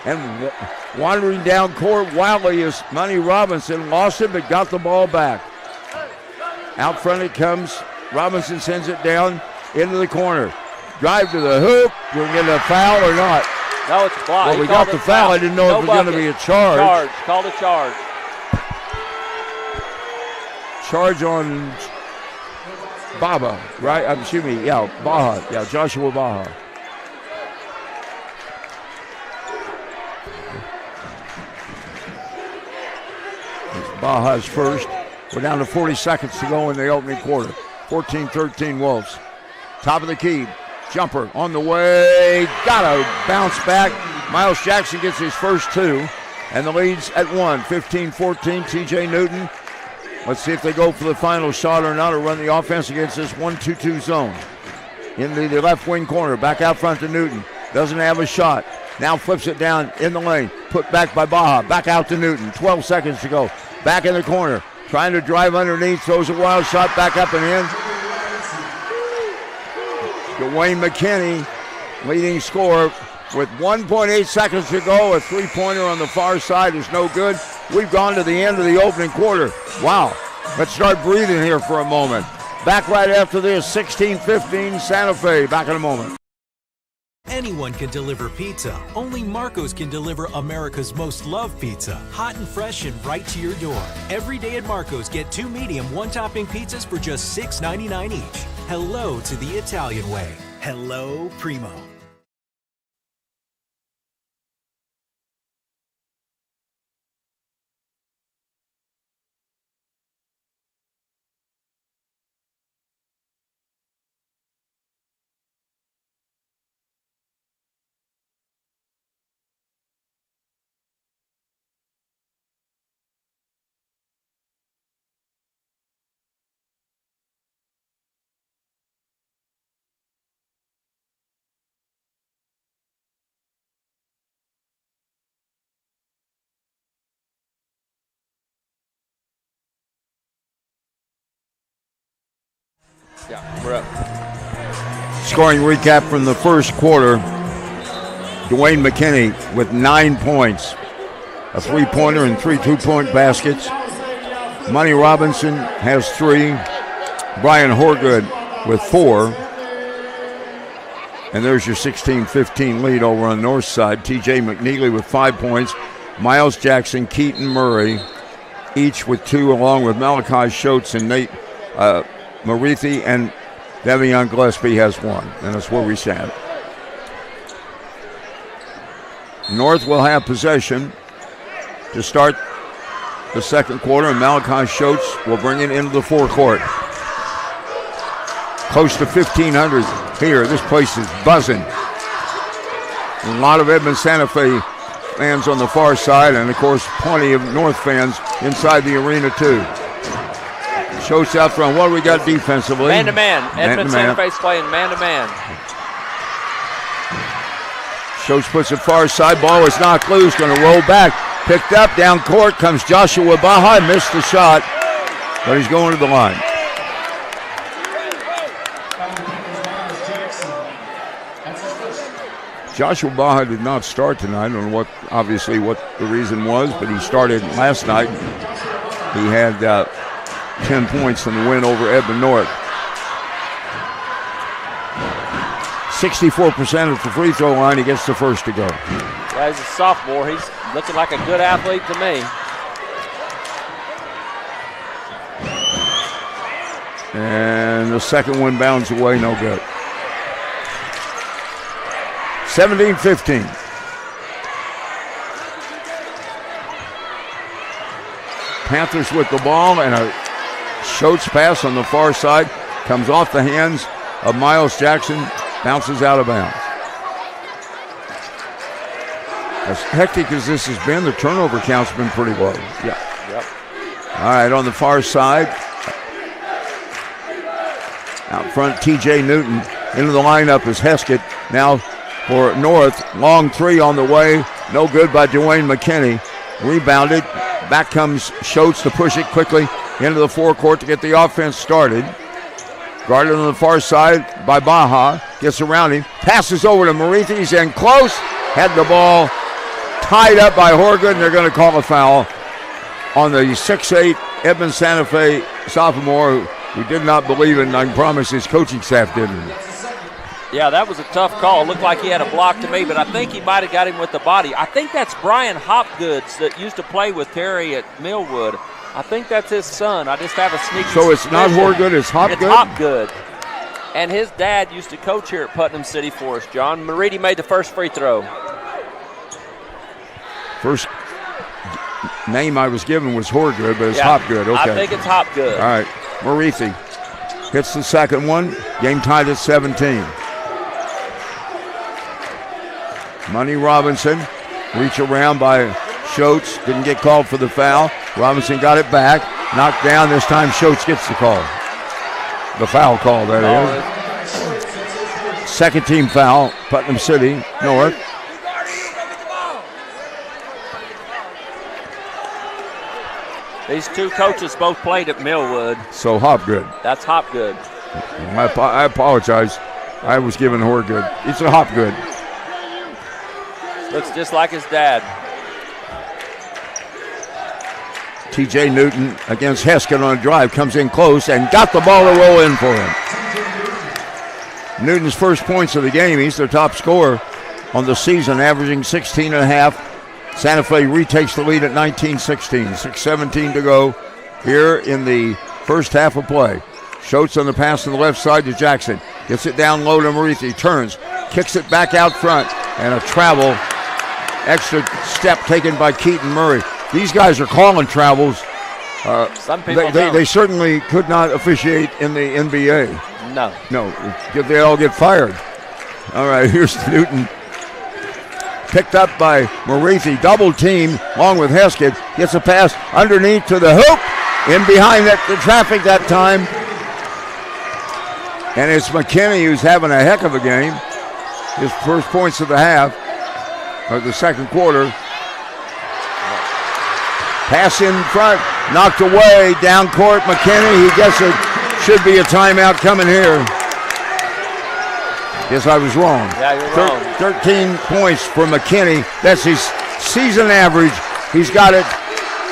And wandering down court wildly is Money Robinson. Lost it, but got the ball back. Out front it comes. Robinson sends it down into the corner. Drive to the hoop. We'll get a foul or not.
No, it's a block.
Well, we got the foul. I didn't know if it was going to be a charge.
Called a charge.
Charge on Baba, right? Excuse me. Yeah, Baja. Yeah, Joshua Baja. Baja's first. We're down to 40 seconds to go in the opening quarter. 14-13 Wolves. Top of the key. Jumper on the way. Got a bounce back. Miles Jackson gets his first two. And the lead's at 1. 15-14. TJ Newton. Let's see if they go for the final shot or not, or run the offense against this 1-2-2 zone. Into the left wing corner. Back out front to Newton. Doesn't have a shot. Now flips it down in the lane. Put back by Baja. Back out to Newton. 12 seconds to go. Back in the corner. Trying to drive underneath. Throws a wild shot back up and in. Dwayne McKinney, leading scorer, with 1.8 seconds to go. A three-pointer on the far side is no good. We've gone to the end of the opening quarter. Wow. Let's start breathing here for a moment. Back right after this, 16-15 Santa Fe. Back in a moment.
Anyone can deliver pizza. Only Marco's can deliver America's most loved pizza. Hot and fresh and right to your door. Every day at Marco's, get 2 medium, 1-topping pizzas for just $6.99 each. Hello to the Italian way. Hello, Primo.
Yeah, we're up.
Scoring recap from the first quarter. Dwayne McKinney with 9 points. A three-pointer and 3 two-point baskets. Money Robinson has 3. Brian Horgood with 4. And there's your 16-15 lead over on the north side. TJ McNeely with 5 points. Miles Jackson, Keaton Murray, each with 2, along with Malachi Schultz and Nate Marithi, and Devion Gillespie has 1. And that's where we stand. North will have possession to start the second quarter, and Malachi Schultz will bring it into the forecourt. Close to 1,500 here. This place is buzzing. A lot of Edmond Santa Fe fans on the far side, and of course plenty of North fans inside the arena too. Schultz out front. What do we got defensively?
Man-to-man. Edmond Santa Fe's playing man-to-man.
Schultz puts it far side. Ball is knocked loose. Going to roll back. Picked up. Down court comes Joshua Baja. Missed the shot, but he's going to the line. Joshua Baja did not start tonight. I don't know obviously what the reason was, but he started last night. He had 10 points in the win over Edmond North. 64% at the free throw line. He gets the first to go.
Yeah, he's a sophomore. He's looking like a good athlete to me.
And the second one bounds away, no good. 17-15. Panthers with the ball, and a Schultz pass on the far side comes off the hands of Miles Jackson, bounces out of bounds. As hectic as this has been, the turnover count's been pretty low.
Yeah. Yep.
All right, on the far side, out front, TJ Newton. Into the lineup is Heskett. Now for North, long three on the way. No good by Dwayne McKinney. Rebounded. Back comes Schultz to push it quickly. into the forecourt to get the offense started. Guarded on the far side by Baja. Gets around him. Passes over to Marithi. He's in close. Had the ball tied up by Horgood, and they're going to call a foul on the 6'8" Edmond Santa Fe sophomore who did not believe it, and I can promise his coaching staff didn't.
Yeah, that was a tough call. Looked like he had a block to me, but I think he might have got him with the body. I think that's Brian Hopgoods that used to play with Terry at Millwood. I think that's his son. I just have a sneaky
So it's not Horgood, it's Hopgood?
It's Hopgood. And his dad used to coach here at Putnam City for us, John. Mariti made the first free throw.
First name I was given was Horgood, but it's Hopgood. Okay.
I think it's Hopgood.
All right. Marithi hits the second one. Game tied at 17. Money Robinson. Reach around by Schultz. Didn't get called for the foul. Robinson got it back. Knocked down. This time Schultz gets the call. The foul call, that is. Second team foul. Putnam City North.
These two coaches both played at Millwood.
So Hopgood.
That's Hopgood.
I apologize. I was given Horgood. It's a Hopgood.
Looks just like his dad.
TJ Newton against Heskin on a drive. Comes in close and got the ball to roll in for him. Newton's first points of the game. He's their top scorer on the season, averaging 16 and a half. Santa Fe retakes the lead at 19-16. 6:17 to go here in the first half of play. Schultz on the pass to the left side to Jackson. Gets it down low to Marithi. Turns. Kicks it back out front. And a travel. Extra step taken by Keaton Murray. These guys are calling travels.
Some people
they certainly could not officiate in the NBA.
No.
They all get fired. All right, here's Newton. Picked up by Marithi, double team along with Heskett. Gets a pass underneath to the hoop. In behind the traffic that time. And it's McKinney who's having a heck of a game. His first points of the half, or the second quarter. Pass in front, knocked away, down court, McKinney. He gets it. Should be a timeout coming here. Guess I was wrong.
Yeah, you're wrong.
13 points for McKinney. That's his season average. He's got it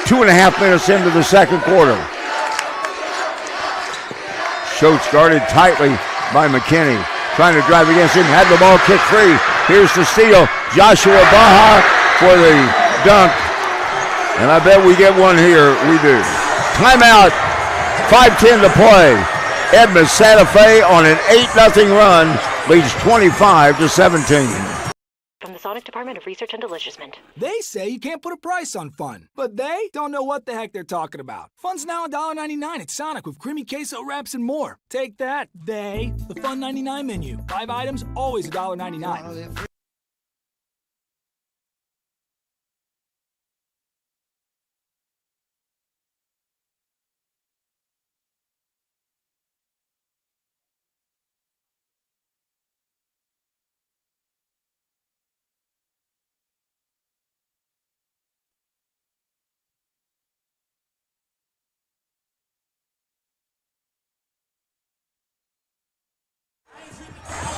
2.5 minutes into the second quarter. Schultz guarded tightly by McKinney. Trying to drive against him. Had the ball kicked free. Here's the steal. Joshua Baja for the dunk. And I bet we get one here. We do. Timeout. 5:10 to play. Edmond Santa Fe on an 8-0 run. Leads 25-17.
From the Sonic Department of Research and Deliciousment.
They say you can't put a price on fun, but they don't know what the heck they're talking about. Fun's now $1.99 at Sonic with creamy queso wraps and more. Take that, the Fun 99 menu. 5 items, always $1.99.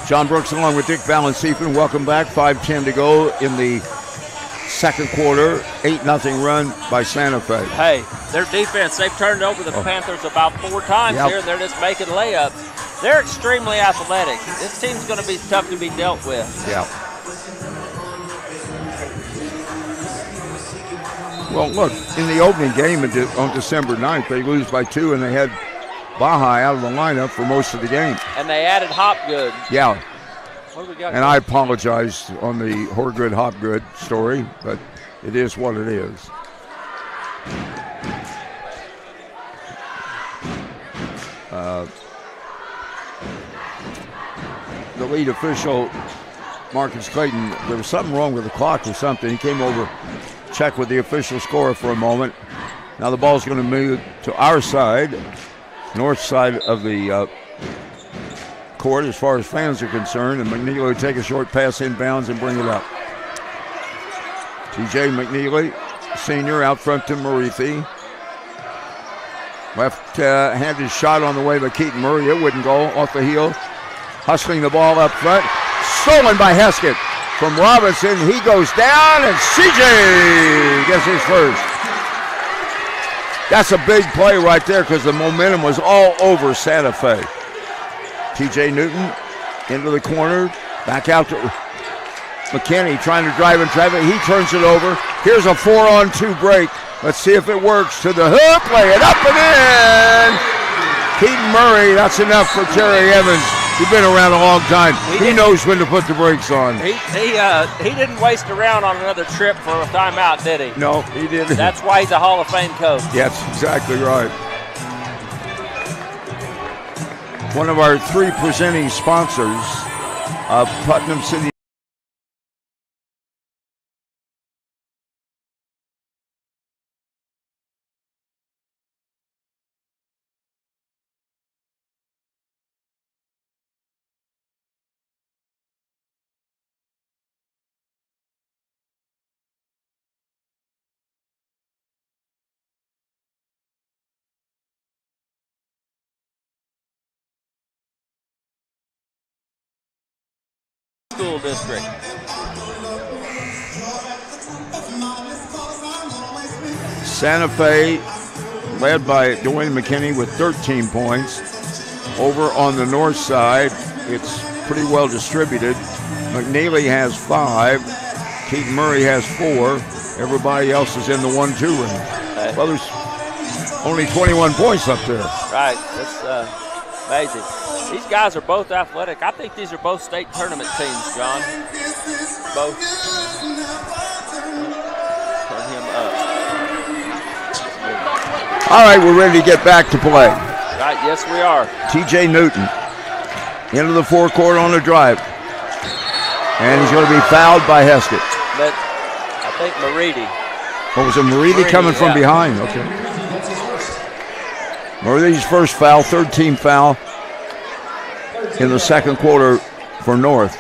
John Brooks along with Dick Valensiefan. Welcome back. 5:10 to go in the second quarter. 8-0 run by Santa Fe.
Hey, their defense, they've turned over the Panthers about 4 times here, and they're just making layups. They're extremely athletic. This team's going to be tough to be dealt with.
Yeah. Well, look, in the opening game on December 9th, they lose by 2, and they had Baja out of the lineup for most of the game.
And they added Hopgood.
Yeah.
What do we got?
And I apologize on the Horgood Hopgood story, but it is what it is. The lead official, Marcus Clayton, there was something wrong with the clock or something. He came over, checked with the official scorer for a moment. Now the ball's going to move to our side, north side of the court as far as fans are concerned, and McNeely will take a short pass inbounds and bring it up. TJ McNeely, senior, out front to Marithi. Left-handed shot on the way by Keaton Murray. It wouldn't go off the heel. Hustling the ball up front. Stolen by Heskett from Robinson. He goes down, and CJ gets his first. That's a big play right there because the momentum was all over Santa Fe. TJ Newton into the corner. Back out to McKinney trying to drive in traffic. He turns it over. Here's a 4-on-2 break. Let's see if it works. To the hoop, lay it up and in. Keaton Murray, that's enough for Terry Evans. He's been around a long time. He knows when to put the brakes on.
He didn't waste around on another trip for a timeout, did he?
No, he didn't.
That's why he's a Hall of Fame coach.
That's exactly right. One of our 3 presenting sponsors of Putnam City.
School district.
Santa Fe led by Dwayne McKinney with 13 points. Over on the north side, it's pretty well distributed. McNeely has 5. Keaton Murray has 4. Everybody else is in the 1-2 range. Well, there's only 21 points up there.
Right, that's amazing. These guys are both athletic. I think these are both state tournament teams, John. Both. Turn him up.
All right, we're ready to get back to play.
Right, yes we are.
TJ Newton into the forecourt on the drive. And he's going to be fouled by Heskett.
But I think Maridi.
What was it, Maridi coming from behind? Okay. Maridi's first foul, third team foul in the second quarter for North.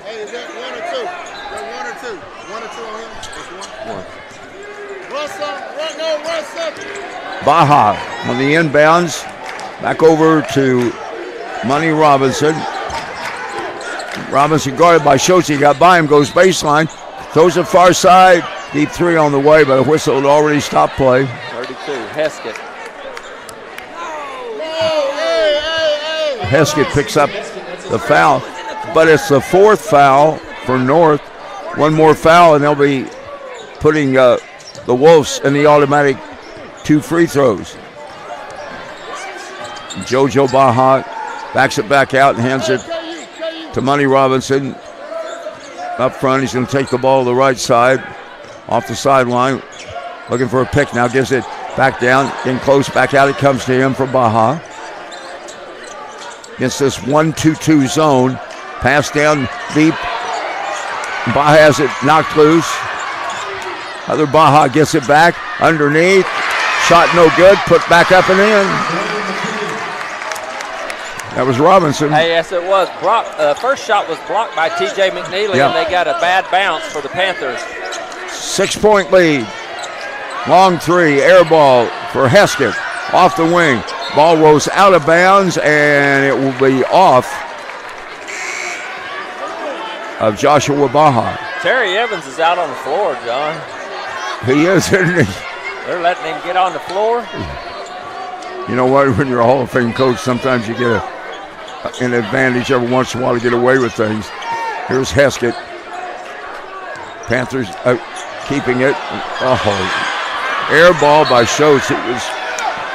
Hey, is that 1 or 2? Is that 1 or 2? 1 or 2 on him? Just 1? Run some. No, run some.
Baja on the inbounds. Back over to Money Robinson. Robinson guarded by Schultz. He got by him, goes baseline. Throws it far side. Deep 3 on the way, but a whistle had already stopped play.
32, Heskett.
Heskett picks up the foul, but it's the 4th foul for North. One more foul, and they'll be putting the Wolves in the automatic 2 free throws. JoJo Baja backs it back out and hands it to Money Robinson. Up front, he's going to take the ball to the right side, off the sideline, looking for a pick now, gives it back down, getting close, back out it comes to him from Baja. Against this 1-2-2 zone, pass down deep. Baja has it knocked loose. Other Baja gets it back underneath. Shot no good, put back up and in. That was Robinson.
Hey, yes, it was. First shot was blocked by T.J. McNeely, and they got a bad bounce for the Panthers.
6-point lead. Long 3, air ball for Heskett. Off the wing. Ball rolls out of bounds, and it will be off of Joshua Baja.
Terry Evans is out on the floor, John.
He is, isn't he?
They're letting him get on the floor.
You know what? When you're a Hall of Fame coach, sometimes you get an advantage every once in a while to get away with things. Here's Heskett. Panthers keeping it. Oh, air ball by Schultz. It was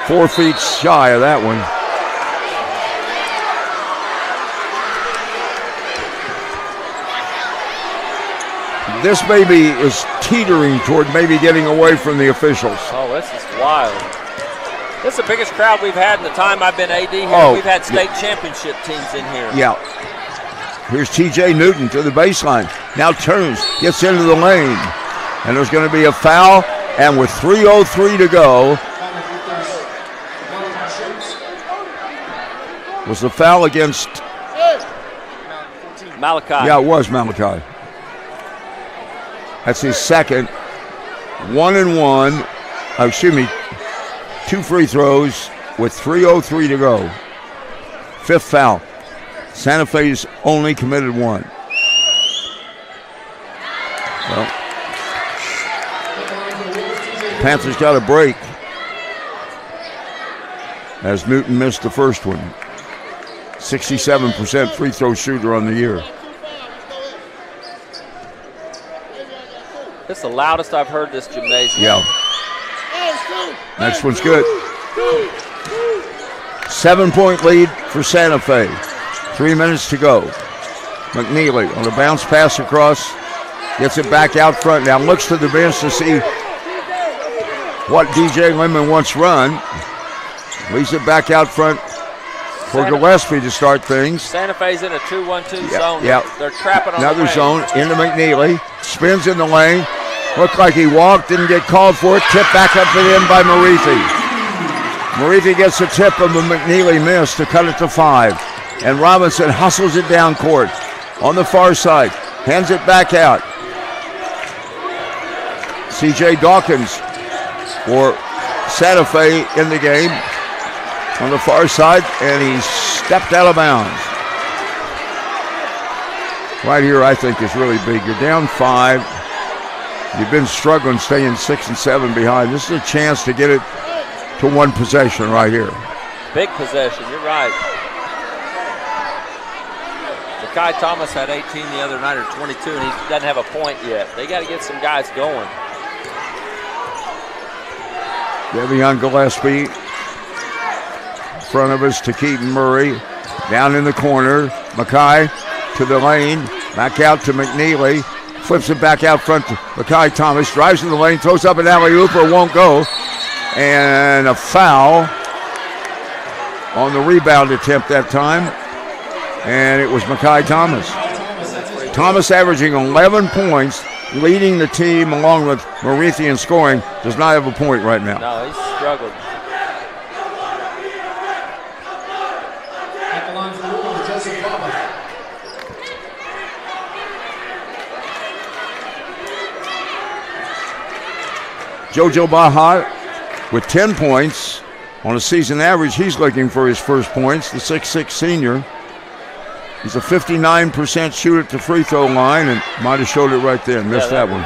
4 feet shy of that one. This maybe is teetering toward maybe getting away from the officials.
Oh, this is wild. This is the biggest crowd we've had in the time I've been AD here. We've had state championship teams in here.
Yeah. Here's T.J. Newton to the baseline. Now turns, gets into the lane. And there's going to be a foul. And with 3:03 to go, was the foul against
Malachi.
Yeah, it was Malachi. That's his second. 1-and-1. Excuse me. 2 free throws with 3:03 to go. 5th foul. Santa Fe's only committed 1. Well, Panthers got a break as Newton missed the first one. 67% free throw shooter on the year.
It's the loudest I've heard this gymnasium.
Yeah. Next one's good. 7-point lead for Santa Fe. 3 minutes to go. McNeely on a bounce pass across. Gets it back out front. Now looks to the bench to see what DJ Lemon wants run. Leaves it back out front for Gillespie to start things.
Santa Fe's in a 2-1-2 zone.
Yep.
They're trapping on
another
the
zone into McNeely. Spins in the lane. Looked like he walked, didn't get called for it. Tip back up and in by Marithi. Marithi gets the tip of a McNeely miss to cut it to 5. And Robinson hustles it down court on the far side. Hands it back out. C.J. Dawkins for Santa Fe in the game on the far side, and he stepped out of bounds. Right here, I think, is really big. You're down 5. You've been struggling staying 6 and 7 behind. This is a chance to get it to 1 possession right here.
Big possession, you're right. Kai Thomas had 18 the other night, or 22, and he doesn't have a point yet. They got to get some guys going.
Devion Gillespie in front of us to Keaton Murray. Down in the corner. Mackay to the lane. Back out to McNeely. Flips it back out front to Mackay Thomas. Drives in the lane. Throws up an alley-oop, or won't go. And a foul on the rebound attempt that time. And it was Mackay Thomas. Thomas averaging 11 points, leading the team along with Marithi in scoring, does not have a point right now.
No, he's struggled.
JoJo Baja with 10 points. On a season average, he's looking for his first points, the 6'6 senior. He's a 59% shooter at the free throw line, and might have showed it right there. Missed that one.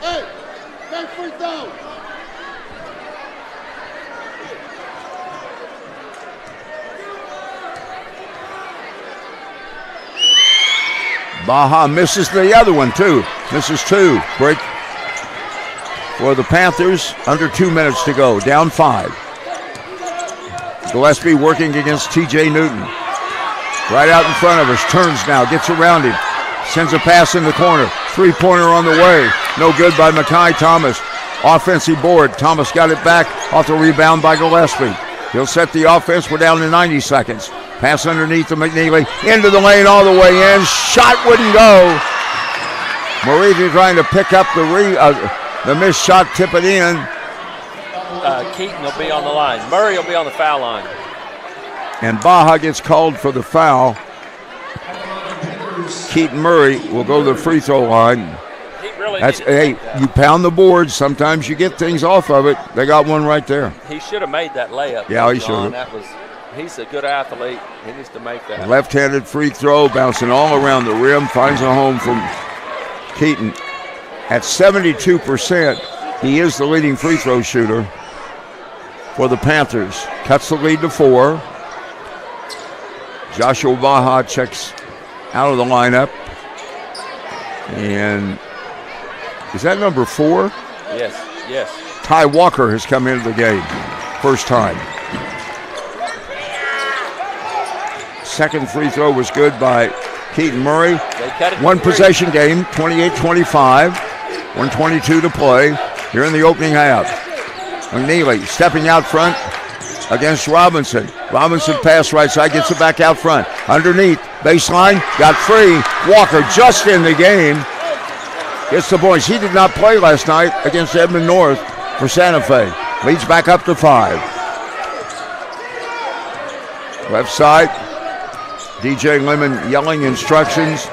Hey, take free throw.
Baja misses the other one, too. Misses 2. Break for the Panthers. Under 2 minutes to go. Down 5. Gillespie working against T.J. Newton. Right out in front of us. Turns now. Gets around him. Sends a pass in the corner. 3-pointer on the way. No good by Mackay Thomas. Offensive board. Thomas got it back off the rebound by Gillespie. He'll set the offense. We're down to 90 seconds. Pass underneath to McNeely. Into the lane all the way in. Shot wouldn't go. Marithi trying to pick up the missed shot, tip it in.
Keaton will be on the line. Murray will be on the foul line.
And Baja gets called for the foul. Keaton Murray will go to the free throw line. Hey, you pound the boards. Sometimes you get things off of it. They got one right there.
He should have made that layup.
Yeah, he should have.
He's a good athlete. He needs to make that.
Left-handed free throw, bouncing all around the rim. Finds a home from Keaton. At 72%, he is the leading free throw shooter for the Panthers. Cuts the lead to 4. Joshua Baja checks out of the lineup. And is that number 4?
Yes.
Ty Walker has come into the game. First time. Second free throw was good by Keaton Murray. 1 possession game, 28-25. 1:22 to play here in the opening half. McNeely stepping out front against Robinson. Robinson pass right side, gets it back out front. Underneath, baseline, got free. Walker just in the game. Gets the points. He did not play last night against Edmond North for Santa Fe. Leads back up to 5. Left side, DJ Lemon yelling instructions.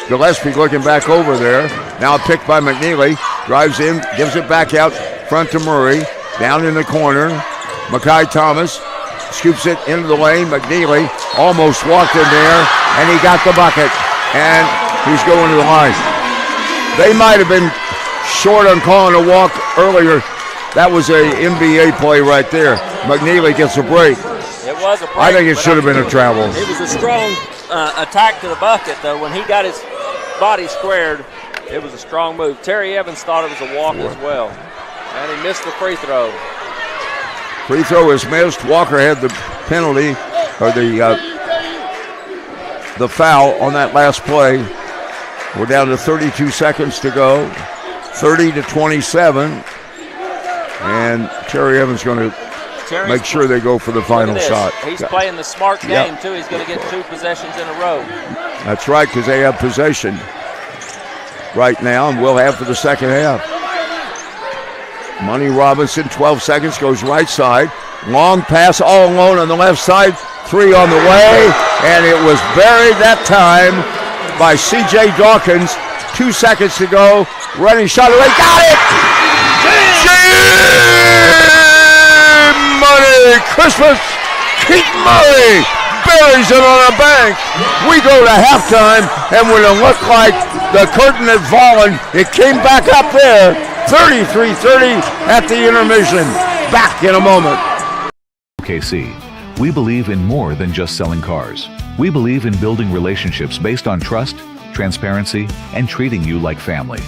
Gillespie looking back over there. Now picked by McNeely. Drives in, gives it back out front to Murray. Down in the corner. Makai Thomas scoops it into the lane. McNeely almost walked in there, and he got the bucket. And he's going to the line. They might have been short on calling a walk earlier. That was a NBA play right there. McNeely gets a break.
It was a break.
I think it should have been a travel.
It was a strong attack to the bucket, though. When he got his body squared, it was a strong move. Terry Evans thought it was a walk as well. And he missed the free throw.
Free throw is missed. Walker had the penalty, or the foul on that last play. We're down to 32 seconds to go. 30-27. And Terry Evans going to make sure they go for the final shot.
He's playing the smart game, too. He's going to get 2 possessions in a row.
That's right, because they have possession right now, and we'll have for the second half. Money Robinson, 12 seconds, goes right side. Long pass all alone on the left side. 3 on the way, and it was buried that time by C.J. Dawkins. 2 seconds to go. Running shot away. Got it! Money Christmas. Keaton Murray buries it on a bank. We go to halftime, and when it looked like the curtain had fallen, it came back up there. 33-30 at the intermission. Back in a moment.
OKC. We believe in more than just selling cars. We believe in building relationships based on trust, transparency, and treating you like family.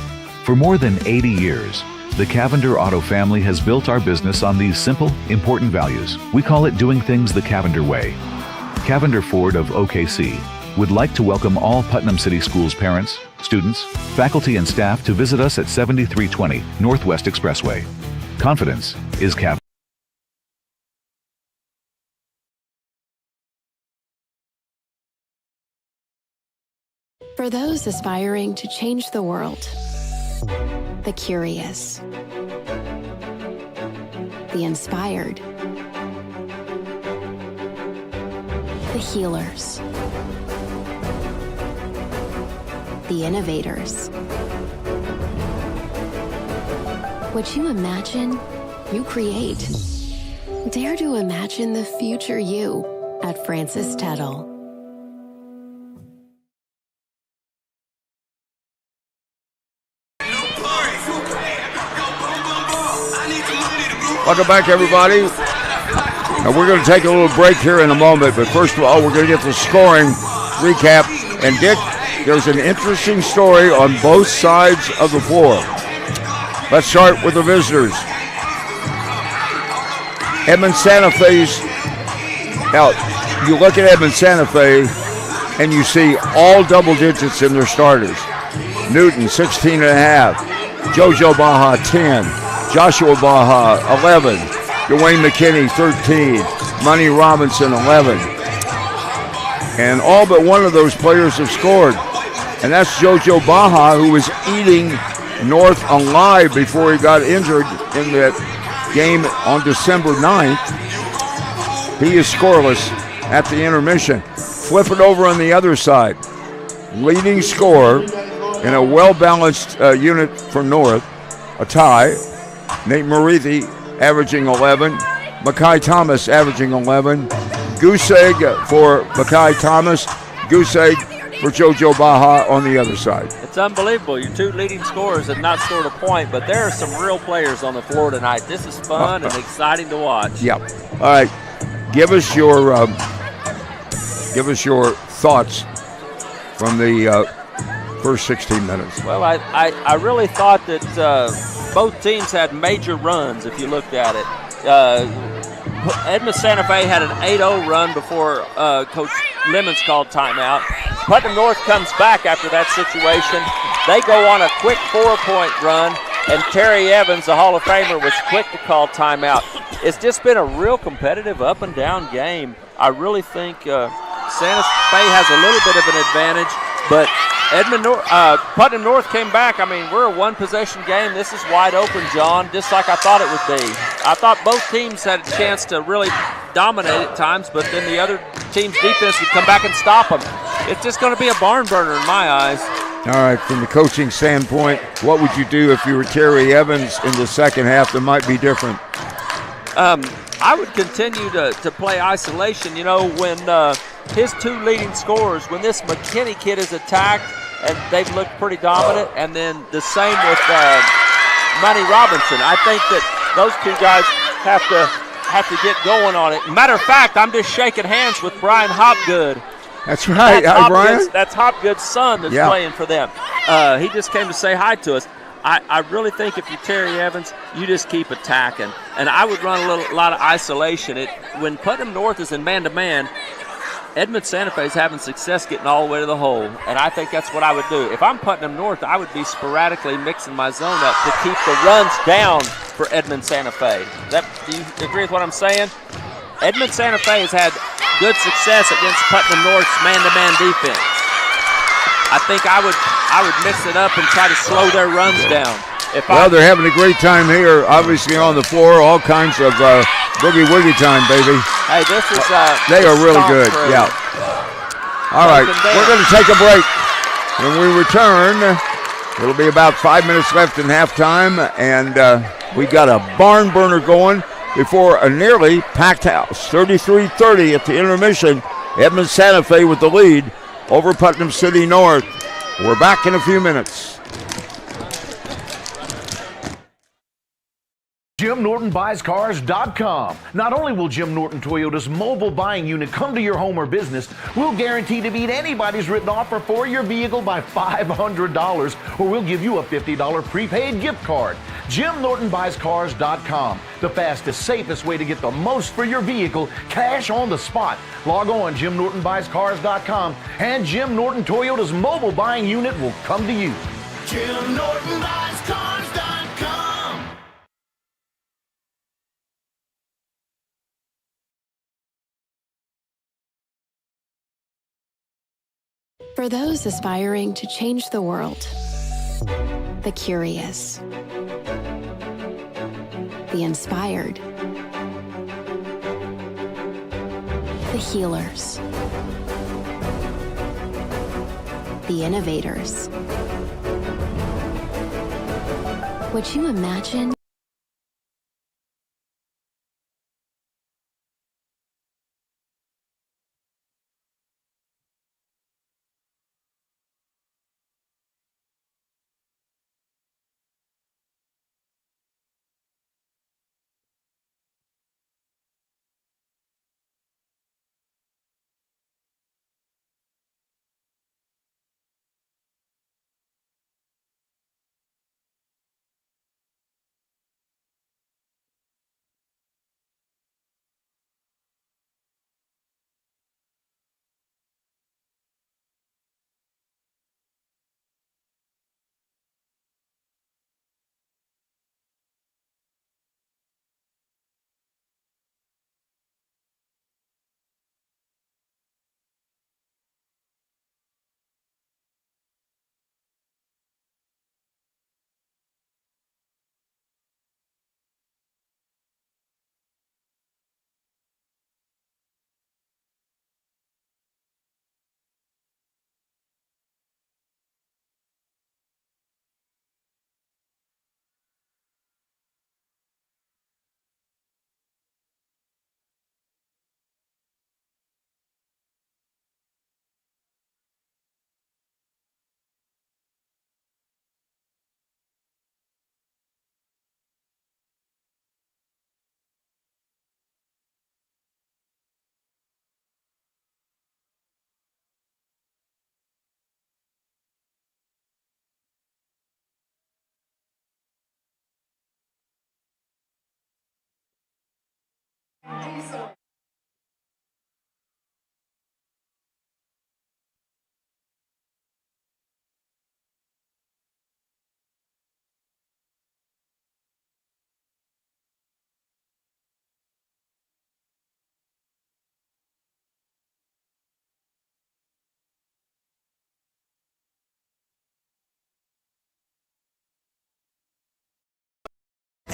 For more than 80 years, the Cavender Auto family has built our business on these simple, important values. We call it doing things the Cavender way. Cavender Ford of OKC would like to welcome all Putnam City Schools parents, students, faculty, and staff to visit us at 7320 Northwest Expressway. Confidence is Cavender.
For those aspiring to change the world, the curious, the inspired, the healers, the innovators. What you imagine, you create. Dare to imagine the future you at Francis Tettle.
Welcome back, everybody. Now we're going to take a little break here in a moment, but first of all, we're going to get the scoring recap. And Dick, there's an interesting story on both sides of the floor. Let's start with the visitors. Edmond Santa Fe's. Now, you look at Edmond Santa Fe, and you see all double digits in their starters. Newton, 16.5. JoJo Baja, 10. Joshua Baja, 11. Dwayne McKinney, 13. Money Robinson, 11. And all but one of those players have scored. And that's JoJo Baja, who was eating North alive before he got injured in that game on December 9th. He is scoreless at the intermission. Flip it over on the other side. Leading scorer in a well-balanced unit for North, a tie. Nate Marithi averaging 11. Makai Thomas averaging 11. Goose egg for Makai Thomas. Goose egg for JoJo Baja on the other side.
It's unbelievable. Your 2 leading scorers have not scored a point, but there are some real players on the floor tonight. This is fun and exciting to watch.
Yep. All right. Give us your thoughts from the first 16 minutes.
Well, I really thought that both teams had major runs if you looked at it. Edmond Santa Fe had an 8-0 run before Coach Lemons called timeout. Putnam North comes back after that situation. They go on a quick 4-point run, and Terry Evans, the Hall of Famer, was quick to call timeout. It's just been a real competitive up-and-down game. I really think Santa Fe has a little bit of an advantage, but Putnam North came back. I mean, we're a one-possession game. This is wide open, John, just like I thought it would be. I thought both teams had a chance to really dominate at times, but then the other team's defense would come back and stop them. It's just going to be a barn burner in my eyes.
All right, from the coaching standpoint, what would you do if you were Terry Evans in the second half that might be different?
I would continue to play isolation. You know, when his two leading scorers, when this McKinney kid is attacked, and they've looked pretty dominant, and then the same with Money Robinson. I think that those two guys have to get going on it. Matter of fact, I'm just shaking hands with Brian Hopgood.
That's right, Brian.
That's Hopgood's son that's playing for them. He just came to say hi to us. I really think if you're Terry Evans, you just keep attacking. And I would run a lot of isolation. When Putnam North is in man-to-man, Edmond Santa Fe is having success getting all the way to the hole, and I think that's what I would do. If I'm Putnam North, I would be sporadically mixing my zone up to keep the runs down for Edmond Santa Fe. Do you agree with what I'm saying? Edmond Santa Fe has had good success against Putnam North's man-to-man defense. I think I would mix it up and try to slow their runs down.
They're having a great time here, obviously on the floor, all kinds of boogie-woogie time, baby.
Hey, this is
they are really good, yeah. All right, we're going to take a break. When we return, it'll be about 5 minutes left in halftime, and we got a barn burner going before a nearly packed house. 33-30 at the intermission. Edmond Santa Fe with the lead over Putnam City North. We're back in a few minutes.
JimNortonBuysCars.com. Not only will Jim Norton Toyota's mobile buying unit come to your home or business, we'll guarantee to beat anybody's written offer for your vehicle by $500, or we'll give you a $50 prepaid gift card. JimNortonBuysCars.com. The fastest, safest way to get the most for your vehicle, cash on the spot. Log on JimNortonBuysCars.com, and Jim Norton Toyota's mobile buying unit will come to you.
JimNortonBuysCars.com.
For those aspiring to change the world, the curious, the inspired, the healers, the innovators. What you imagine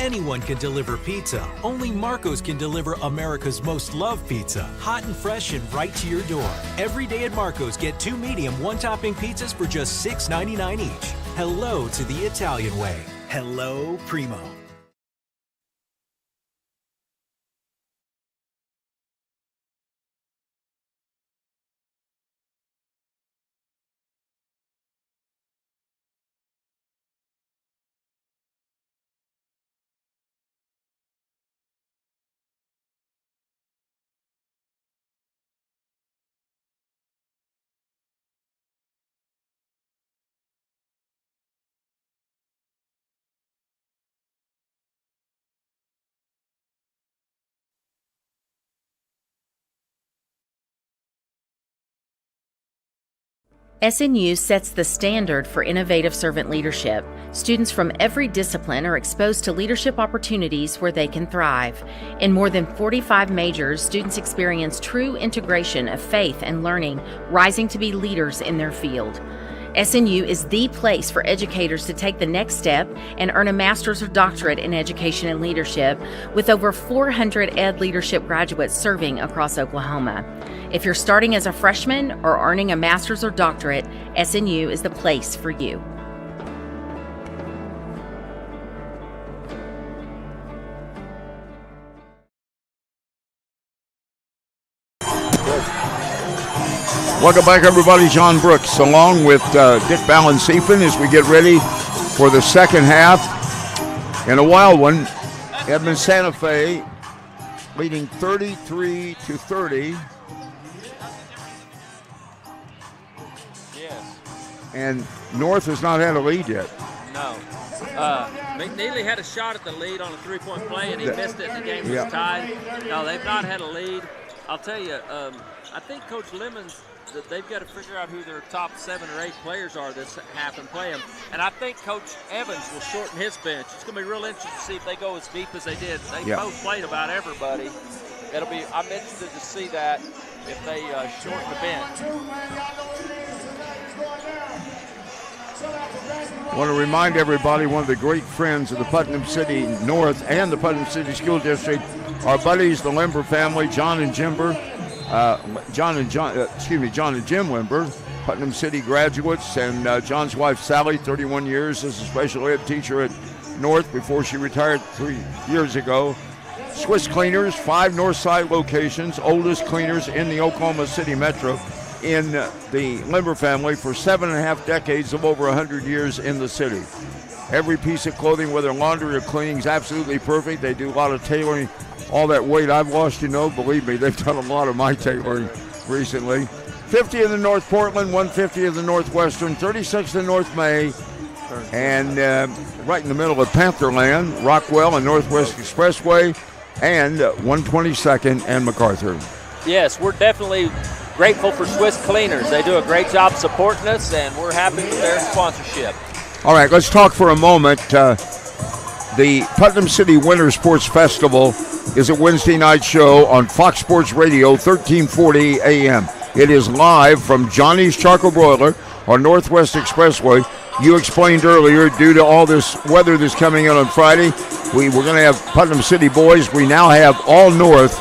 anyone can deliver pizza. Only Marco's can deliver America's most loved pizza. Hot and fresh and right to your door. Every day at Marco's, get 2 medium, 1-topping pizzas for just $6.99 each. Hello to the Italian way. Hello, Primo.
SNU sets the standard for innovative servant leadership. Students from every discipline are exposed to leadership opportunities where they can thrive. In more than 45 majors, students experience true integration of faith and learning, rising to be leaders in their field. SNU is the place for educators to take the next step and earn a master's or doctorate in education and leadership, with over 400 ed leadership graduates serving across Oklahoma. If you're starting as a freshman or earning a master's or doctorate, SNU is the place for you.
Welcome back, everybody. John Brooks, along with Dick Balancefin, as we get ready for the second half. In a wild one, Edmond Santa Fe leading 33-30.
Yes.
And North has not had a lead yet.
No. McNeely had a shot at the lead on a three-point play, and he missed it, and the game was tied. No, they've not had a lead. I'll tell you, I think Coach Lemons, they've got to figure out who their top 7 or 8 players are this half and play them. And I think Coach Evans will shorten his bench. It's going to be real interesting to see if they go as deep as they did. They both played about everybody. I'm interested to see that if they shorten the bench.
I want to remind everybody, one of the great friends of the Putnam City North and the Putnam City School District, our buddies, the Limber family, John and Jim Limber, Putnam City graduates, and John's wife Sally, 31 years as a special ed teacher at North before she retired 3 years ago. Swiss Cleaners, 5 North Side locations, oldest cleaners in the Oklahoma City metro, in the Limber family for 7.5 decades of over 100 years in the city. Every piece of clothing, whether laundry or cleaning, is absolutely perfect. They do a lot of tailoring. All that weight I've lost, believe me, they've done a lot of my tailoring recently. 50 in the North Portland, 150 in the Northwestern, 36 in North May, and right in the middle of Pantherland, Rockwell and Northwest Expressway, and 122nd and MacArthur.
Yes, we're definitely grateful for Swiss Cleaners. They do a great job supporting us, and we're happy with their sponsorship.
All right, let's talk for a moment. The Putnam City Winter Sports Festival is a Wednesday night show on Fox Sports Radio, 1340 a.m. It is live from Johnny's Charcoal Broiler on Northwest Expressway. You explained earlier, due to all this weather that's coming in on Friday, we're going to have Putnam City boys. We now have all North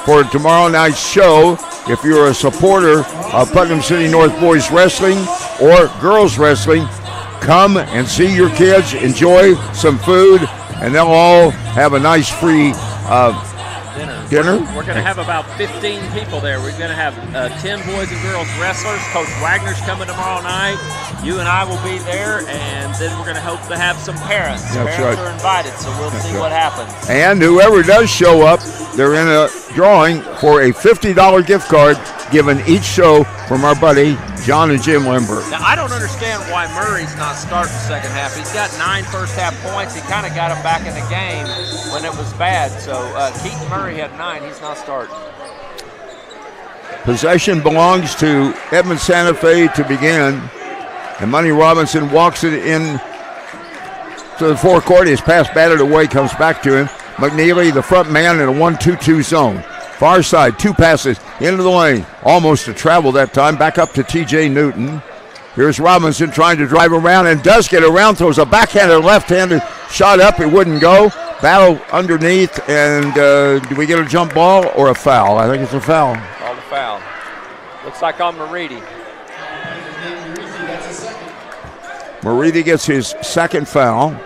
for tomorrow night's show. If you're a supporter of Putnam City North Boys Wrestling or Girls Wrestling, come and see your kids, enjoy some food, and they'll all have a nice free dinner.
We're going to have about 15 people there. We're going to have 10 boys and girls wrestlers. Coach Wagner's coming tomorrow night. You and I will be there, and then we're going to hope to have some parents.
That's
parents
right.
are invited, so we'll see what happens.
And whoever does show up, they're in a drawing for a $50 gift card given each show from our buddy John and Jim Limber.
Now, I don't understand why Murray's not starting the second half. He's got 9 first-half points. He kind of got him back in the game when it was bad. So Keaton Murray had 9. He's not starting.
Possession belongs to Edmond Santa Fe to begin. And Money Robinson walks it in to the forecourt. His pass batted away, comes back to him. McNeely, the front man, in a 1-2-2 zone. Far side, 2 passes into the lane. Almost a travel that time. Back up to T.J. Newton. Here's Robinson trying to drive around and does get around. Throws a backhanded left-handed shot up. It wouldn't go. battle underneath, and do we get a jump ball or a foul? I think it's a foul.
Called a foul. Looks like on Maridi.
Maridi gets his second foul.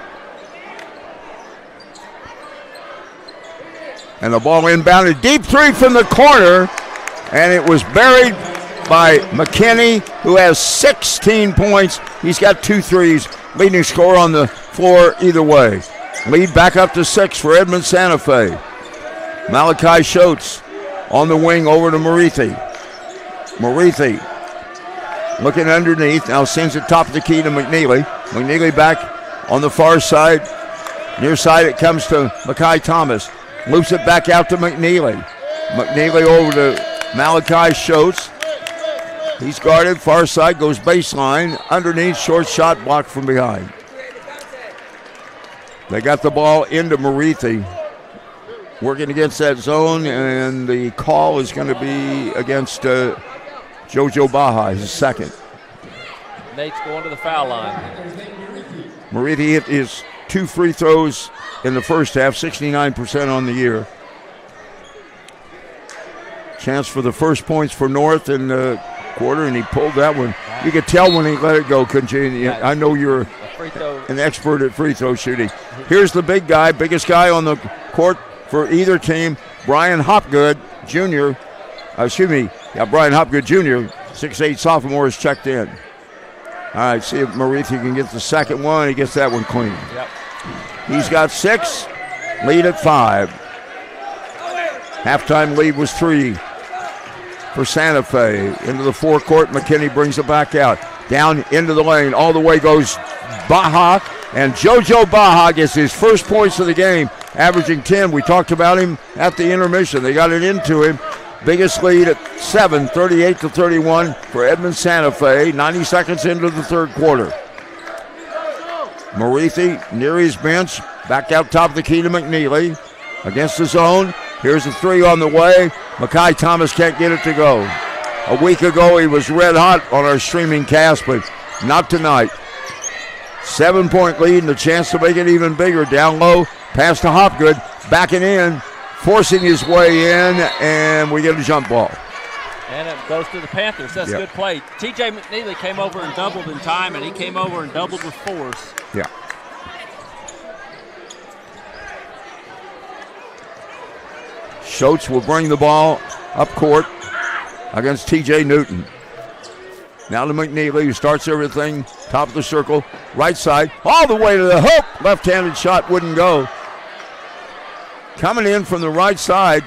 And the ball inbounded. Deep three from the corner, and it was buried by McKinney, who has 16 points. He's got 2 threes. Leading scorer on the floor either way. Lead back up to 6 for Edmond Santa Fe. Malachi Schultz on the wing over to Marithi. Marithi looking underneath. Now sends it top of the key to McNeely. McNeely back on the far side. Near side it comes to Makai Thomas. Loops it back out to McNeely. McNeely over to Malachi Schultz. He's guarded. Far side goes baseline. Underneath, short shot blocked from behind. They got the ball into Marithi. Working against that zone, and the call is going to be against JoJo Baja, his second.
Nate's going to the foul line.
Marithi hit his 2 free throws in the first half, 69% on the year. Chance for the first points for North in the quarter, and he pulled that one. You could tell when he let it go, couldn't you? I know you're an expert at free throw shooting. Here's the big guy, biggest guy on the court for either team, Brian Hopgood Jr. Brian Hopgood Jr., 6'8" sophomore, is checked in. All right, see if Marithi can get the second one. He gets that one clean.
Yep.
He's got 6, lead at 5. Halftime lead was 3 for Santa Fe. Into the forecourt, McKinney brings it back out. Down into the lane, all the way goes Baja, and JoJo Baja gets his first points of the game, averaging 10. We talked about him at the intermission. They got it into him. Biggest lead at 7, 38-31 for Edmond Santa Fe. 90 seconds into the third quarter. Marithi near his bench, back out top of the key to McNeely. Against the zone, here's a 3 on the way. Makai Thomas can't get it to go. A week ago he was red hot on our streaming cast, but not tonight. 7-point lead and a chance to make it even bigger. Down low, pass to Hopgood, backing in, forcing his way in, and we get a jump ball.
And it goes to the Panthers. That's good play. TJ McNeely came over and doubled in time, and he came over and doubled with force.
Yeah. Schultz will bring the ball up court against TJ Newton. Now to McNeely, who starts everything, top of the circle, right side, all the way to the hoop. Left-handed shot wouldn't go. Coming in from the right side,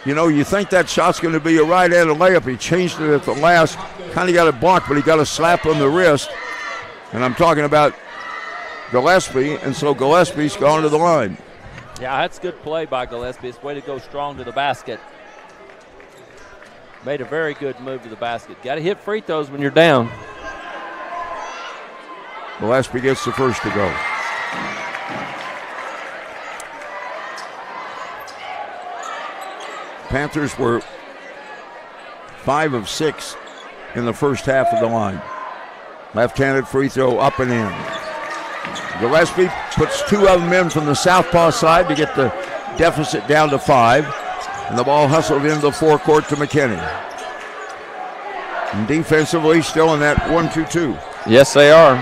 you think that shot's going to be a right-handed layup. He changed it at the last, kind of got it blocked, but he got a slap on the wrist. And I'm talking about Gillespie, and so Gillespie's gone to the line.
Yeah, that's good play by Gillespie. It's way to go strong to the basket. Made a very good move to the basket. Got to hit free throws when you're down.
Gillespie gets the first to go. Panthers were 5 of 6 in the first half of the line. Left-handed free throw up and in. Gillespie puts 2 of them in from the southpaw side to get the deficit down to 5. And the ball hustled into the forecourt to McKinney. And defensively, still in that 1-2-2.
Yes, they are.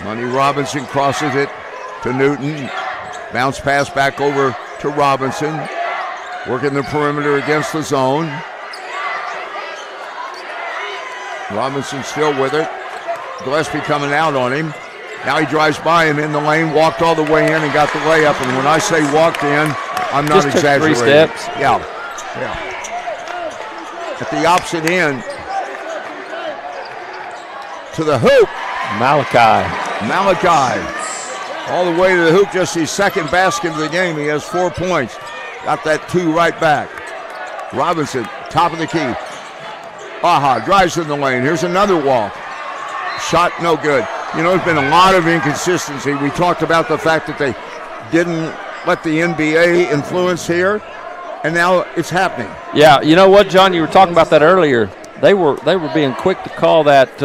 Money Robinson crosses it to Newton. Bounce pass back over to Robinson. Working the perimeter against the zone. Robinson still with it. Gillespie coming out on him. Now he drives by him in the lane, walked all the way in and got the layup. And when I say walked in, I'm not exaggerating.
3 steps.
Yeah. At the opposite end, to the hoop.
Malachi.
All the way to the hoop, just his second basket of the game. He has 4 points. Got that 2 right back. Robinson, top of the key. Baja drives in the lane. Here's another walk. Shot no good. There's been a lot of inconsistency. We talked about the fact that they didn't let the NBA influence here, and now it's happening.
Yeah, you know what, John? You were talking about that earlier. they were being quick to call that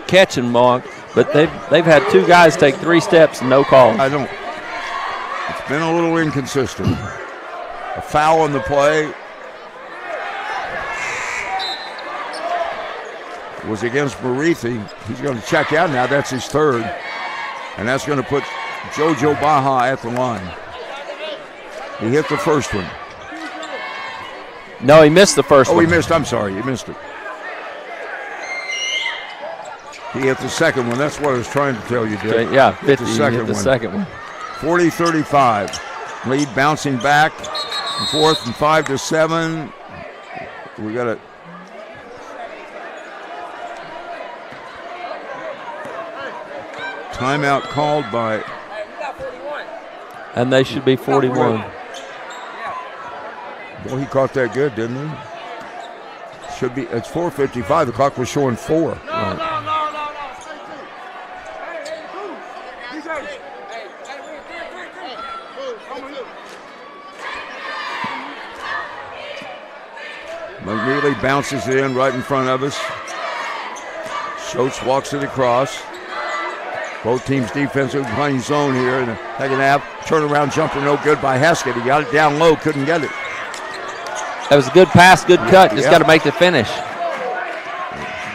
catch and mark, but they've had 2 guys take 3 steps and no call.
It's been a little inconsistent. A foul on the play was against Marithi. He's going to check out now. That's his 3rd. And that's going to put JoJo Baja at the line. He hit the first one.
No, he missed the first one.
Oh, he missed. I'm sorry. He missed it. He hit the second one. That's what I was trying to tell you, Dick.
Yeah, 50.
Hit the second one. 40-35. Lead bouncing back and forth and 5-7. We got it. Timeout called by.
And they should be 41.
Well, he caught that good, didn't he? Should be. It's 4:55. The clock was showing 4. Right. McNeely bounces it in right in front of us. Schultz walks it across. Both teams defensive playing zone here in the second half. Turnaround jumper no good by Heskett. He got it down low, couldn't get it.
That was a good pass, good cut. Just got to make the finish.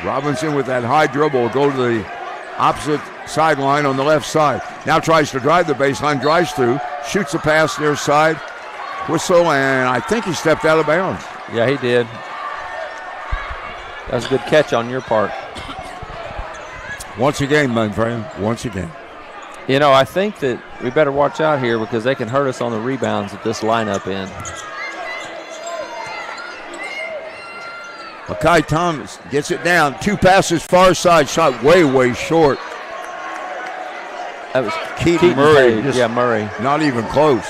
Robinson with that high dribble will go to the opposite sideline on the left side. Now tries to drive the baseline, drives through, shoots a pass near side. Whistle, and I think he stepped out of bounds.
Yeah, he did. That was a good catch on your part.
Once again, my friend, once again.
You know, I think that we better watch out here because they can hurt us on the rebounds at this lineup end.
Makai Thomas gets it down. 2 passes far side, shot way, way short.
That was
Keaton Murray.
Yeah, Murray.
Not even close.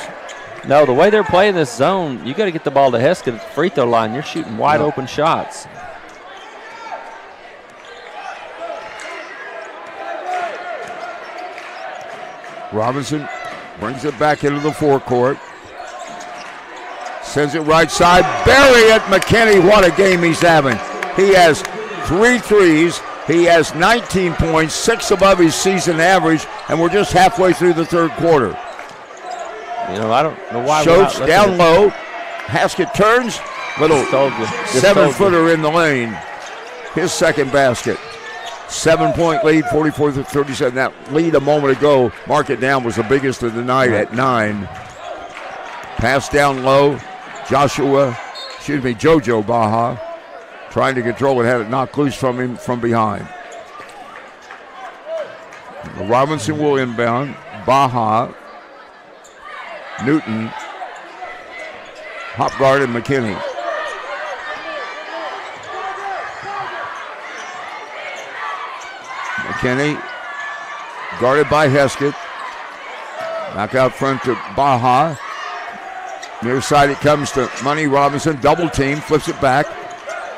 No, the way they're playing this zone, you got to get the ball to Heskett at the free throw line. You're shooting wide open shots.
Robinson brings it back into the forecourt. Sends it right side. Bury it. McKinney, what a game he's having. He has 3 threes. He has 19 points, 6 above his season average, and we're just halfway through the 3rd quarter.
You know, I don't know why.
Schultz down low. Haskett turns. Little 7-footer in the lane. His second basket. 7-point lead, 44-37. That lead a moment ago, mark it down, was the biggest of the night at 9. Pass down low. JoJo Baja trying to control it, had it knocked loose from him from behind. Robinson will inbound. Baja, Newton, Hopgard, and McKinney. McKinney guarded by Heskett. Back out front to Baja. Near side it comes to Money Robinson. Double team, flips it back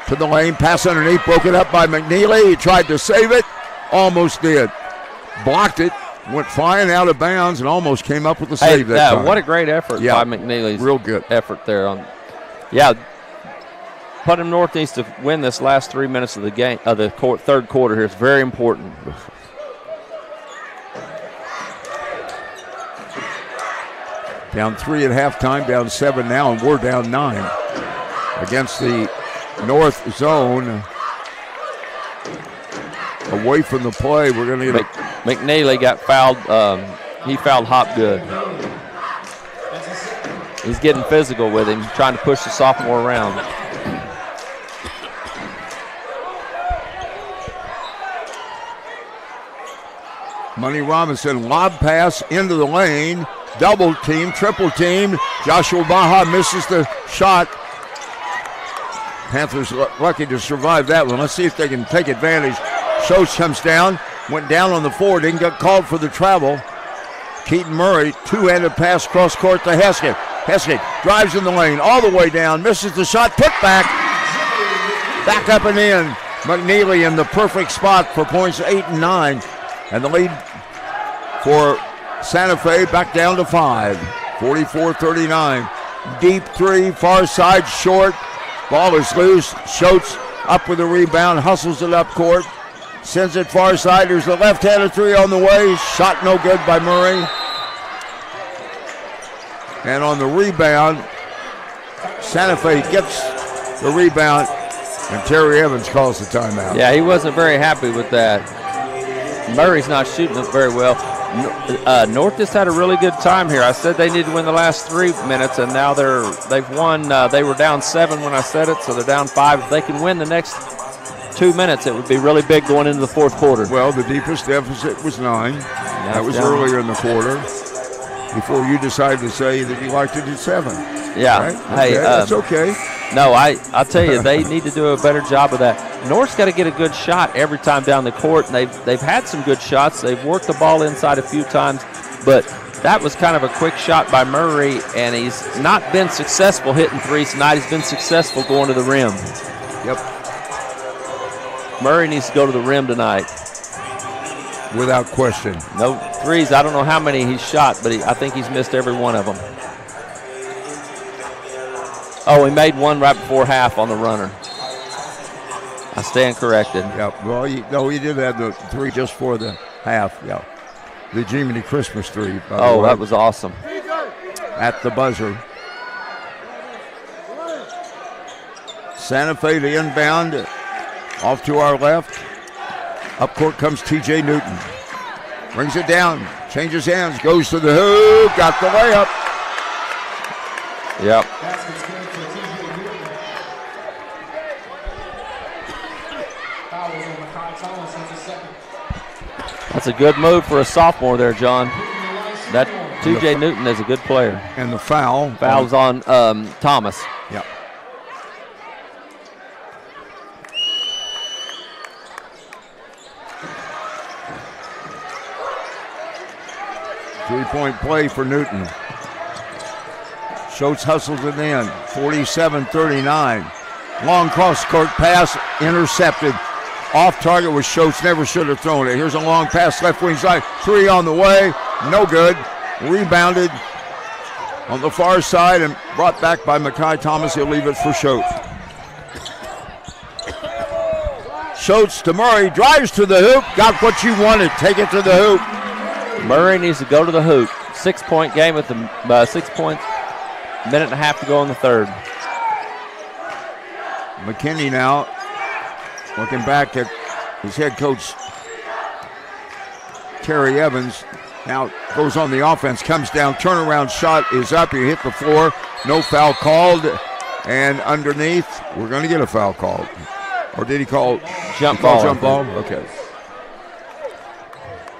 to the lane. Pass underneath, broken up by McNeely. He tried to save it. Almost did. Blocked it. Went flying out of bounds and almost came up with a save that time.
What a great effort by McNeely's.
Real good
effort there. Putnam North needs to win this last 3 minutes of the game, of the 3rd quarter here. It's very important.
Down 3 at halftime, down 7 now, and we're down 9 against the North zone. Away from the play, we're going to get
McNeely got fouled. He fouled Hopgood. He's getting physical with him, trying to push the sophomore around.
Money Robinson, lob pass into the lane. Double team, triple team. Joshua Baja misses the shot. Panthers lucky to survive that one. Let's see if they can take advantage. Schultz comes down, went down on the floor, didn't get called for the travel. Keaton Murray, 2-handed pass cross court to Heskett. Heskett drives in the lane all the way down, misses the shot, put back up and in. McNeely in the perfect spot for points 8 and 9. And the lead for Santa Fe back down to 5. 44-39. Deep 3, far side, short. Ball is loose. Schultz up with the rebound, hustles it up court, sends it far side. There's the left-handed three on the way. Shot no good by Murray. And on the rebound, Santa Fe gets the rebound, and Terry Evans calls the timeout.
Yeah, he wasn't very happy with that. Murray's not shooting it very well. North just had a really good time here. I said they need to win the last 3 minutes, and now they've won. They were down 7 when I said it, so they're down 5. If they can win the next 2 minutes, it would be really big going into the fourth quarter.
Well, the deepest deficit was 9. That was earlier in the quarter, before you decided to say that you liked it at 7.
Yeah.
Right?
Hey,
okay. That's okay.
No, I'll tell you, they need to do a better job of that. North's got to get a good shot every time down the court, and they've had some good shots. They've worked the ball inside a few times, but that was kind of a quick shot by Murray, and he's not been successful hitting threes tonight. He's been successful going to the rim.
Yep.
Murray needs to go to the rim tonight.
Without question.
No threes. I don't know how many he's shot, but I think he's missed every one of them. Oh, he made one right before half on the runner. I stand corrected.
Yeah, well, he did have the 3 just for the half. Yeah, the Jiminy Christmas 3.
Oh, that was awesome.
At the buzzer. Santa Fe to inbound. Off to our left. Up court comes T.J. Newton. Brings it down. Changes hands. Goes to the hoop. Got the layup.
Yep. That's a good move for a sophomore there, John. That T.J. Newton is a good player.
And the foul.
Foul's on Thomas.
Yep. Three-point play for Newton. Schultz hustles it in. 47-39. Long cross-court pass intercepted. Off target was Schultz. Never should have thrown it. Here's a long pass left wing side. 3 on the way. No good. Rebounded on the far side and brought back by Mekhi Thomas. He'll leave it for Schultz. Schultz to Murray. Drives to the hoop. Got what you wanted. Take it to the hoop.
Murray needs to go to the hoop. 6-point game with the 6 points. Minute and a half to go in the third.
McKinney now looking back at his head coach, Terry Evans. Now goes on the offense, comes down, turnaround shot is up. He hit the floor. No foul called. And underneath, we're going to get a foul called. Or did he call
jump ball?
Jump ball? Okay.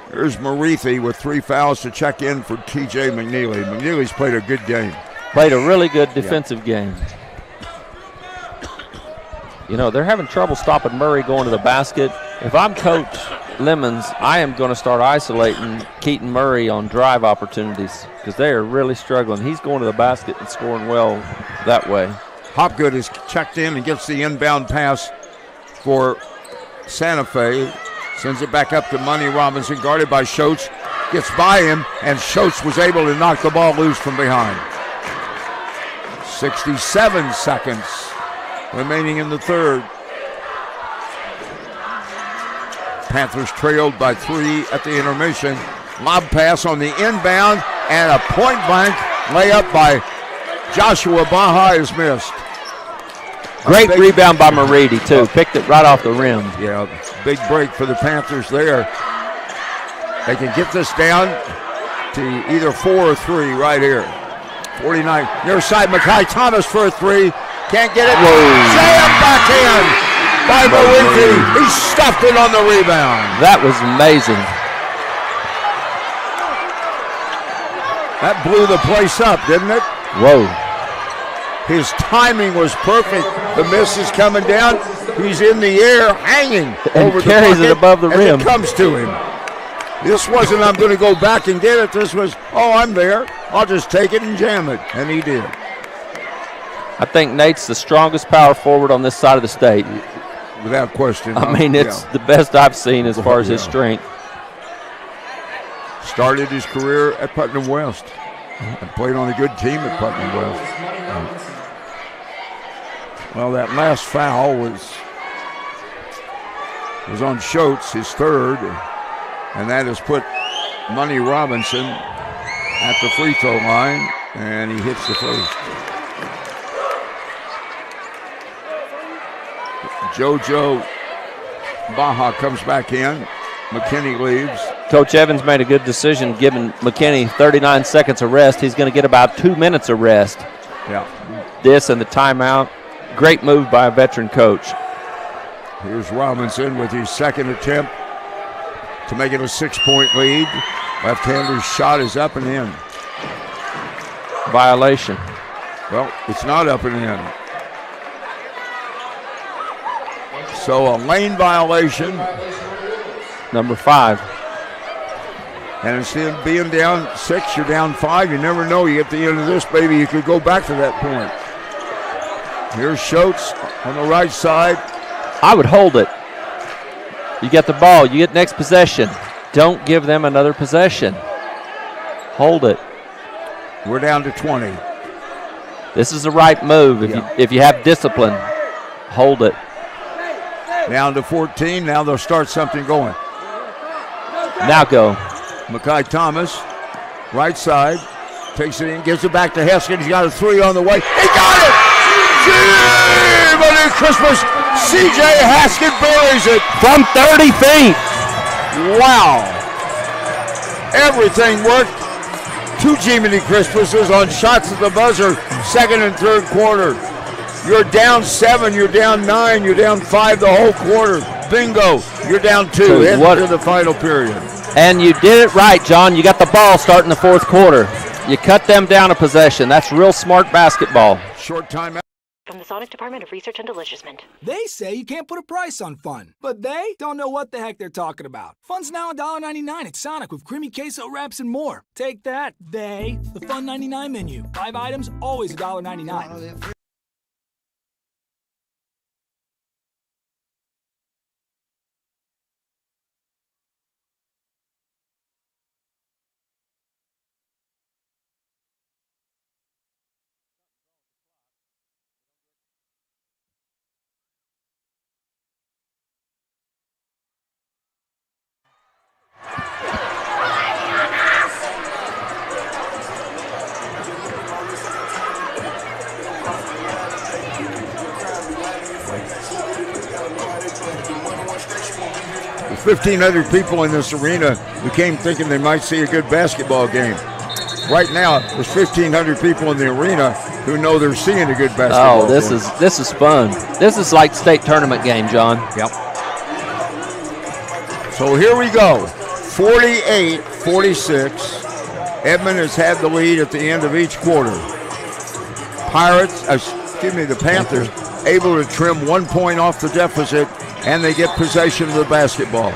Here's Marithi with 3 fouls to check in for T.J. McNeely. McNeely's played a good game.
Played a really good defensive game. You know, they're having trouble stopping Murray going to the basket. If I'm Coach Lemons, I am going to start isolating Keaton Murray on drive opportunities because they are really struggling. He's going to the basket and scoring well that way.
Hopgood is checked in and gets the inbound pass for Santa Fe. Sends it back up to Money Robinson, guarded by Schultz. Gets by him, and Schultz was able to knock the ball loose from behind. 67 seconds remaining in the third. Panthers trailed by 3 at the intermission. Lob pass on the inbound, and a point-blank layup by Joshua Baha is missed.
Great rebound by Maridi, too. Picked it right off the rim.
Yeah, big break for the Panthers there. They can get this down to either 4 or 3 right here. 49. Near side, Mekhi Thomas for a 3. Can't get it. Jam back in by Marithi. He stuffed it on the rebound.
That was amazing.
That blew the place up, didn't it?
Whoa.
His timing was perfect. The miss is coming down. He's in the air, hanging
and
over
carries
the bucket,
it above the rim.
And it comes to him. This wasn't, I'm going to go back and get it. This was, oh, I'm there. I'll just take it and jam it. And he did.
I think Nate's the strongest power forward on this side of the state.
Without question.
I mean, it's the best I've seen as far as his strength.
Started his career at Putnam West and played on a good team at Putnam West. Well, that last foul was was on Schultz, his third, and that has put Money Robinson at the free throw line, and he hits the first. JoJo Baja comes back in. McKinney leaves.
Coach Evans made a good decision giving McKinney 39 seconds of rest. He's going to get about 2 minutes of rest.
Yeah.
This and the timeout. Great move by a veteran coach.
Here's Robinson with his second attempt to make it a 6-point lead. Left-hander's shot is up and in.
Violation.
Well, it's not up and in. So a lane violation.
Number 5.
And instead of being down 6, you're down 5. You never know. You get to the end of this, baby, you could go back to that point. Here's Schultz on the right side.
I would hold it. You get the ball. You get next possession. Don't give them another possession. Hold it.
We're down to 20.
This is the right move if you have discipline. Hold it.
Down to 14. Now they'll start something going.
Now go.
Makai Thomas, right side, takes it in, gives it back to Heskin. He's got a 3 on the way. He got it! Gee, Merry Christmas! C.J. Haskett buries it
from 30 feet.
Wow. Everything worked. 2 Jiminy Christmases on shots at the buzzer, second and third quarter. You're down 7, you're down 9, you're down 5 the whole quarter. Bingo, you're down 2 into the final period.
And you did it right, John. You got the ball starting the fourth quarter. You cut them down a possession. That's real smart basketball.
Short timeout.
From the Sonic Department of Research and Deliciousment.
They say you can't put a price on fun, but they don't know what the heck they're talking about. Fun's now $1.99 at Sonic with creamy queso wraps and more. Take that, they. The Fun 99 menu. 5 items, always $1.99.
With 1,500 people in this arena who came thinking they might see a good basketball game. Right now, there's 1,500 people in the arena who know they're seeing a good basketball game.
This is fun. This is like state tournament game, John.
Yep. So here we go. 48-46. Edmond has had the lead at the end of each quarter. The Panthers able to trim 1 point off the deficit, and they get possession of the basketball.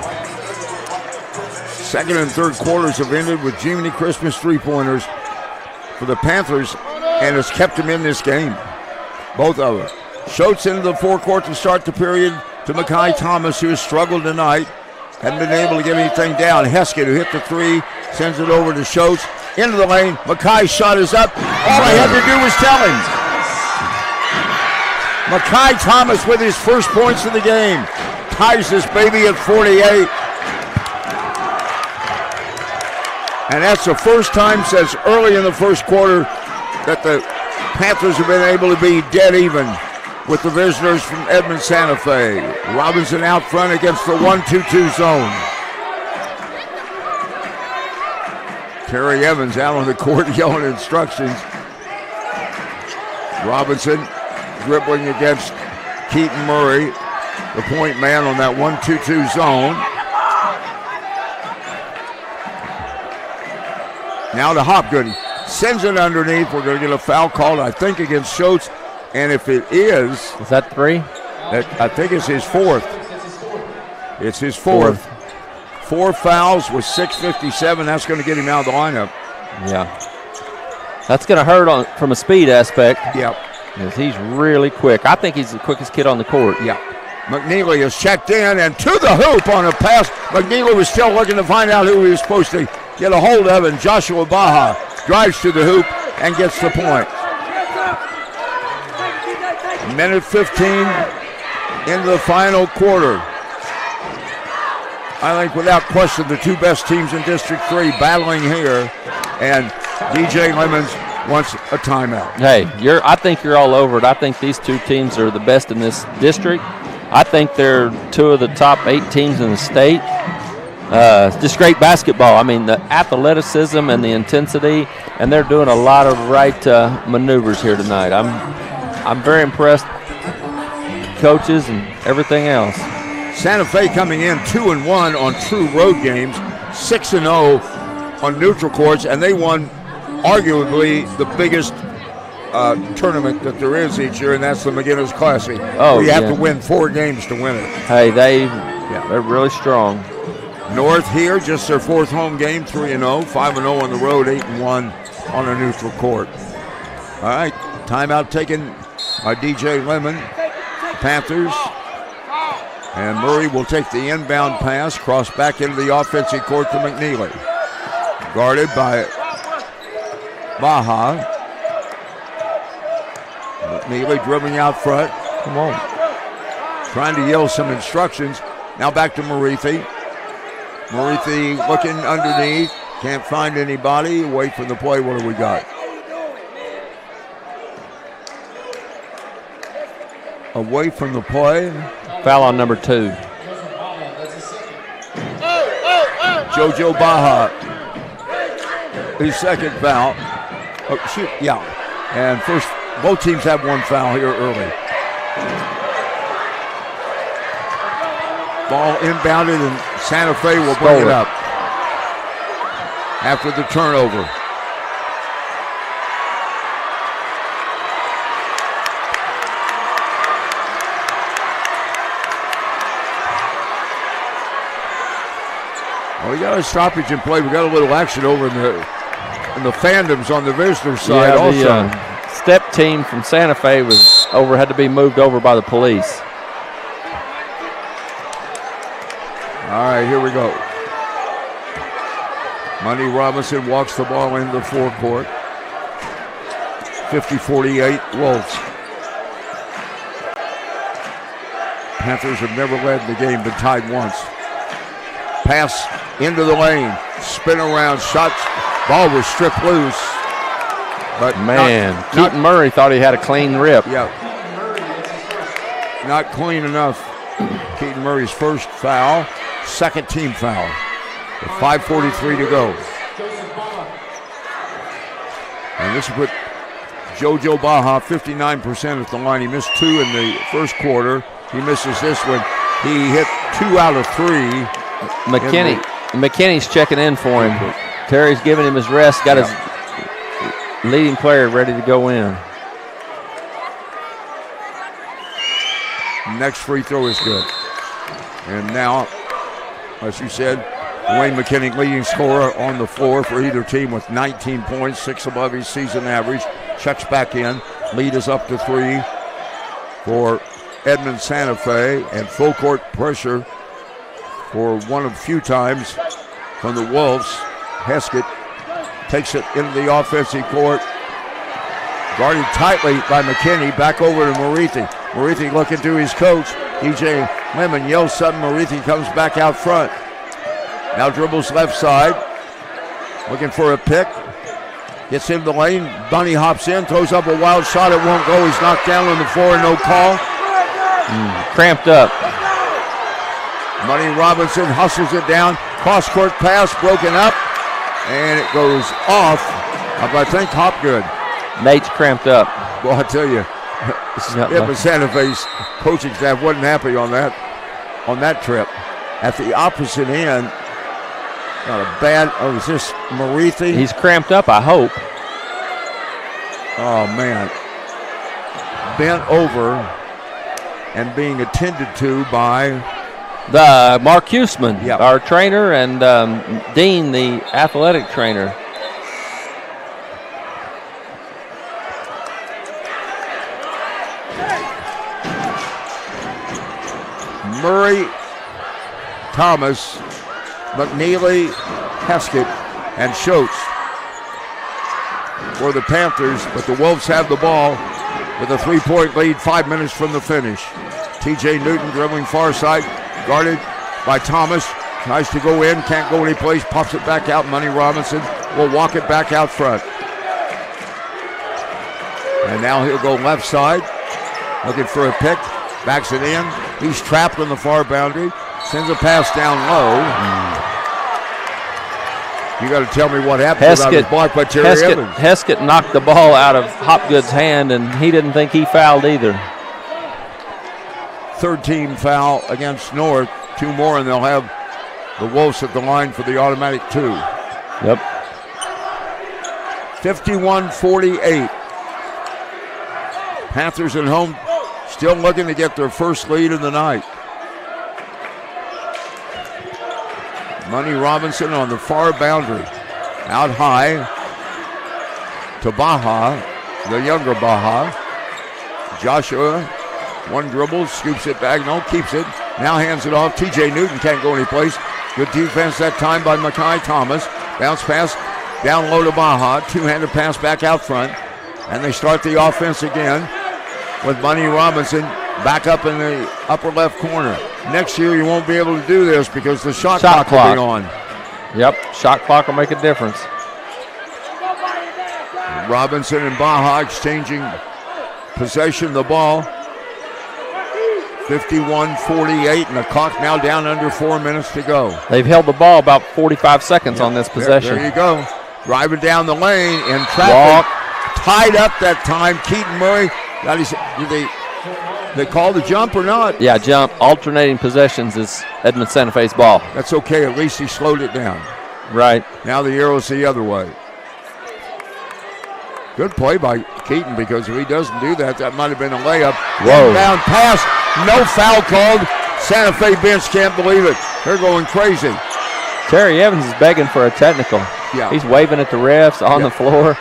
Second and third quarters have ended with Jiminy Christmas three-pointers for the Panthers, and it's kept them in this game. Both of them. Schultz into the forecourt to start the period to Makai Thomas, who has struggled tonight. Hadn't been able to get anything down. Heskett, who hit the 3, sends it over to Schultz. Into the lane. Makai's shot is up. All I had to do was tell him. Makai Thomas with his first points of the game. Ties this baby at 48. And that's the first time since early in the first quarter that the Panthers have been able to be dead even with the visitors from Edmond Santa Fe. Robinson out front against the 1-2-2 zone. Terry Evans out on the court yelling instructions. Robinson dribbling against Keaton Murray, the point man on that 1-2-2 zone. Now to Hopgood. Sends it underneath. We're going to get a foul called, I think, against Schultz. And if it is
that 3?
I think it's his 4th. It's his 4th. 4 fouls with 6:57. That's going to get him out of the lineup.
Yeah. That's going to hurt from a speed aspect.
Yep.
Because he's really quick. I think he's the quickest kid on the court.
Yeah. McNeely is checked in and to the hoop on a pass. McNeely was still looking to find out who he was supposed to get a hold of, and Joshua Baja drives to the hoop and gets the point. Minute 15 into the final quarter. I think without question the two best teams in District 3 battling here, and DJ Lemons wants a timeout.
Hey, I think you're all over it. I think these two teams are the best in this district. I think they're two of the top 8 teams in the state. Just great basketball. I mean, the athleticism and the intensity, and they're doing a lot of right maneuvers here tonight. I'm very impressed. Coaches and everything else.
Santa Fe coming in 2-1 on true road games, 6-0 on neutral courts, and they won arguably the biggest tournament that there is each year, and that's the McGinnis Classic.
Oh,
you have to win 4 games to win it.
Hey, they're really strong.
North here, just their 4th home game, 3-0, 5-0 on the road, 8-1 on a neutral court. All right, timeout taken by DJ Lemon, Panthers. And Murray will take the inbound pass, cross back into the offensive court to McNeely. Guarded by Baja. McNeely dribbling out front.
Come on.
Trying to yell some instructions. Now back to Marithi. Marithi looking underneath. Can't find anybody. Wait for the play. What do we got? Away from the play.
Foul on number 2.
JoJo Baja. His second foul. Oh, shoot, yeah. And first, both teams have 1 foul here early. Ball inbounded, and Santa Fe will bring it up after the turnover. Well, we got a stoppage in play. We got a little action over in the fandoms on the visitor side also.
The step team from Santa Fe had to be moved over by the police.
All right, here we go. Money Robinson walks the ball into the forecourt. 50-48 Wolves. Panthers have never led the game, been tied once. Pass into the lane, spin around, shots, ball was stripped loose. But
Keaton Murray thought he had a clean rip.
Yeah. Not clean enough. Keaton Murray's first foul, second team foul. With 5:43 to go. And this will put JoJo Baja 59% at the line. He missed 2 in the first quarter. He misses this one. He hit 2 out of 3.
McKinney's checking in for him. Terry's giving him his rest. Got his leading player ready to go in.
Next free throw is good. And now, as you said, Wayne McKinney, leading scorer on the floor for either team with 19 points, 6 above his season average. Checks back in. Lead is up to 3 for Edmond Santa Fe, and full court pressure for one of the few times from the Wolves. Heskett takes it into the offensive court. Guarded tightly by McKinney. Back over to Marithi. Marithi looking to his coach. DJ Lemon yells something. Marithi comes back out front. Now dribbles left side. Looking for a pick. Gets into the lane. Bunny hops in. Throws up a wild shot. It won't go. He's knocked down on the floor. No call.
Cramped up.
Money Robinson hustles it down. Cross-court pass broken up. And it goes off of, I think, Hopgood.
Nate's cramped up.
Well, I tell you, but Santa Fe's coaching staff wasn't happy on that trip. At the opposite end, not a bad. Oh, is this Marithi?
He's cramped up, I hope.
Oh man, bent over and being attended to by
the Mark Huseman, our trainer, and Dean, the athletic trainer.
Murray, Thomas, McNeely, Heskett, and Schultz for the Panthers, but the Wolves have the ball with a 3-point lead, 5 minutes from the finish. TJ Newton dribbling far side, guarded by Thomas, Tries to go in, can't go anyplace, pops it back out. Money Robinson will walk it back out front. And now he'll go left side, looking for a pick, backs it in. He's trapped on the far boundary, sends a pass down low. You got to tell me what happened.
Heskett,
blocked by Terry Evans.
Heskett knocked the ball out of Hopgood's hand, and he didn't think he fouled either.
Third team foul against North. 2 more, and they'll have the Wolves at the line for the automatic 2.
Yep.
51-48. Panthers at home, still looking to get their first lead of the night. Money Robinson on the far boundary. Out high to Baja, the younger Baja. Joshua, one dribble, scoops it back, no, keeps it. Now hands it off. TJ Newton can't go anyplace. Good defense that time by Makai Thomas. Bounce pass down low to Baja. Two-handed pass back out front. And they start the offense again with Money Robinson back up in the upper left corner. Next year you won't be able to do this because the shot clock will be on.
Yep, shot clock will make a difference.
Robinson and Baja exchanging possession of the ball. 51-48, and the clock now down under 4 minutes to go.
They've held the ball about 45 seconds on this possession.
There you go. Driving down the lane in traffic. Tied up that time. Keaton Murray. Did they call the jump or not?
Yeah, jump. Alternating possessions is Edmond Santa Fe's ball.
That's okay. At least he slowed it down.
Right.
Now the arrow's the other way. Good play by Keaton, because if he doesn't do that, that might have been a layup.
Whoa.
Inbound pass. No foul called. Santa Fe bench can't believe it. They're going crazy.
Terry Evans is begging for a technical.
Yeah.
He's waving at the refs on the floor.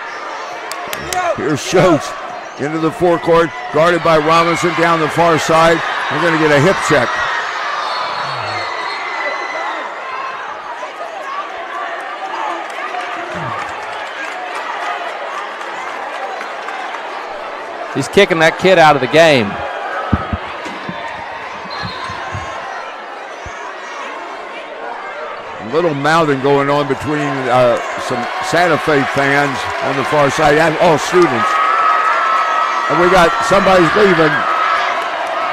Here's Schultz into the forecourt, guarded by Robinson down the far side. We're going to get a hip check.
He's kicking that kid out of the game.
A little mouthing going on between some Santa Fe fans on the far side, all students. And we got somebody's leaving.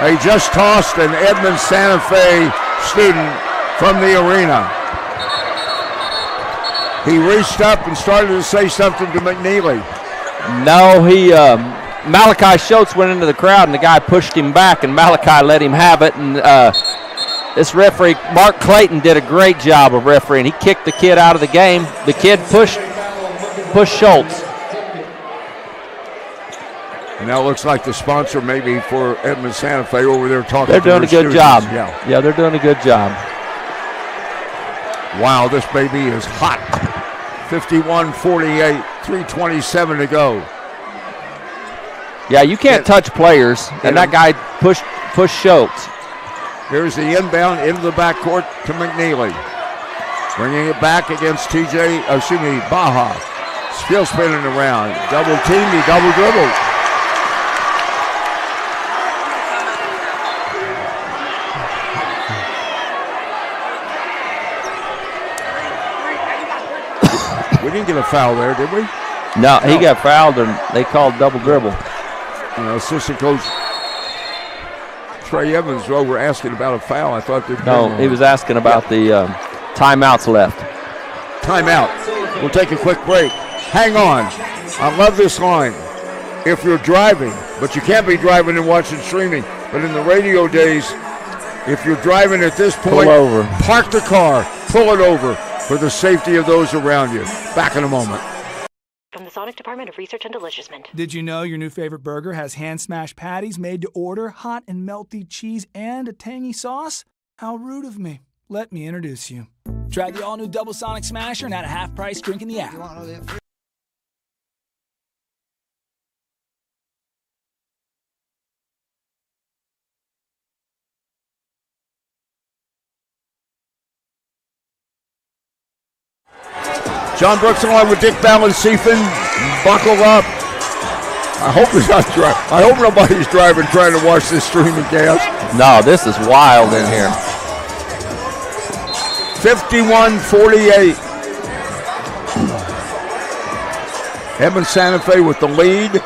They just tossed an Edmond Santa Fe student from the arena. He reached up and started to say something to McNeely.
No, Malachi Schultz went into the crowd, and the guy pushed him back, and Malachi let him have it. And this referee, Mark Clayton, did a great job of refereeing. He kicked the kid out of the game. The kid pushed Schultz.
And now it looks like the sponsor maybe for Edmond Santa Fe over there talking.
They're doing a good job.
Yeah,
they're doing a good job.
Wow, this baby is hot. 51-48, 3:27 to go.
Yeah, you can't touch players, and that guy pushed Schultz.
Here's the inbound into the backcourt to McNeely. Bringing it back against Baja. Still spinning around. Double team, he double dribbled. We didn't get a foul there, did we?
No, he got fouled, and they called double dribble.
Assistant coach Trey Evans over asking about a foul. I thought
he was asking about the timeouts left.
Timeout. We'll take a quick break. Hang on. I love this line. If you're driving, but you can't be driving and watching streaming, but in the radio days, if you're driving at this point,
pull over.
Park the car, pull it over for the safety of those around you. Back in a moment.
From the Sonic Department of Research and Delicioussement.
Did you know your new favorite burger has hand-smashed patties made to order, hot and melty cheese, and a tangy sauce? How rude of me. Let me introduce you. Try the all-new Double Sonic Smasher and at a half-price drink in the app.
John Brooks along with Dick Ballin-Siefan. Buckle up. I hope he's not driving. I hope nobody's driving trying to watch this streaming cast.
No, this is wild in here.
51-48. Edmond Santa Fe with the lead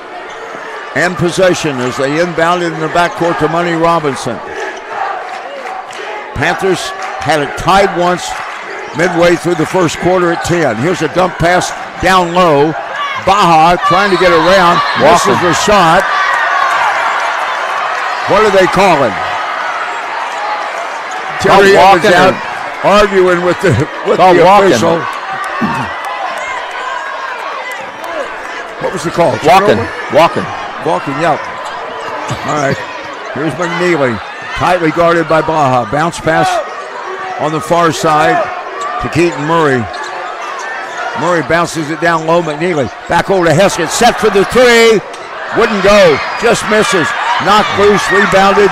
and possession as they inbounded in the backcourt to Money Robinson. Panthers had it tied once midway through the first quarter at 10. Here's a dump pass down low. Baja trying to get around. Misses the shot. What are they calling? Terry Evans out arguing with the official. What was the call? Walking, yep. All right. Here's McNeely. Tightly guarded by Baja. Bounce pass on the far side to Keaton Murray. Murray bounces it down low. McNeely back over to Heskett. Set for the three. Wouldn't go. Just misses. Knocked loose. Rebounded.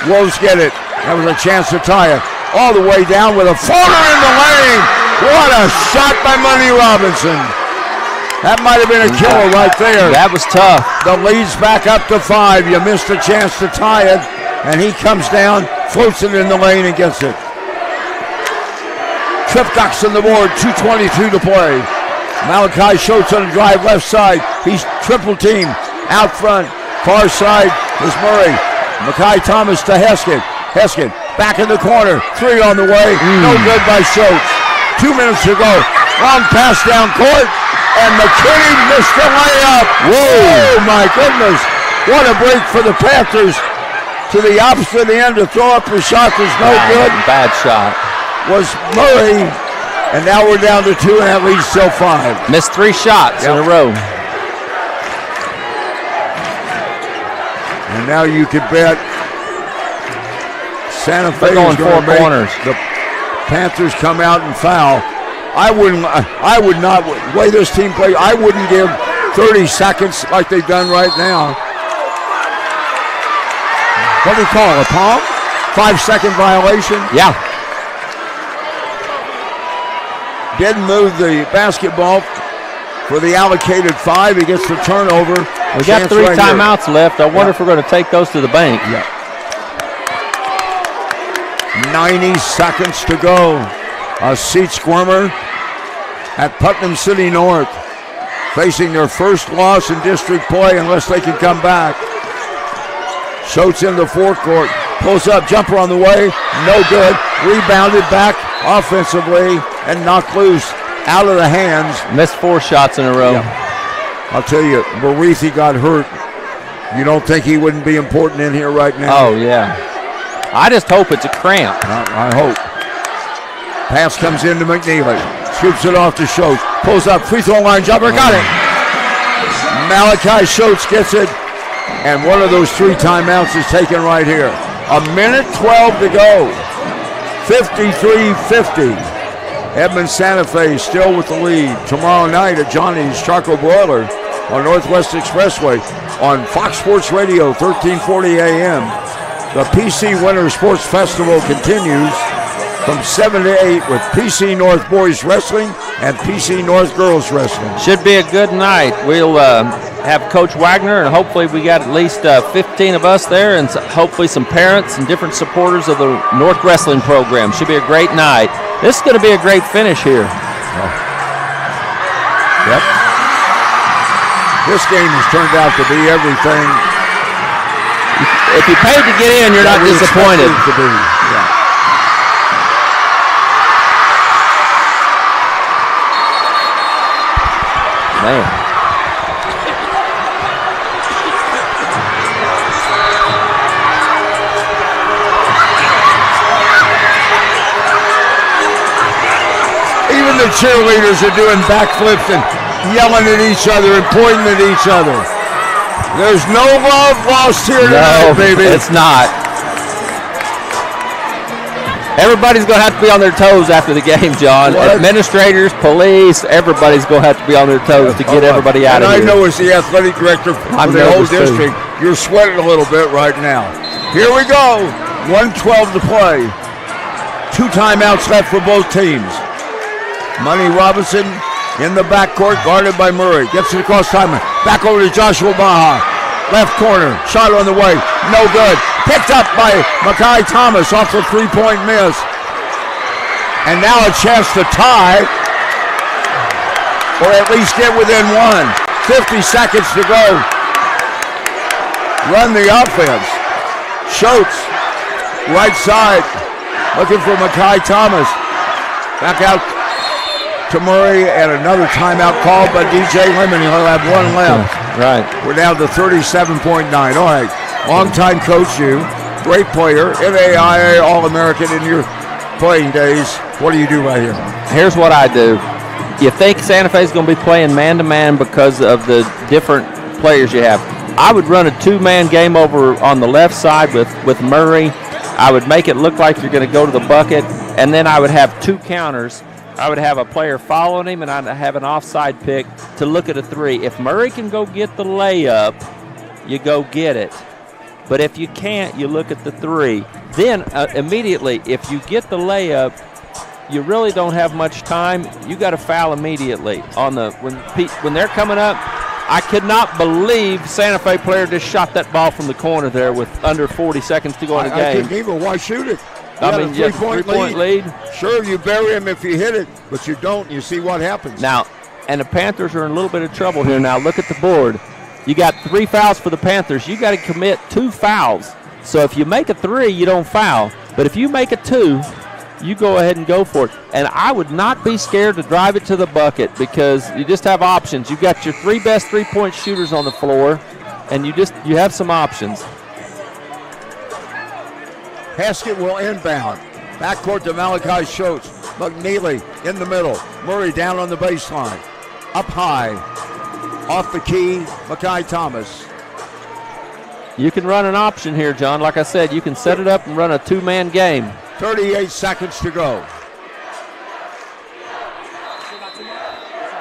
Wolves get it. That was a chance to tie it. All the way down with a floater in the lane. What a shot by Money Robinson. That might have been a killer right there.
That was tough.
The lead's back up to 5. You missed a chance to tie it. And he comes down, floats it in the lane and gets it. Trip ducks on the board, 2:22 to play. Malachi Schultz on the drive left side. He's triple teamed out front. Far side is Murray. Makai Thomas to Heskett. Heskett back in the corner. 3 on the way. No good by Schultz. 2 minutes to go. Long pass down court. And McKinney missed the layup. Whoa, my goodness. What a break for the Panthers. To the opposite end to throw up a shot that's no good.
Bad shot.
Was Murray. And now we're down to 2 and that leads still 5.
Missed 3 shots in a row.
And now you could bet Santa Fe
going
is going
4 corners.
The Panthers come out and foul. I would not, the way this team plays, I wouldn't give 30 seconds like they've done right now. What do you call it, a palm? 5-second violation?
Yeah.
Didn't move the basketball for the allocated 5. He gets the turnover.
We got 3 timeouts left. I wonder if we're going to take those to the bank.
Yeah. 90 seconds to go. A seat squirmer at Putnam City North, facing their first loss in district play unless they can come back. Schultz in the forecourt, pulls up, jumper on the way, no good. Rebounded back offensively and knocked loose out of the hands.
Missed 4 shots in a row.
Yeah. I'll tell you, Barithi got hurt. You don't think he wouldn't be important in here right now?
Oh, yeah. I just hope it's a cramp.
I hope. Pass comes into McNeely. Scoops it off to Schultz. Pulls up, free throw line jumper. Got it. Malachi Schultz gets it. And one of those 3 timeouts is taken right here. 1:12 to go. 53-50. Edmond Santa Fe still with the lead. Tomorrow night at Johnny's Charcoal Broiler on Northwest Expressway on Fox Sports Radio, 1340 AM. The PC Winter Sports Festival continues from 7 to 8 with PC North Boys Wrestling and PC North Girls Wrestling.
Should be a good night. We'll have Coach Wagner, and hopefully we got at least 15 of us there, and hopefully some parents and different supporters of the North Wrestling program. Should be a great night. This is going to be a great finish here.
Yep. This game has turned out to be everything.
If you paid to get in, you're not disappointed.
To be. Yeah.
Man.
Even the cheerleaders are doing backflips and yelling at each other and pointing at each other. There's no love lost here tonight, baby.
It's not. Everybody's going to have to be on their toes after the game, John. What? Administrators, police, everybody's going to have to be on their toes to get everybody out of here.
And I know as the athletic director for the whole district, you're sweating a little bit right now. Here we go. 1:12 to play. 2 timeouts left for both teams. Money Robinson in the backcourt, guarded by Murray. Gets it across timeline. Back over to Joshua Baja. Left corner. Shot on the way. No good. Picked up by Makai Thomas off the 3-point miss. And now a chance to tie, or at least get within one. 50 seconds to go. Run the offense. Schultz, right side, looking for Makai Thomas. Back out to Murray, and another timeout called by DJ Lemon. He'll have one left.
Right.
We're down to 37.9. All right. Long-time coach, you. Great player. NAIA All-American in your playing days. What do you do right here?
Here's what I do. You think Santa Fe is going to be playing man-to-man because of the different players you have. I would run a two-man game over on the left side with Murray. I would make it look like you're going to go to the bucket, and then I would have two counters. I would have a player following him, and I'd have an offside pick to look at a three. If Murray can go get the layup, you go get it. But if you can't, you look at the three. Then immediately, if you get the layup, you really don't have much time. You got to foul immediately on the when they're coming up. I could not believe Santa Fe player just shot that ball from the corner there with under 40 seconds to go in the game.
I couldn't even. Why shoot it?
I mean, just three-point lead.
Sure, you bury him if you hit it, but you don't. You see what happens.
Now, and the Panthers are in a little bit of trouble here. Now, look at the board. You got 3 fouls for the Panthers. You got to commit 2 fouls. So if you make a 3, you don't foul. But if you make a 2, you go ahead and go for it. And I would not be scared to drive it to the bucket because you just have options. You've got your 3 best three-point shooters on the floor, and you have some options.
Haskett will inbound. Backcourt to Malachi Schultz. McNeely in the middle. Murray down on the baseline. Up high. Off the key, Makai Thomas.
You can run an option here, John. Like I said, you can set it up and run a two-man game.
38 seconds to go.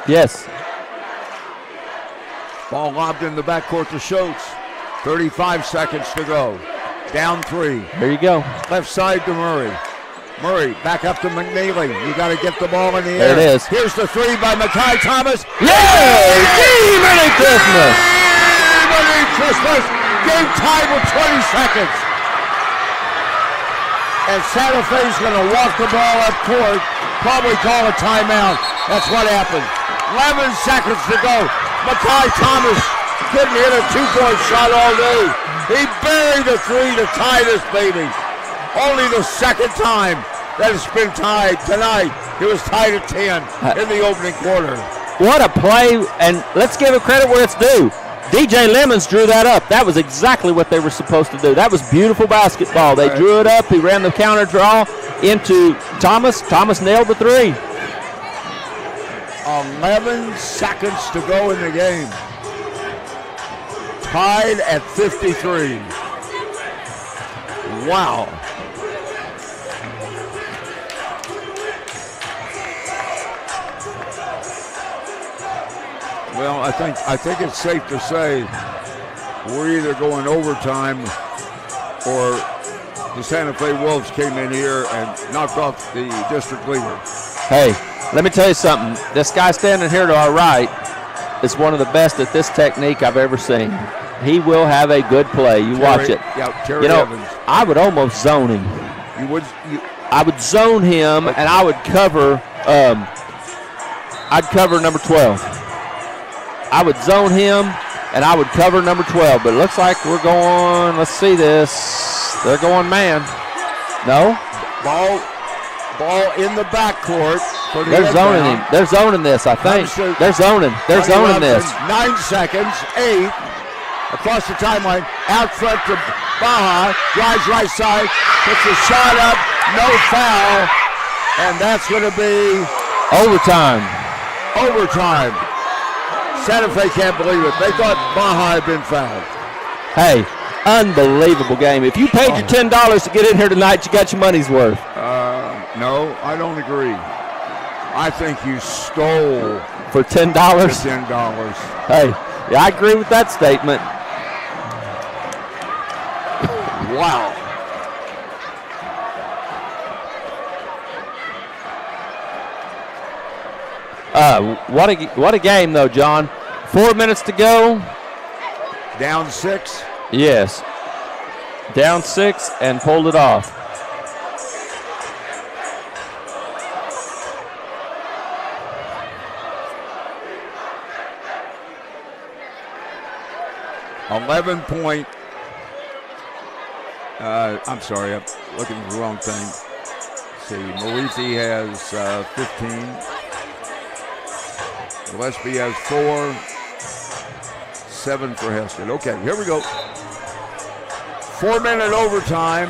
Yes.
Ball lobbed in the backcourt to Schultz. 35 seconds to go. Down 3.
There you go.
Left side to Murray. Murray back up to McNeely. You got to get the ball in the air.
There it is.
Here's the 3 by Makai Thomas.
Yay! Merry Christmas!
Merry Christmas! Game tied with 20 seconds. And Santa Fe's going to walk the ball up court, probably call a timeout. That's what happened. 11 seconds to go. Makai Thomas couldn't hit a 2-point shot all day. He buried a 3 to tie this baby. Only the second time that it's been tied tonight. It was tied at 10 in the opening quarter.
What a play, and let's give it credit where it's due. DJ Lemons drew that up. That was exactly what they were supposed to do. That was beautiful basketball. They drew it up. He ran the counter draw into Thomas. Thomas nailed the 3.
11 seconds to go in the game. Tied at 53. Wow. Well, I think it's safe to say we're either going overtime or the Santa Fe Wolves came in here and knocked off the district leader.
Hey, let me tell you something. This guy standing here to our right is one of the best at this technique I've ever seen. He will have a good play. You watch it.
Yeah, Terry Evans.
I would almost zone him.
You would?
I would zone him, and I would cover. I'd cover number 12. I would zone him, and I would cover number 12. But it looks like we're going. Let's see this. They're going man. No.
Ball in the backcourt.
They're zoning him. They're zoning this, I think. They're zoning. They're zoning this.
9 seconds. 8. Across the timeline. Out front to Baja. Drives right side. Puts a shot up. No foul. And that's going to be
overtime.
Overtime. Santa Fe can't believe it. They thought Baja had been fouled.
Hey, unbelievable game. If you paid your $10 to get in here tonight, you got your money's worth.
No, I don't agree. I think you stole
for $10.
For $10.
Hey, yeah, I agree with that statement.
Wow.
What a game, though, John. 4 minutes to go.
Down 6?
Yes. Down 6 and pulled it off.
11-point. I'm sorry, I'm looking at the wrong thing. Let's see, Morithi has 15. Gillespie has 4. 7 for Heskett. Okay, here we go. 4-minute overtime.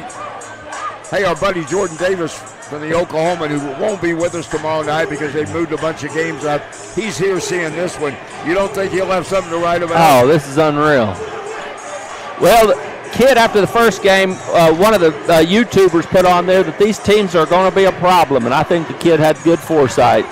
Hey, our buddy Jordan Davis from the Oklahoman, who won't be with us tomorrow night because they moved a bunch of games up. He's here seeing this one. You don't think he'll have something to write about?
Oh, this is unreal. Well, the kid after the first game, one of the YouTubers put on there that these teams are going to be a problem, and I think the kid had good foresight.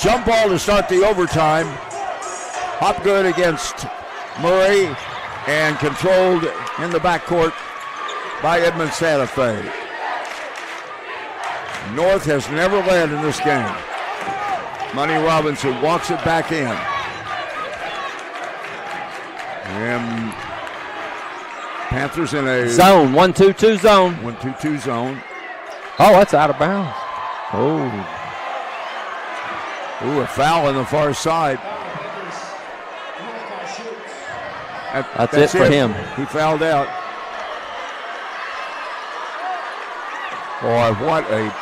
Jump ball to start the overtime. Hopgood against Murray and controlled in the backcourt by Edmond Santa Fe. North has never led in this game. Money Robinson walks it back in. And Panthers in a
zone, 1-2-2 zone.
1-2-2 zone.
Oh, that's out of bounds.
Ooh, a foul on the far side.
That's it for him.
He fouled out. Boy, what a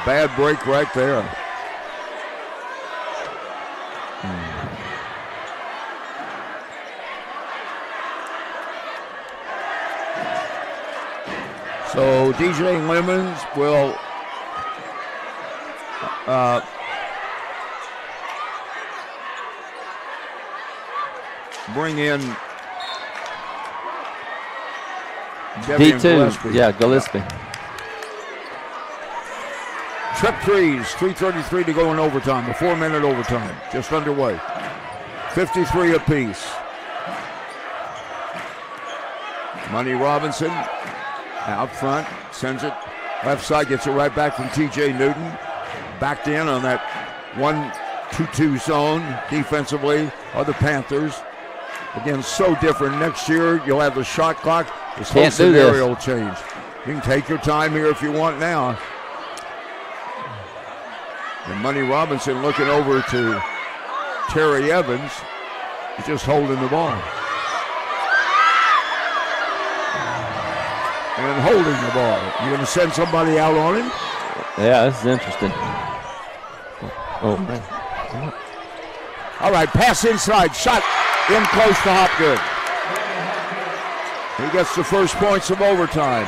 bad break right there. So DJ Lemons will bring in
D2,
Gillespie.
yeah, Gillespie.
Trip threes, 3:33 to go in overtime, a 4-minute overtime, just underway. 53 apiece. Money Robinson out front, sends it left side, gets it right back from TJ Newton. Backed in on that 1-2-2 zone defensively are the Panthers. Again, so different. Next year, you'll have the shot clock. This whole scenario will change. You can take your time here if you want now. And Money Robinson looking over to Terry Evans. He's just holding the ball. And holding the ball. You going to send somebody out on him?
Yeah, this is interesting. Oh, man.
All right, pass inside. Shot in close to Hopgood. He gets the first points of overtime.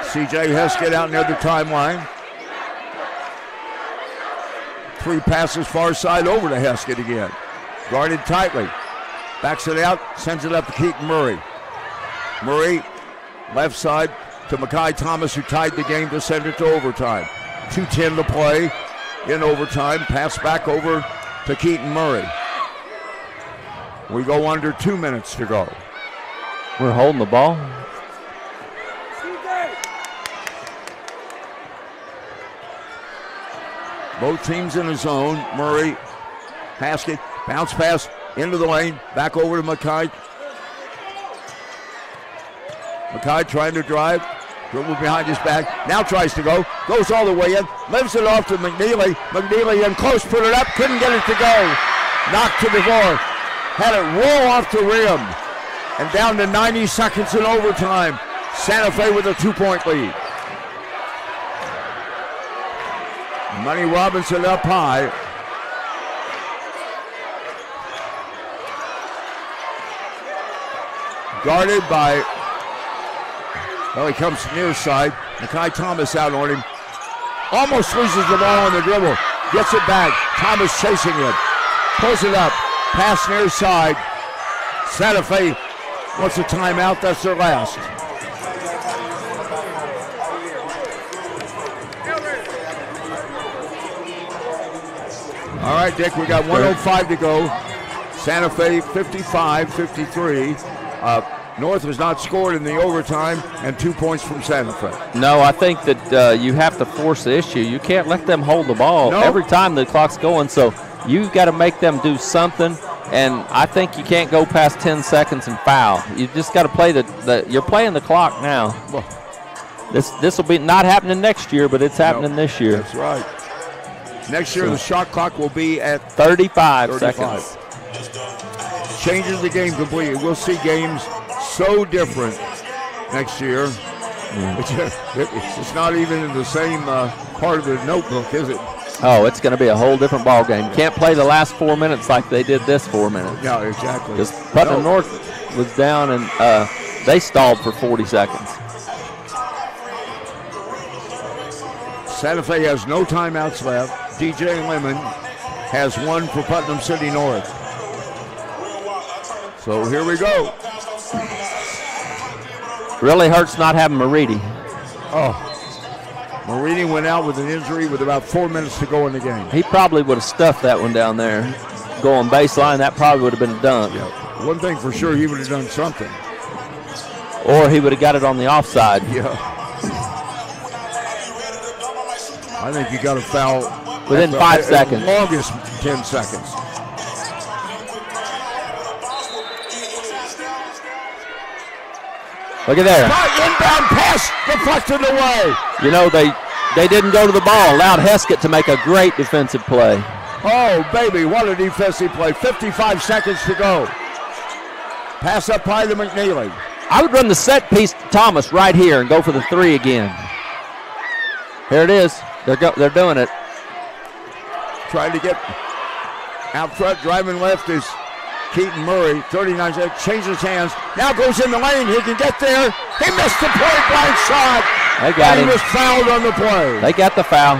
C.J. Heskett out near the timeline. 3 passes far side over to Heskett again. Guarded tightly. Backs it out, sends it up to Keaton Murray. Murray, left side to Mekhi Thomas, who tied the game to send it to overtime. 2:10 to play in overtime. Pass back over to Keaton Murray. We go under 2 minutes to go.
We're holding the ball.
Both teams in the zone. Murray, Haskett, bounce pass into the lane, back over to Mekhi. Mekhi trying to drive, dribbles behind his back, now tries to go, goes all the way in, lifts it off to McNeely. McNeely in close, put it up, couldn't get it to go. Knocked to the floor, had it roll off the rim, and down to 90 seconds in overtime. Santa Fe with a 2-point lead. Money Robinson up high. Guarded by, well, he comes near side. Mekhi Thomas out on him. Almost loses the ball on the dribble. Gets it back. Thomas chasing it. Pulls it up. Pass near side. Santa Fe wants a timeout. That's their last. All right, Dick, we got 1:05 to go. Santa Fe 55-53. North has not scored in the overtime, and 2 points from Santa Fe.
No, I think that you have to force the issue. You can't let them hold the ball every time the clock's going, so you've got to make them do something. And I think you can't go past 10 seconds and foul. You just got to play you're playing the clock now. This will be not happening next year, but it's happening this year.
That's right. Next year, the shot clock will be at
35 seconds.
Changes the game completely. We'll see games so different next year. It's not even in the same part of the notebook, is it?
Oh, it's going to be a whole different ball game. Can't play the last 4 minutes like they did this 4 minutes.
Yeah, exactly.
Because Putnam North was down and they stalled for 40 seconds.
Santa Fe has no timeouts left. DJ Lemon has one for Putnam City North. So here we go.
Really hurts not having Maridi.
Oh. Marini went out with an injury with about 4 minutes to go in the game.
He probably would have stuffed that one down there. Going baseline, that probably would have been a dunk.
Yeah. One thing for sure, he would have done something.
Or he would have got it on the offside.
Yeah. I think you got a foul
within 5 seconds.
Longest 10 seconds.
Look at there.
Inbound pass deflected away.
You know, they didn't go to the ball. Allowed Heskett to make a great defensive play.
Oh, baby, what a defensive play. 55 seconds to go. Pass up by the McNeely.
I would run the set piece to Thomas right here and go for the three again. Here it is. They're doing it.
Trying to get out front, driving left is Keaton Murray, 39 seconds, changes hands, now goes in the lane, he can get there, he missed the point blank shot.
They got him.
He was fouled on the play.
They got the foul.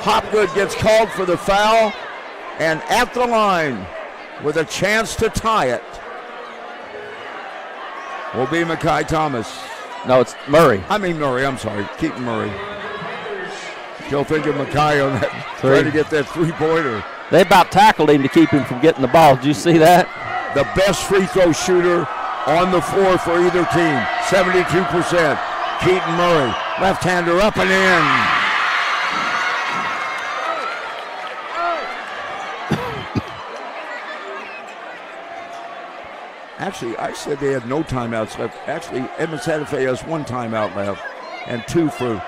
Hopgood gets called for the foul, and at the line, with a chance to tie it, will be Makai Thomas.
No, it's Murray.
Murray, I'm sorry, Keaton Murray. Still thinking Makai on that, trying to get that three-pointer.
They about tackled him to keep him from getting the ball. Did you see that?
The best free throw shooter on the floor for either team, 72%. Keaton Murray, left-hander up and in. Actually, I said they had no timeouts left. Actually, Edmond Santa Fe has one timeout left and two for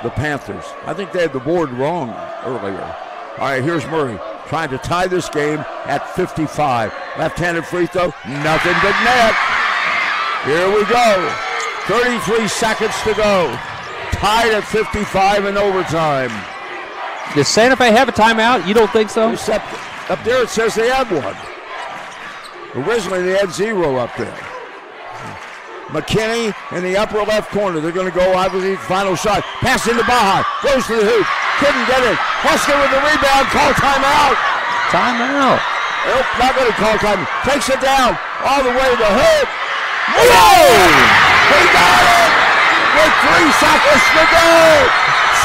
the Panthers. I think they had the board wrong earlier. All right, here's Murray trying to tie this game at 55. Left-handed free throw, nothing but net. Here we go. 33 seconds to go. Tied at 55 in overtime.
Does Santa Fe have a timeout? You don't think so?
Up there it says they have one. Originally they had zero up there. McKinney in the upper left corner. They're going to go, obviously, final shot. Pass into Baja. Goes to the hoop. Couldn't get it. Heskett with the rebound. Call timeout.
Timeout.
Nope, not going to call timeout. Takes it down all the way to the hoop. Whoa! He got it with 3 seconds to go.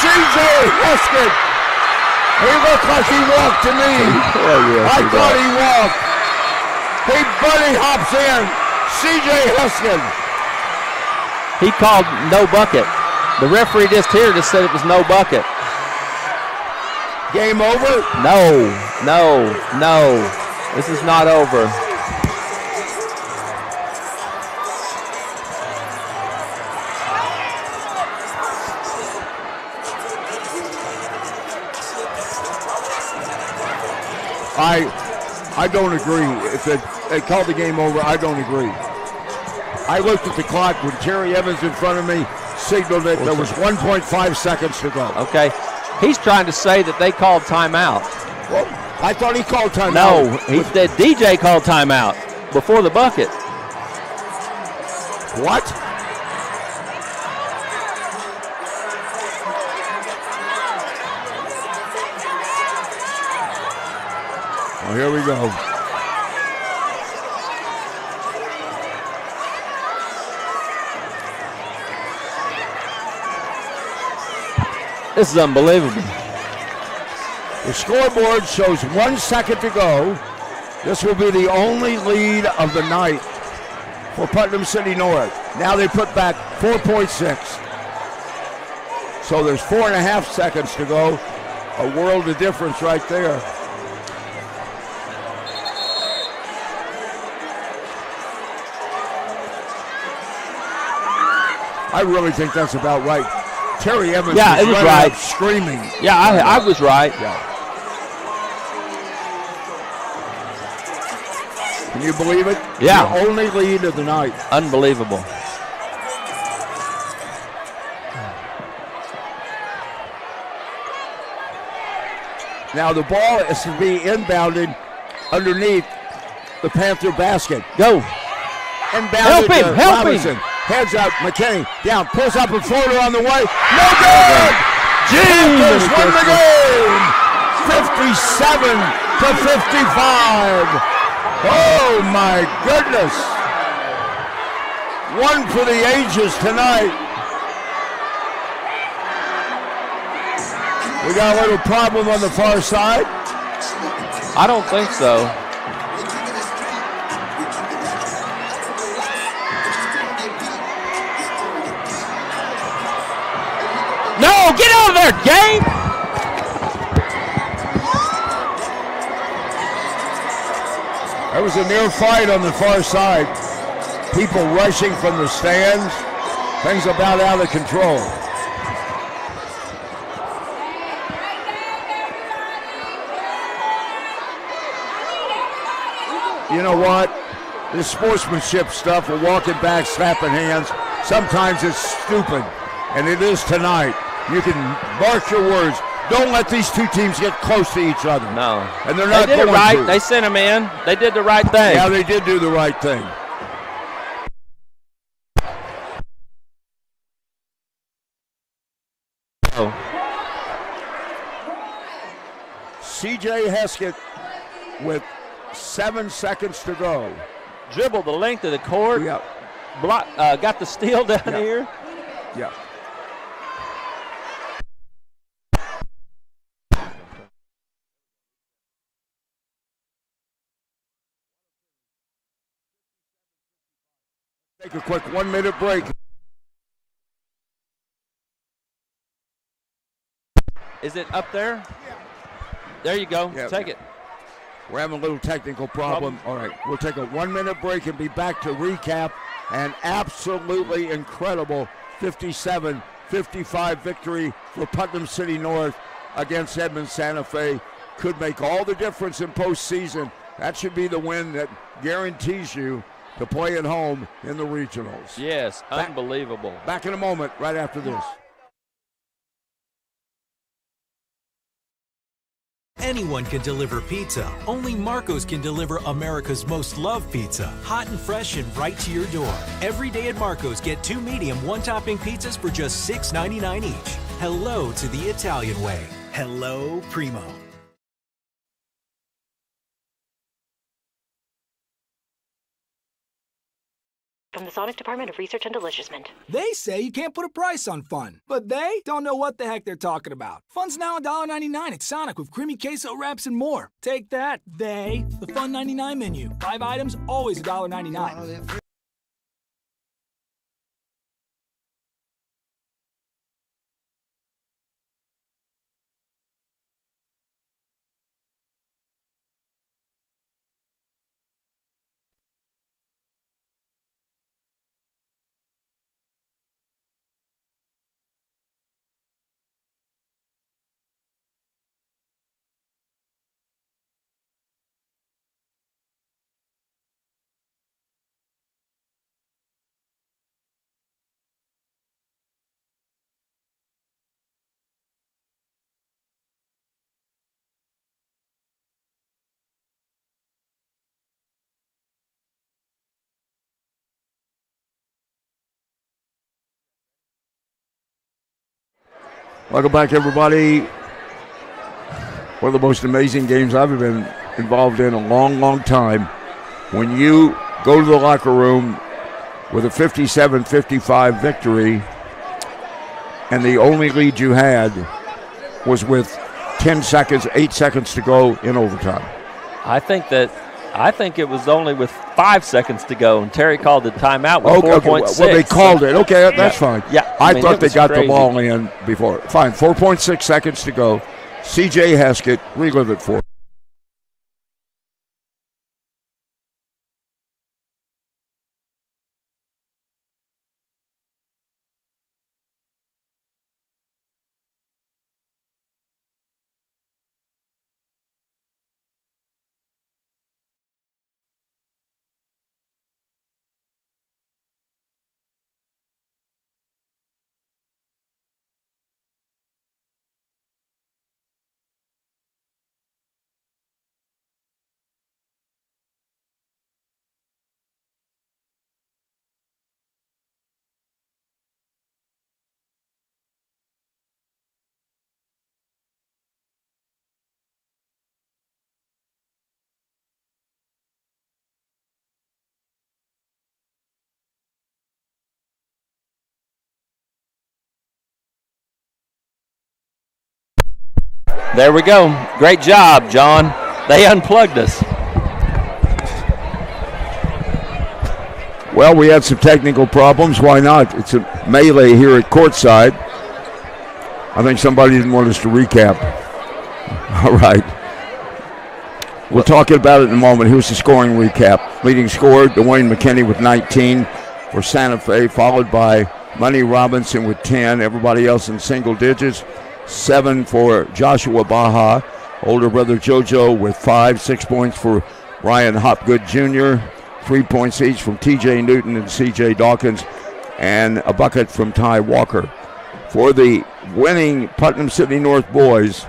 C.J. Heskett. He looked like he walked to me. I thought he walked. He bunny hops in. C.J. Heskett.
He called no bucket. The referee just said it was no bucket.
Game over?
No. This is not over.
I don't agree. If they called the game over, I don't agree. I looked at the clock when Terry Evans in front of me signaled that there was 1.5 seconds to go.
Okay. He's trying to say that they called timeout.
Well, I thought he called timeout.
No, the DJ called timeout before the bucket.
What? Well, here we go.
This is unbelievable.
The scoreboard shows 1 second to go. This will be the only lead of the night for Putnam City North. Now they put back 4.6. So there's 4.5 seconds to go. A world of difference right there. I really think that's about right. Terry Evans
it was
running
right.
up screaming.
Yeah, I was right.
Yeah. Can you believe it?
Yeah.
The only lead of the night.
Unbelievable.
Now the ball is to be inbounded underneath the Panther basket.
Go.
Inbounded
Help him, help
Robinson.
him.
Heads up, McKinney. Down, pulls up a floater on the way. No good!
James
win the game! 57 to 55. Oh my goodness. One for the ages tonight. We got a little problem on the far side.
I don't think so. No, get out of there, Gabe!
There was a near fight on the far side. People rushing from the stands. Things about out of control. You know what? This sportsmanship stuff, we're walking back, snapping hands. Sometimes it's stupid, and it is tonight. You can mark your words. Don't let these two teams get close to each other.
No.
And they're not
They did it
going
right.
to.
They sent him in. They did the right thing.
Yeah, they did do the right thing.
Oh.
C.J. Heskett with 7 seconds to go.
Dribbled the length of the court.
Yeah.
Got the steal down here.
Yeah. Take a quick 1 minute break.
Is it up there? There you go.
Yeah.
Take it.
We're having a little technical problem. All right, we'll take a 1 minute break and be back to recap an absolutely incredible 57-55 victory for Putnam City North against Edmond Santa Fe. Could make all the difference in postseason. That should be the win that guarantees you to play at home in the regionals.
Yes, unbelievable.
Back in a moment, right after this.
Anyone can deliver pizza. Only Marco's can deliver America's most loved pizza. Hot and fresh and right to your door. Every day at Marco's, get 2 medium, 1-topping pizzas for just $6.99 each. Hello to the Italian way. Hello, Primo.
From the Sonic Department of Research and Deliciousment.
They say you can't put a price on fun, but they don't know what the heck they're talking about. Fun's now $1.99 at Sonic with creamy queso wraps and more. Take that, they. The Fun 99 menu. 5 items, always $1.99.
Welcome back, everybody. One of the most amazing games I've been involved in a long, long time. When you go to the locker room with a 57-55 victory, and the only lead you had was with 10 seconds, 8 seconds to go in overtime.
I think it was only with 5 seconds to go, and Terry called the timeout with 4.6.
Well, they called it. Okay, that's fine.
Yeah,
I thought they got
crazy.
the ball in before. Fine, 4.6 seconds to go. C.J. Heskett, relive it for
There we go. Great job, John. They unplugged us.
Well, we had some technical problems. Why not? It's a melee here at courtside. I think somebody didn't want us to recap. All right. We'll talk about it in a moment. Here's the scoring recap. Leading scorer, Dwayne McKinney with 19 for Santa Fe, followed by Money Robinson with 10. Everybody else in single digits. 7 for Joshua Baja. Older brother JoJo with 5. 6 points for Ryan Hopgood Jr. 3 points each from TJ Newton and CJ Dawkins. And a bucket from Ty Walker. For the winning Putnam City North boys,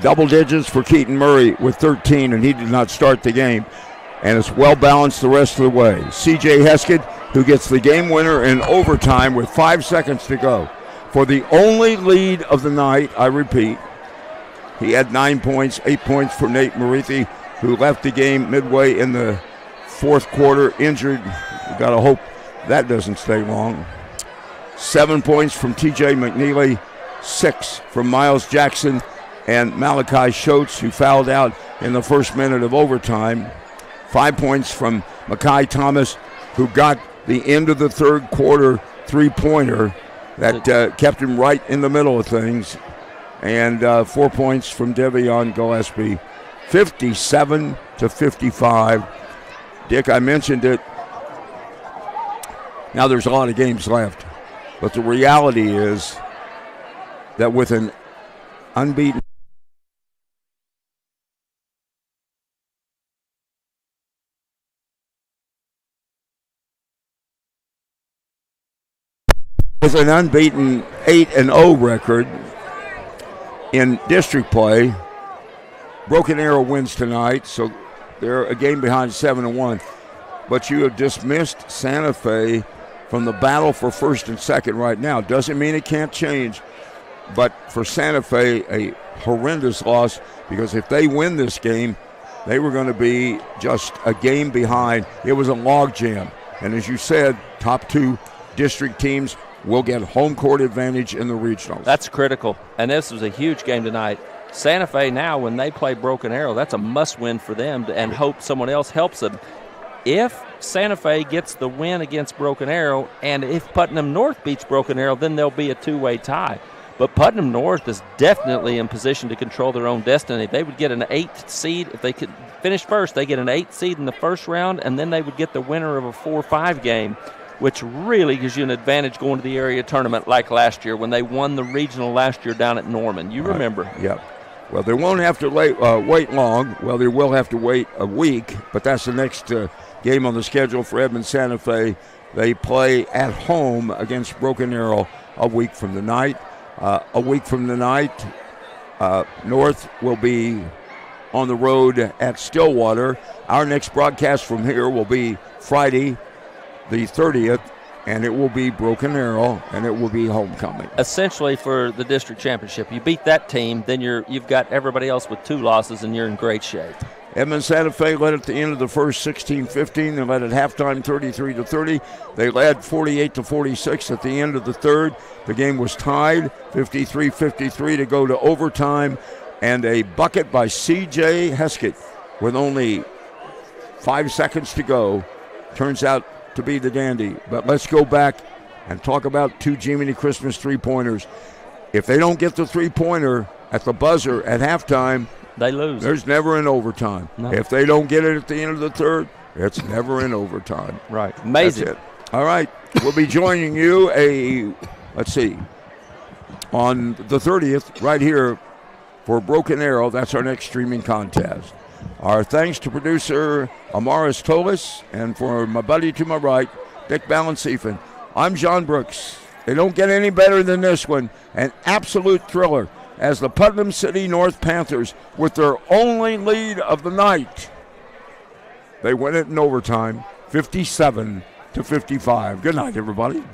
double digits for Keaton Murray with 13, and he did not start the game. And it's well balanced the rest of the way. CJ Heskett, who gets the game winner in overtime with 5 seconds to go. For the only lead of the night, I repeat, he had 9 points, 8 points for Nate Marithi, who left the game midway in the fourth quarter injured. We got to hope that doesn't stay long. 7 points from TJ McNeely, 6 from Miles Jackson and Malachi Schultz, who fouled out in the first minute of overtime. 5 points from Makai Thomas, who got the end of the third quarter three-pointer that kept him right in the middle of things. And 4 points from Devion Gillespie, 57-55. Dick, I mentioned it. Now there's a lot of games left, but the reality is that with an unbeaten with an unbeaten 8-0 record in district play, Broken Arrow wins tonight, so they're a game behind 7-1. But you have dismissed Santa Fe from the battle for first and second right now. Doesn't mean it can't change, but for Santa Fe, a horrendous loss, because if they win this game, they were going to be just a game behind. It was a logjam. And as you said, top two district teams will get home court advantage in the regionals.
That's critical, and this was a huge game tonight. Santa Fe now, when they play Broken Arrow, that's a must-win for them and hope someone else helps them. If Santa Fe gets the win against Broken Arrow, and if Putnam North beats Broken Arrow, then there'll be a two-way tie. But Putnam North is definitely in position to control their own destiny. They would get an 8th seed. If they could finish first, they get an 8th seed in the first round, and then they would get the winner of a 4-5 game, which really gives you an advantage going to the area tournament like last year when they won the regional last year down at Norman. You remember.
Yeah. Well, they won't have to wait long. Well, they will have to wait a week, but that's the next game on the schedule for Edmond Santa Fe. They play at home against Broken Arrow a week from the night. North will be on the road at Stillwater. Our next broadcast from here will be Friday, the 30th, and it will be Broken Arrow, and it will be homecoming.
Essentially for the district championship. You beat that team, then you've got everybody else with 2 losses, and you're in great shape.
Edmond Santa Fe led at the end of the first 16-15. They led at halftime 33-30. They led 48-46 at the end of the third. The game was tied 53-53 to go to overtime, and a bucket by C.J. Heskett with only 5 seconds to go turns out to be the dandy. But let's go back and talk about 2 Jiminy Christmas three-pointers. If they don't get the three-pointer at the buzzer at halftime,
they lose.
There's never an overtime. No. If they don't get it at the end of the third, it's never an overtime.
Right. Amazing.
That's it. All right. We'll be joining you on the 30th right here for Broken Arrow. That's our next streaming contest. Our thanks to producer Amaris Tolis, and for my buddy to my right, Dick Balancefin. I'm John Brooks. They don't get any better than this one. An absolute thriller as the Putnam City North Panthers, with their only lead of the night, they win it in overtime, 57-55. Good night, everybody.